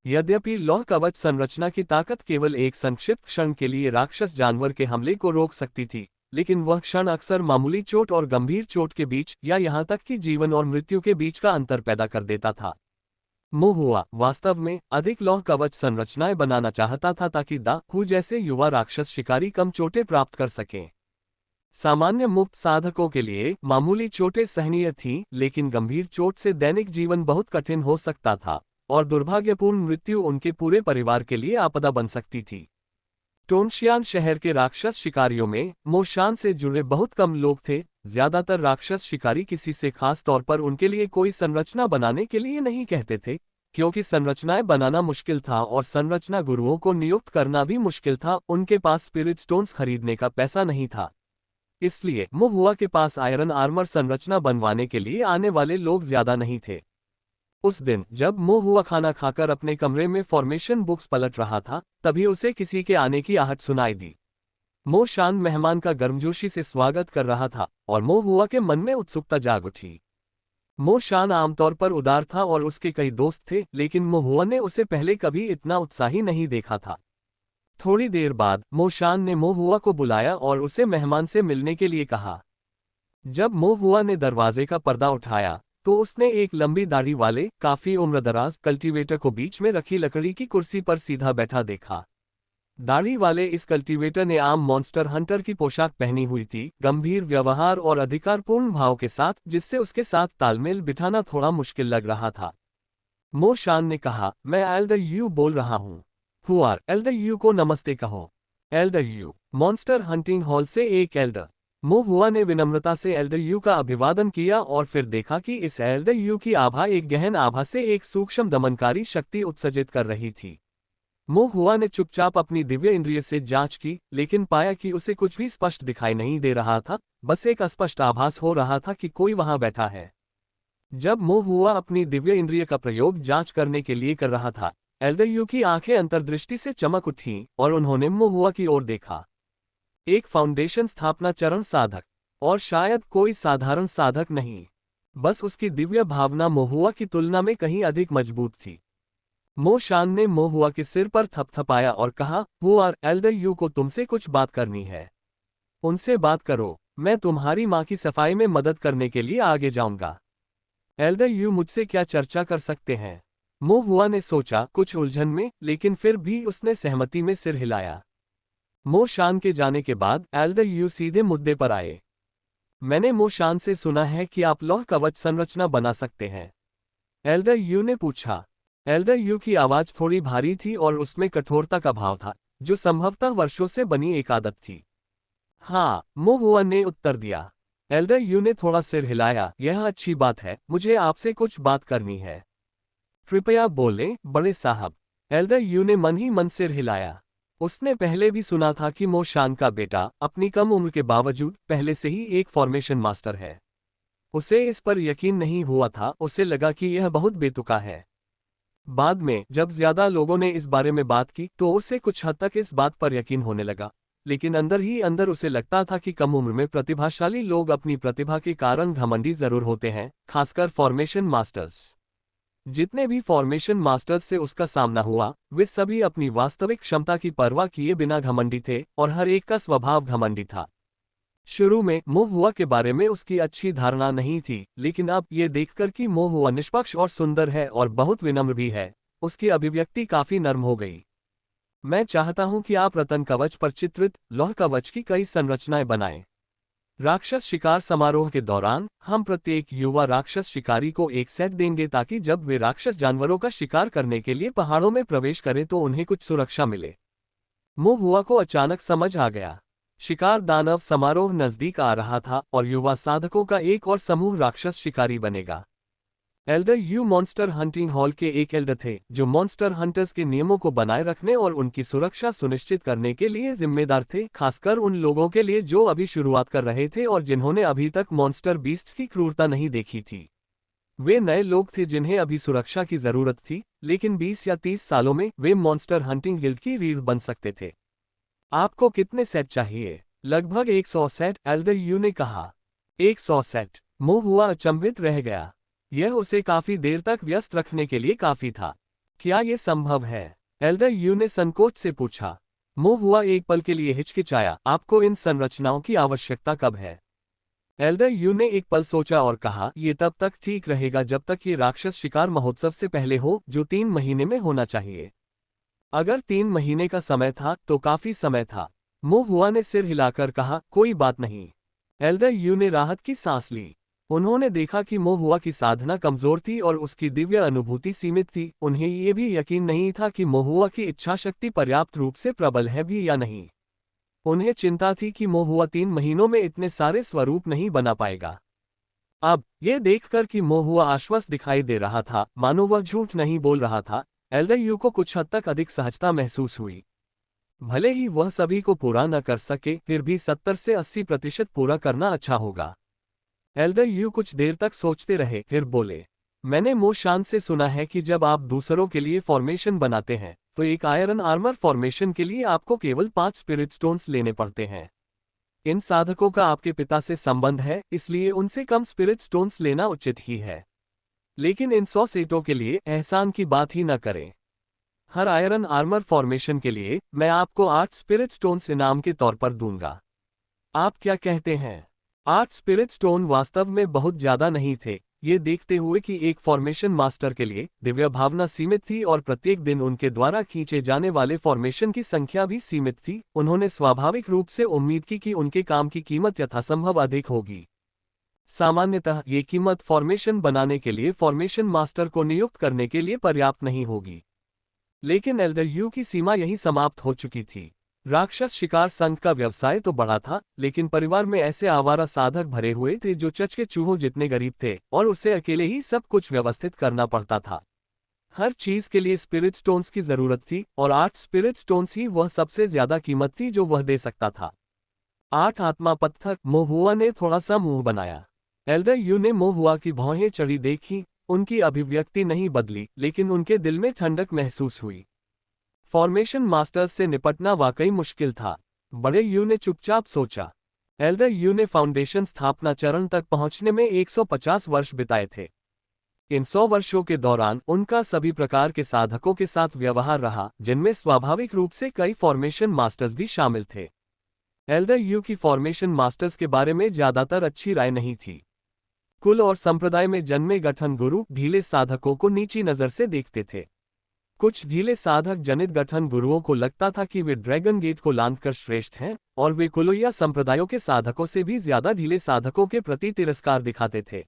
यद्यपि लौह कवच संरचना की ताकत केवल एक संक्षिप्त क्षण के लिए राक्षस जानवर के हमले को रोक सकती थी, लेकिन वह क्षण अक्सर मामूली चोट और गंभीर चोट के बीच या यहाँ तक कि जीवन और मृत्यु के बीच का अंतर पैदा कर देता था। मोहुआ वास्तव में अधिक लौह कवच संरचनाएं बनाना चाहता था ताकि दा हू जैसे युवा राक्षस शिकारी कम चोटें प्राप्त कर सकें। सामान्य मुक्त साधकों के लिए मामूली चोटें सहनीय थीं, लेकिन गंभीर चोट से दैनिक जीवन बहुत कठिन हो सकता था और दुर्भाग्यपूर्ण मृत्यु उनके पूरे परिवार के लिए आपदा बन सकती थी। टोनशियान शहर के राक्षस शिकारियों में मोशान से जुड़े बहुत कम लोग थे। ज्यादातर राक्षस शिकारी किसी से खास तौर पर उनके लिए कोई संरचना बनाने के लिए नहीं कहते थे, क्योंकि संरचनाएं बनाना मुश्किल था और संरचना गुरुओं को नियुक्त करना भी मुश्किल था। उनके पास स्पिरिट स्टोन्स खरीदने का पैसा नहीं था, इसलिए मोहुआ के पास आयरन आर्मर संरचना बनवाने के लिए आने वाले लोग ज्यादा नहीं थे। उस दिन जब मोहुआ खाना खाकर अपने कमरे में फॉर्मेशन बुक्स पलट रहा था, तभी उसे किसी के आने की आहट सुनाई दी। मोशान मेहमान का गर्मजोशी से स्वागत कर रहा था और मोहुआ के मन में उत्सुकता जाग उठी। मोशान आमतौर पर उदार था और उसके कई दोस्त थे, लेकिन मोहुआ ने उसे पहले कभी इतना उत्साही नहीं देखा था। थोड़ी देर बाद मोशान ने मोहुआ को बुलाया और उसे मेहमान से मिलने के लिए कहा। जब मोहुआ ने दरवाजे का पर्दा उठाया तो उसने एक लंबी दाढ़ी वाले काफी उम्रदराज कल्टीवेटर को बीच में रखी लकड़ी की कुर्सी पर सीधा बैठा देखा। दाढ़ी वाले इस कल्टीवेटर ने आम मॉन्स्टर हंटर की पोशाक पहनी हुई थी, गंभीर व्यवहार और अधिकारपूर्ण भाव के साथ, जिससे उसके साथ तालमेल बिठाना थोड़ा मुश्किल लग रहा था। मोशान ने कहा, मैं एल्डर यू बोल रहा हूँ। हुआर, एल्डर यू को नमस्ते कहो। Elder you, monster hunting hall से एक एल्डर। मोहुआ ने विनम्रता से एल्डर यू का अभिवादन किया और फिर देखा कि इस एल्डर यू की आभा एक गहन आभा से एक सूक्ष्म दमनकारी शक्ति उत्सर्जित कर रही थी। मोहुआ ने चुपचाप अपनी दिव्य इंद्रिय से जांच की, लेकिन पाया कि उसे कुछ भी स्पष्ट दिखाई नहीं दे रहा था, बस एक अस्पष्ट आभास हो रहा था कि कोई वहां बैठा है। जब मोहुआ अपनी दिव्य इंद्रिय का प्रयोग जांच करने के लिए कर रहा था, एल्डर यू की आंखें अंतर्दृष्टि से चमक उठीं और उन्होंने मोहुआ की ओर देखा। एक फाउंडेशन स्थापना चरण साधक, और शायद कोई साधारण साधक नहीं, बस उसकी दिव्य भावना मोहुआ की तुलना में कहीं अधिक मजबूत थी। मोशान ने मोहुआ के सिर पर थपथपाया और कहा, हुआर, एल्डर यू को तुमसे कुछ बात करनी है। उनसे बात करो, मैं तुम्हारी माँ की सफाई में मदद करने के लिए आगे जाऊंगा। एल्डर यू मुझसे क्या चर्चा कर सकते हैं? मोहुआ ने सोचा, कुछ उलझन में, लेकिन फिर भी उसने सहमति में सिर हिलाया। मोशान के जाने के बाद एल्डर यू सीधे मुद्दे पर आए। मैंने मोशान से सुना है कि आप लौह कवच संरचना बना सकते हैं। एल्डर यू ने पूछा। एल्डर यू की आवाज थोड़ी भारी थी और उसमें कठोरता का भाव था, जो संभवतः वर्षों से बनी एक आदत थी। हाँ, मोहुआ ने उत्तर दिया। एल्डर यू ने थोड़ा सिर हिलाया। यह अच्छी बात है, मुझे आपसे कुछ बात करनी है। कृपया बोलें, बड़े साहब। एल्डर यू ने मन ही मन सिर हिलाया। उसने पहले भी सुना था कि मोशान का बेटा अपनी कम उम्र के बावजूद पहले से ही एक फॉर्मेशन मास्टर है। उसे इस पर यकीन नहीं हुआ था, उसे लगा कि यह बहुत बेतुका है। बाद में जब ज्यादा लोगों ने इस बारे में बात की तो उसे कुछ हद तक इस बात पर यकीन होने लगा, लेकिन अंदर ही अंदर उसे लगता था कि कम उम्र में प्रतिभाशाली लोग अपनी प्रतिभा के कारण घमंडी जरूर होते हैं, खासकर फॉर्मेशन मास्टर्स। जितने भी फॉर्मेशन मास्टर्स से उसका सामना हुआ, वे सभी अपनी वास्तविक क्षमता की परवाह किए बिना घमंडी थे और हर एक का स्वभाव घमंडी था। शुरू में मोहुआ के बारे में उसकी अच्छी धारणा नहीं थी, लेकिन अब ये देखकर कि मोहुआ निष्पक्ष और सुंदर है और बहुत विनम्र भी है, उसकी अभिव्यक्ति काफी नर्म हो गई। मैं चाहता हूं कि आप रतन कवच पर चित्रित लौह कवच की कई संरचनाएं बनाएं। राक्षस शिकार समारोह के दौरान हम प्रत्येक युवा राक्षस शिकारी को एक सेट देंगे ताकि जब वे राक्षस जानवरों का शिकार करने के लिए पहाड़ों में प्रवेश करें तो उन्हें कुछ सुरक्षा मिले। मोहुआ को अचानक समझ आ गया। शिकार दानव समारोह नजदीक आ रहा था और युवा साधकों का एक और समूह राक्षस शिकारी बनेगा। Elder you monster hunting hall के एक एल्डर थे जो मॉन्स्टर हंटर्स के नियमों को बनाए रखने और उनकी सुरक्षा सुनिश्चित करने के लिए जिम्मेदार थे, खासकर उन लोगों के लिए जो अभी शुरुआत कर रहे थे और जिन्होंने अभी तक मॉन्स्टर बीस्ट्स की क्रूरता नहीं देखी थी। वे नए लोग थे जिन्हें अभी सुरक्षा की जरूरत थी, लेकिन 20 या 30 सालों में वे मॉन्स्टर हंटिंग गिल्ड की रीढ़ बन सकते थे। आपको कितने सेट चाहिए? लगभग 100 सेट, एल्डर यू ने कहा। 100 सेट? मोहुआ अचंभित रह गया। यह उसे काफी देर तक व्यस्त रखने के लिए काफी था। क्या यह संभव है? एल्डर यू ने संकोच से पूछा। मोहुआ एक पल के लिए हिचकिचाया, आपको इन संरचनाओं की आवश्यकता कब है? एल्डर यू ने एक पल सोचा और कहा, ये तब तक ठीक रहेगा जब तक ये राक्षस शिकार महोत्सव से पहले हो, जो 3 महीने में होना चाहिए। अगर 3 महीने का समय था तो काफी समय था। मोहुआ ने सिर हिलाकर कहा, कोई बात नहीं। एल्डर यू ने राहत की सांस ली। उन्होंने देखा कि मोहुआ की साधना कमजोर थी और उसकी दिव्य अनुभूति सीमित थी। उन्हें ये भी यकीन नहीं था कि मोहुआ की इच्छाशक्ति पर्याप्त रूप से प्रबल है भी या नहीं। उन्हें चिंता थी कि मोहुआ 3 महीनों में इतने सारे स्वरूप नहीं बना पाएगा। अब ये देखकर कि मोहुआ आश्वस्त दिखाई दे रहा था, मानो वह झूठ नहीं बोल रहा था, एल्डर यू को कुछ हद तक अधिक सहजता महसूस हुई। भले ही वह सभी को पूरा न कर सके, फिर भी 70 से 80% पूरा करना अच्छा होगा। एल्डर यू कुछ देर तक सोचते रहे, फिर बोले, मैंने मोशान से सुना है कि जब आप दूसरों के लिए फॉर्मेशन बनाते हैं तो एक आयरन आर्मर फॉर्मेशन के लिए आपको केवल 5 स्पिरिट स्टोन्स लेने पड़ते हैं। इन साधकों का आपके पिता से संबंध है, इसलिए उनसे कम स्पिरिट स्टोन्स लेना उचित ही है। लेकिन इन 100 सेटों के लिए एहसान की बात ही न करें। हर आयरन आर्मर फॉर्मेशन के लिए मैं आपको 8 स्पिरिट स्टोन्स इनाम के तौर पर दूंगा। आप क्या कहते हैं? 8 स्पिरिट स्टोन वास्तव में बहुत ज्यादा नहीं थे, ये देखते हुए कि एक फॉर्मेशन मास्टर के लिए दिव्य भावना सीमित थी और प्रत्येक दिन उनके द्वारा खींचे जाने वाले फॉर्मेशन की संख्या भी सीमित थी। उन्होंने स्वाभाविक रूप से उम्मीद की कि उनके काम की कीमत यथासंभव अधिक होगी। सामान्यतः ये कीमत फॉर्मेशन बनाने के लिए फॉर्मेशन मास्टर को नियुक्त करने के लिए पर्याप्त नहीं होगी। लेकिन एल्डर यू की सीमा यहीं समाप्त हो चुकी थी। राक्षस शिकार संघ का व्यवसाय तो बड़ा था, लेकिन परिवार में ऐसे आवारा साधक भरे हुए थे जो चच के चूहों जितने गरीब थे और उसे अकेले ही सब कुछ व्यवस्थित करना पड़ता था। हर चीज के लिए स्पिरिट स्टोन्स की जरूरत थी और 8 स्पिरिट स्टोन्स ही वह सबसे ज्यादा कीमत थी जो वह दे सकता था। 8 आत्मा पत्थर। मोहुआ ने थोड़ा सा मुंह बनाया। एल्डर यू ने मोहुआ की भौहें चढ़ी देखी। उनकी अभिव्यक्ति नहीं बदली, लेकिन उनके दिल में ठंडक महसूस हुई। फॉर्मेशन मास्टर्स से निपटना वाकई मुश्किल था। बड़े यू ने चुपचाप सोचा। एल्डर यू ने फाउंडेशन स्थापना चरण तक पहुंचने में 150 वर्ष बिताए थे। इन 100 वर्षों के दौरान उनका सभी प्रकार के साधकों के साथ व्यवहार रहा, जिनमें स्वाभाविक रूप से कई फॉर्मेशन मास्टर्स भी शामिल थे। एल्डर यू की फॉर्मेशन मास्टर्स के बारे में ज्यादातर अच्छी राय नहीं थी। कुल और संप्रदाय में जन्मे गठन गुरु ढीले साधकों को नीची नजर से देखते थे। कुछ ढीले साधक जनित गठन गुरुओं को लगता था कि वे ड्रैगन गेट को लांघकर श्रेष्ठ हैं, और वे कुलोया संप्रदायों के साधकों से भी ज्यादा ढीले साधकों के प्रति तिरस्कार दिखाते थे।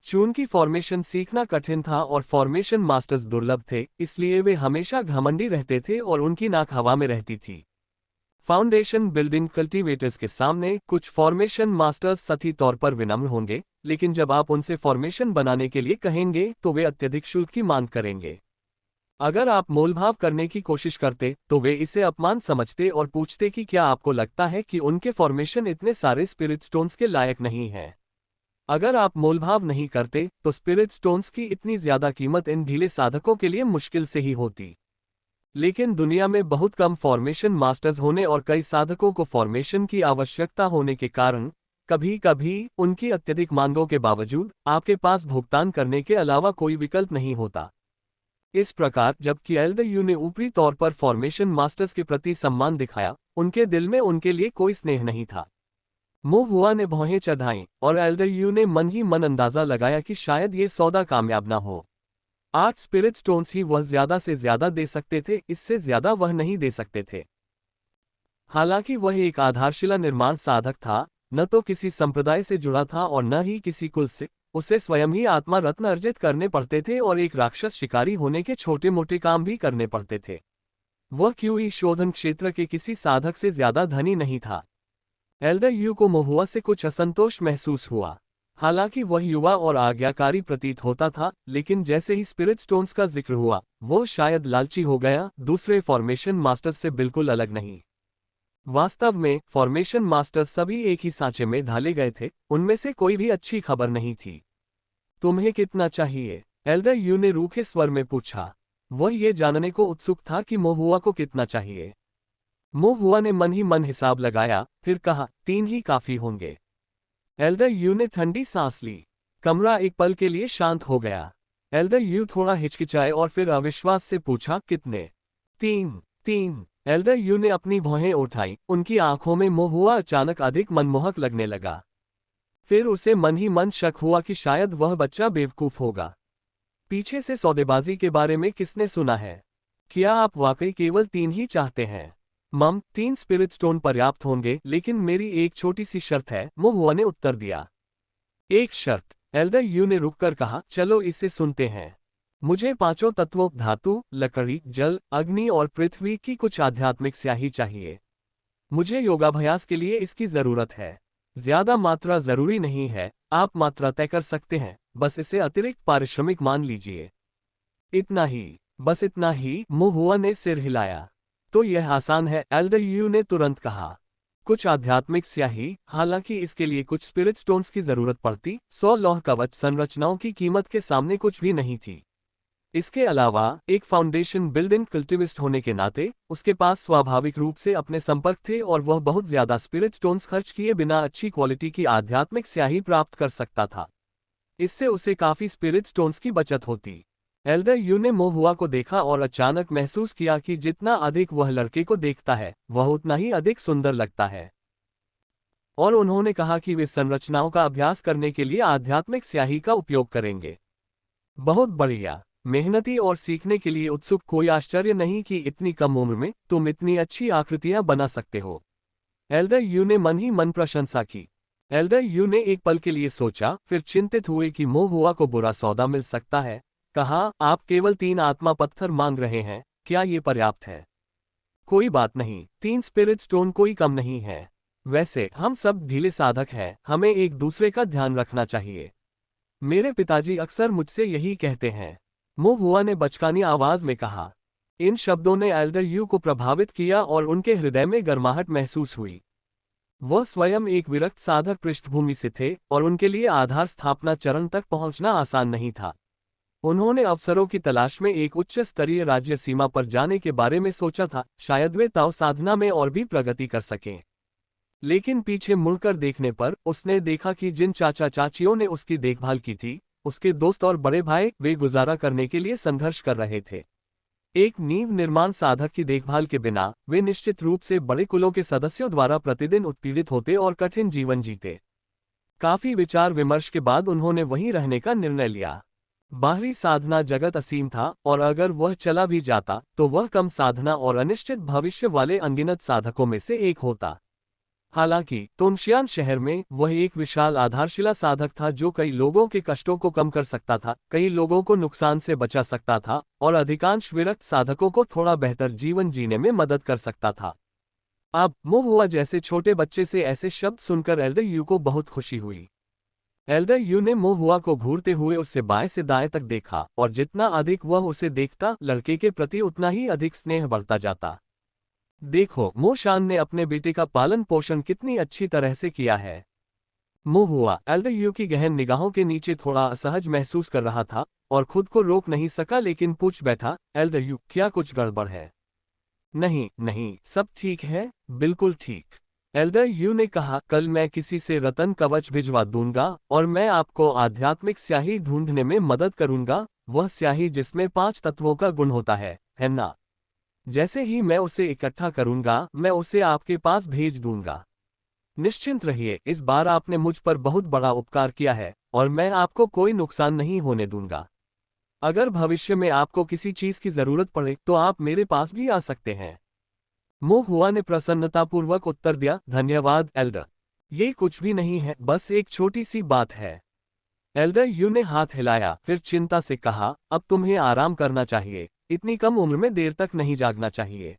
चूंकि फॉर्मेशन सीखना कठिन था और फॉर्मेशन मास्टर्स दुर्लभ थे, इसलिए वे हमेशा घमंडी रहते थे और उनकी नाक हवा में रहती थी। फाउंडेशन बिल्डिंग कल्टीवेटर्स के सामने कुछ फॉर्मेशन मास्टर्स सतही तौर पर विनम्र होंगे, लेकिन जब आप उनसे फॉर्मेशन बनाने के लिए कहेंगे तो वे अत्यधिक शुल्क की मांग करेंगे। अगर आप मोलभाव करने की कोशिश करते तो वे इसे अपमान समझते और पूछते कि क्या आपको लगता है कि उनके फॉर्मेशन इतने सारे स्पिरिट स्टोन्स के लायक नहीं है। अगर आप मोलभाव नहीं करते तो स्पिरिट स्टोन्स की इतनी ज्यादा कीमत इन ढीले साधकों के लिए मुश्किल से ही होती। लेकिन दुनिया में बहुत कम फॉर्मेशन मास्टर्स होने और कई साधकों को फॉर्मेशन की आवश्यकता होने के कारण कभी कभी उनकी अत्यधिक मांगों के बावजूद आपके पास भुगतान करने के अलावा कोई विकल्प नहीं होता। इस प्रकार जबकि एल्डर यू ने ऊपरी तौर पर फॉर्मेशन मास्टर्स के प्रति सम्मान दिखाया, उनके दिल में उनके लिए कोई स्नेह नहीं था। मोहुआ ने भौहें चढ़ाईं और एल्डर यू ने मन ही मन अंदाजा लगाया कि शायद ये सौदा कामयाब ना हो। 8 स्पिरिट स्टोन्स ही वह ज्यादा से ज्यादा दे सकते थे, इससे ज्यादा वह नहीं दे सकते थे। हालांकि वह एक आधारशिला निर्माण साधक था, न तो किसी संप्रदाय से जुड़ा था और न ही किसी कुल से। उसे स्वयं ही आत्मा रत्न अर्जित करने पड़ते थे और एक राक्षस शिकारी होने के छोटे मोटे काम भी करने पड़ते थे। वह क्यूई शोधन क्षेत्र के किसी साधक से ज्यादा धनी नहीं था। एल्डर यू को मोहुआ से कुछ असंतोष महसूस हुआ। हालांकि वह युवा और आज्ञाकारी प्रतीत होता था, लेकिन जैसे ही स्पिरिट स्टोन्स का जिक्र हुआ, वो शायद लालची हो गया। दूसरे फॉर्मेशन मास्टर्स से बिल्कुल अलग नहीं। वास्तव में फॉर्मेशन मास्टर्स सभी एक ही सांचे में ढाले गए थे, उनमें से कोई भी अच्छी खबर नहीं थी। तुम्हें कितना चाहिए? एल्डर यू ने रूखे स्वर में पूछा। वह ये जानने को उत्सुक था कि मोहुआ को कितना चाहिए। मोहुआ ने मन ही मन हिसाब लगाया, फिर कहा, 3 ही काफी होंगे। एल्डर यू ने ठंडी सांस ली। कमरा एक पल के लिए शांत हो गया। एल्डर यू थोड़ा हिचकिचाए और फिर अविश्वास से पूछा, कितने? 3। एल्डर यू ने अपनी भौहें उठाई, उनकी आंखों में मोह हुआ अचानक अधिक मनमोहक लगने लगा। फिर उसे मन ही मन शक हुआ कि शायद वह बच्चा बेवकूफ होगा। पीछे से सौदेबाजी के बारे में किसने सुना है? क्या आप वाकई केवल 3 ही चाहते हैं? मम, 3 स्पिरिट स्टोन पर्याप्त होंगे, लेकिन मेरी एक छोटी सी शर्त है, मोहुआ ने उत्तर दिया। एक शर्त? एल्डर यू ने रुककर कहा, चलो इसे सुनते हैं। मुझे 5 तत्वों धातु, लकड़ी, जल, अग्नि और पृथ्वी की कुछ आध्यात्मिक स्याही चाहिए। मुझे योगाभ्यास के लिए इसकी जरूरत है। ज्यादा मात्रा जरूरी नहीं है, आप मात्रा तय कर सकते हैं, बस इसे अतिरिक्त पारिश्रमिक मान लीजिए। इतना ही? बस इतना ही? मोहुआ ने सिर हिलाया। तो यह आसान है, एल्डर यू ने तुरंत कहा। कुछ आध्यात्मिक स्याही, हालांकि इसके लिए कुछ स्पिरिट स्टोन्स की जरूरत पड़ती। 100 लौह कवच संरचनाओं की कीमत के सामने कुछ भी नहीं थी। इसके अलावा एक फाउंडेशन बिल्डिंग कल्टिविस्ट होने के नाते उसके पास स्वाभाविक रूप से अपने संपर्क थे और वह बहुत ज्यादा स्पिरिट स्टोन्स खर्च किए बिना अच्छी क्वालिटी की आध्यात्मिक स्याही प्राप्त कर सकता था। इससे उसे काफी स्पिरिट स्टोन्स की बचत होती। एल्डर यू ने मोहुआ को देखा और अचानक महसूस किया कि जितना अधिक वह लड़के को देखता है, वह उतना ही अधिक सुंदर लगता है। और उन्होंने कहा कि वे संरचनाओं का अभ्यास करने के लिए आध्यात्मिक स्याही का उपयोग करेंगे। बहुत बढ़िया। मेहनती और सीखने के लिए उत्सुक, कोई आश्चर्य नहीं कि इतनी कम उम्र में तुम इतनी अच्छी आकृतियां बना सकते हो। एल्डर यू ने मन ही मन प्रशंसा की। एल्डर यू ने एक पल के लिए सोचा, फिर चिंतित हुए कि मोहुआ को बुरा सौदा मिल सकता है। कहा, आप केवल 3 आत्मा पत्थर मांग रहे हैं, क्या ये पर्याप्त है? कोई बात नहीं, 3 स्पिरिट स्टोन कोई कम नहीं है। वैसे हम सब ढीले साधक हैं, हमें एक दूसरे का ध्यान रखना चाहिए। मेरे पिताजी अक्सर मुझसे यही कहते हैं, मोहुआ ने बचकानी आवाज में कहा। इन शब्दों ने एल्डर यू को प्रभावित किया और उनके हृदय में गर्माहट महसूस हुई। वह स्वयं एक विरक्त साधक पृष्ठभूमि से थे और उनके लिए आधार स्थापना चरण तक पहुंचना आसान नहीं था। उन्होंने अवसरों की तलाश में एक उच्च स्तरीय राज्य सीमा पर जाने के बारे में सोचा था, शायद वे ताओ साधना में और भी प्रगति कर सकें। लेकिन पीछे मुड़कर देखने पर उसने देखा कि जिन चाचा चाचियों ने उसकी देखभाल की थी, उसके दोस्त और बड़े भाई, वे गुजारा करने के लिए संघर्ष कर रहे थे। एक नींव निर्माण साधक की देखभाल के बिना वे निश्चित रूप से बड़े कुलों के सदस्यों द्वारा प्रतिदिन उत्पीड़ित होते और कठिन जीवन जीते। काफी विचार विमर्श के बाद उन्होंने वहीं रहने का निर्णय लिया। बाहरी साधना जगत असीम था और अगर वह चला भी जाता तो वह कम साधना और अनिश्चित भविष्य वाले अनगिनत साधकों में से एक होता। हालांकि तोनशियान शहर में वह एक विशाल आधारशिला साधक था जो कई लोगों के कष्टों को कम कर सकता था, कई लोगों को नुकसान से बचा सकता था और अधिकांश विरक्त साधकों को थोड़ा बेहतर जीवन जीने में मदद कर सकता था। अब मोहुआ जैसे छोटे बच्चे से ऐसे शब्द सुनकर एल्डर यू को बहुत खुशी हुई। एल्डर यू ने मोहुआ को घूरते हुए उससे बाएं से दाएं तक देखा और जितना अधिक वह उसे देखता, लड़के के प्रति उतना ही अधिक स्नेह बढ़ता जाता। देखो, मोशान ने अपने बेटे का पालन पोषण कितनी अच्छी तरह से किया है। मोहुआ एल्डर यू की गहन निगाहों के नीचे थोड़ा असहज महसूस कर रहा था और खुद को रोक नहीं सका, लेकिन पूछ बैठा, एल्डर यू, क्या कुछ गड़बड़ है? नहीं नहीं, सब ठीक है, बिल्कुल ठीक। एल्डर यू ने कहा, कल मैं किसी से रतन कवच भिजवा दूंगा और मैं आपको आध्यात्मिक स्याही ढूंढने में मदद करूंगा, वह स्याही जिसमें 5 तत्वों का गुण होता है ना? जैसे ही मैं उसे इकट्ठा करूंगा, मैं उसे आपके पास भेज दूंगा। निश्चिंत रहिए, इस बार आपने मुझ पर बहुत बड़ा उपकार किया है और मैं आपको कोई नुकसान नहीं होने दूंगा। अगर भविष्य में आपको किसी चीज की जरूरत पड़े तो आप मेरे पास भी आ सकते हैं। मोहुआ ने प्रसन्नतापूर्वक उत्तर दिया, धन्यवाद एल्डर। ये कुछ भी नहीं है, बस एक छोटी सी बात है। एल्डर यू ने हाथ हिलाया, फिर चिंता से कहा, अब तुम्हें आराम करना चाहिए, इतनी कम उम्र में देर तक नहीं जागना चाहिए।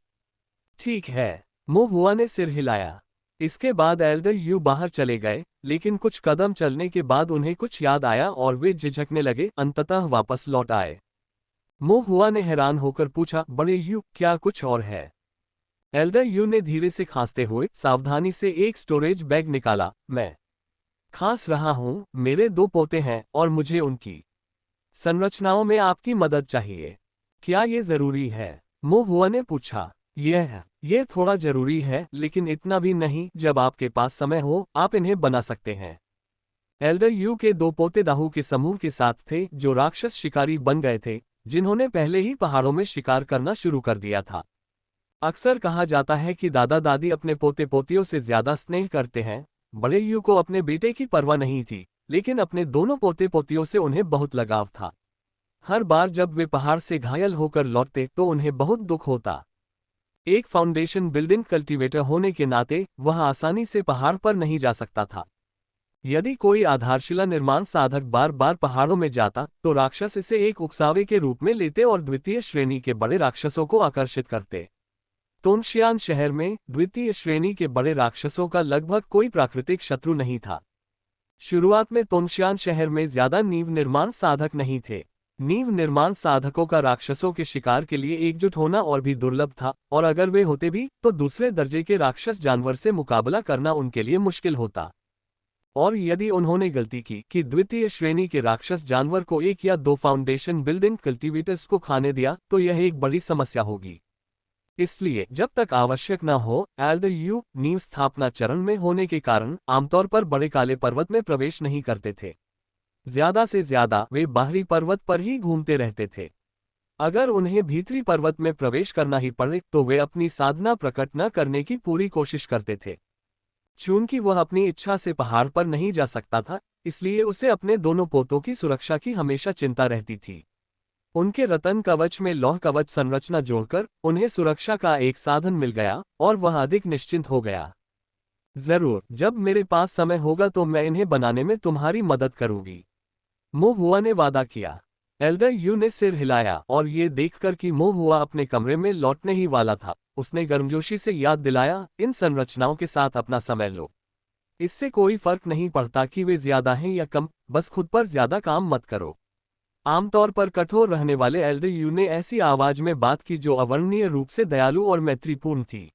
ठीक है, मोहुआ ने सिर हिलाया। इसके बाद एल्डर यू बाहर चले गए, लेकिन कुछ कदम चलने के बाद उन्हें कुछ याद आया और वे झिझकने लगे, अंततः वापस लौट आए। मोहुआ ने हैरान होकर पूछा, बड़े यू, क्या कुछ और है? एल्डर यू ने धीरे से खांसते हुए सावधानी से एक स्टोरेज बैग निकाला। मैं खांस रहा हूं, मेरे 2 पोते हैं और मुझे उनकी संरचनाओं में आपकी मदद चाहिए। क्या ये जरूरी है? मोहुआ ने पूछा। ये थोड़ा जरूरी है, लेकिन इतना भी नहीं, जब आपके पास समय हो आप इन्हें बना सकते हैं। एल्डर यू के 2 पोते दाहू के समूह के साथ थे जो राक्षस शिकारी बन गए थे, जिन्होंने पहले ही पहाड़ों में शिकार करना शुरू कर दिया था। अक्सर कहा जाता है कि दादा दादी अपने पोते पोतियों से ज्यादा स्नेह करते हैं। बड़े यू को अपने बेटे की परवाह नहीं थी, लेकिन अपने दोनों पोते पोतियों से उन्हें बहुत लगाव था। हर बार जब वे पहाड़ से घायल होकर लौटते तो उन्हें बहुत दुख होता। एक फाउंडेशन बिल्डिंग कल्टीवेटर होने के नाते वह आसानी से पहाड़ पर नहीं जा सकता था। यदि कोई आधारशिला निर्माण साधक बार बार पहाड़ों में जाता तो राक्षस इसे एक उकसावे के रूप में लेते और द्वितीय श्रेणी के बड़े राक्षसों को आकर्षित करते। तोनशियान शहर में द्वितीय श्रेणी के बड़े राक्षसों का लगभग कोई प्राकृतिक शत्रु नहीं था। शुरुआत में तोनशियान शहर में ज्यादा नींव निर्माण साधक नहीं थे। नींव निर्माण साधकों का राक्षसों के शिकार के लिए एकजुट होना और भी दुर्लभ था, और अगर वे होते भी तो दूसरे दर्जे के राक्षस जानवर से मुकाबला करना उनके लिए मुश्किल होता। और यदि उन्होंने गलती की कि द्वितीय श्रेणी के राक्षस जानवर को एक या दो फाउंडेशन बिल्डिंग कल्टीवेटर्स को खाने दिया तो यह एक बड़ी समस्या होगी। इसलिए जब तक आवश्यक न हो, एल्डर यू नींव स्थापना चरण में होने के कारण आमतौर पर बड़े काले पर्वत में प्रवेश नहीं करते थे। ज्यादा से ज्यादा वे बाहरी पर्वत पर ही घूमते रहते थे। अगर उन्हें भीतरी पर्वत में प्रवेश करना ही पड़े तो वे अपनी साधना प्रकट न करने की पूरी कोशिश करते थे। चूंकि वह अपनी इच्छा से पहाड़ पर नहीं जा सकता था, इसलिए उसे अपने दोनों पोतों की सुरक्षा की हमेशा चिंता रहती थी। उनके रतन कवच में लौह कवच संरचना जोड़कर उन्हें सुरक्षा का एक साधन मिल गया और वह अधिक निश्चिंत हो गया। जरूर, जब मेरे पास समय होगा तो मैं इन्हें बनाने में तुम्हारी मदद करूंगी, मोहुआ ने वादा किया। एल्डर यू ने सिर हिलाया और ये देखकर कि मोहुआ अपने कमरे में लौटने ही वाला था, उसने गर्मजोशी से याद दिलाया, इन संरचनाओं के साथ अपना समय लो। इससे कोई फर्क नहीं पड़ता कि वे ज्यादा हैं या कम, बस खुद पर ज्यादा काम मत करो। आमतौर पर कठोर रहने वाले एल्डर यू ने ऐसी आवाज में बात की जो अवर्णनीय रूप से दयालु और मैत्रीपूर्ण थी।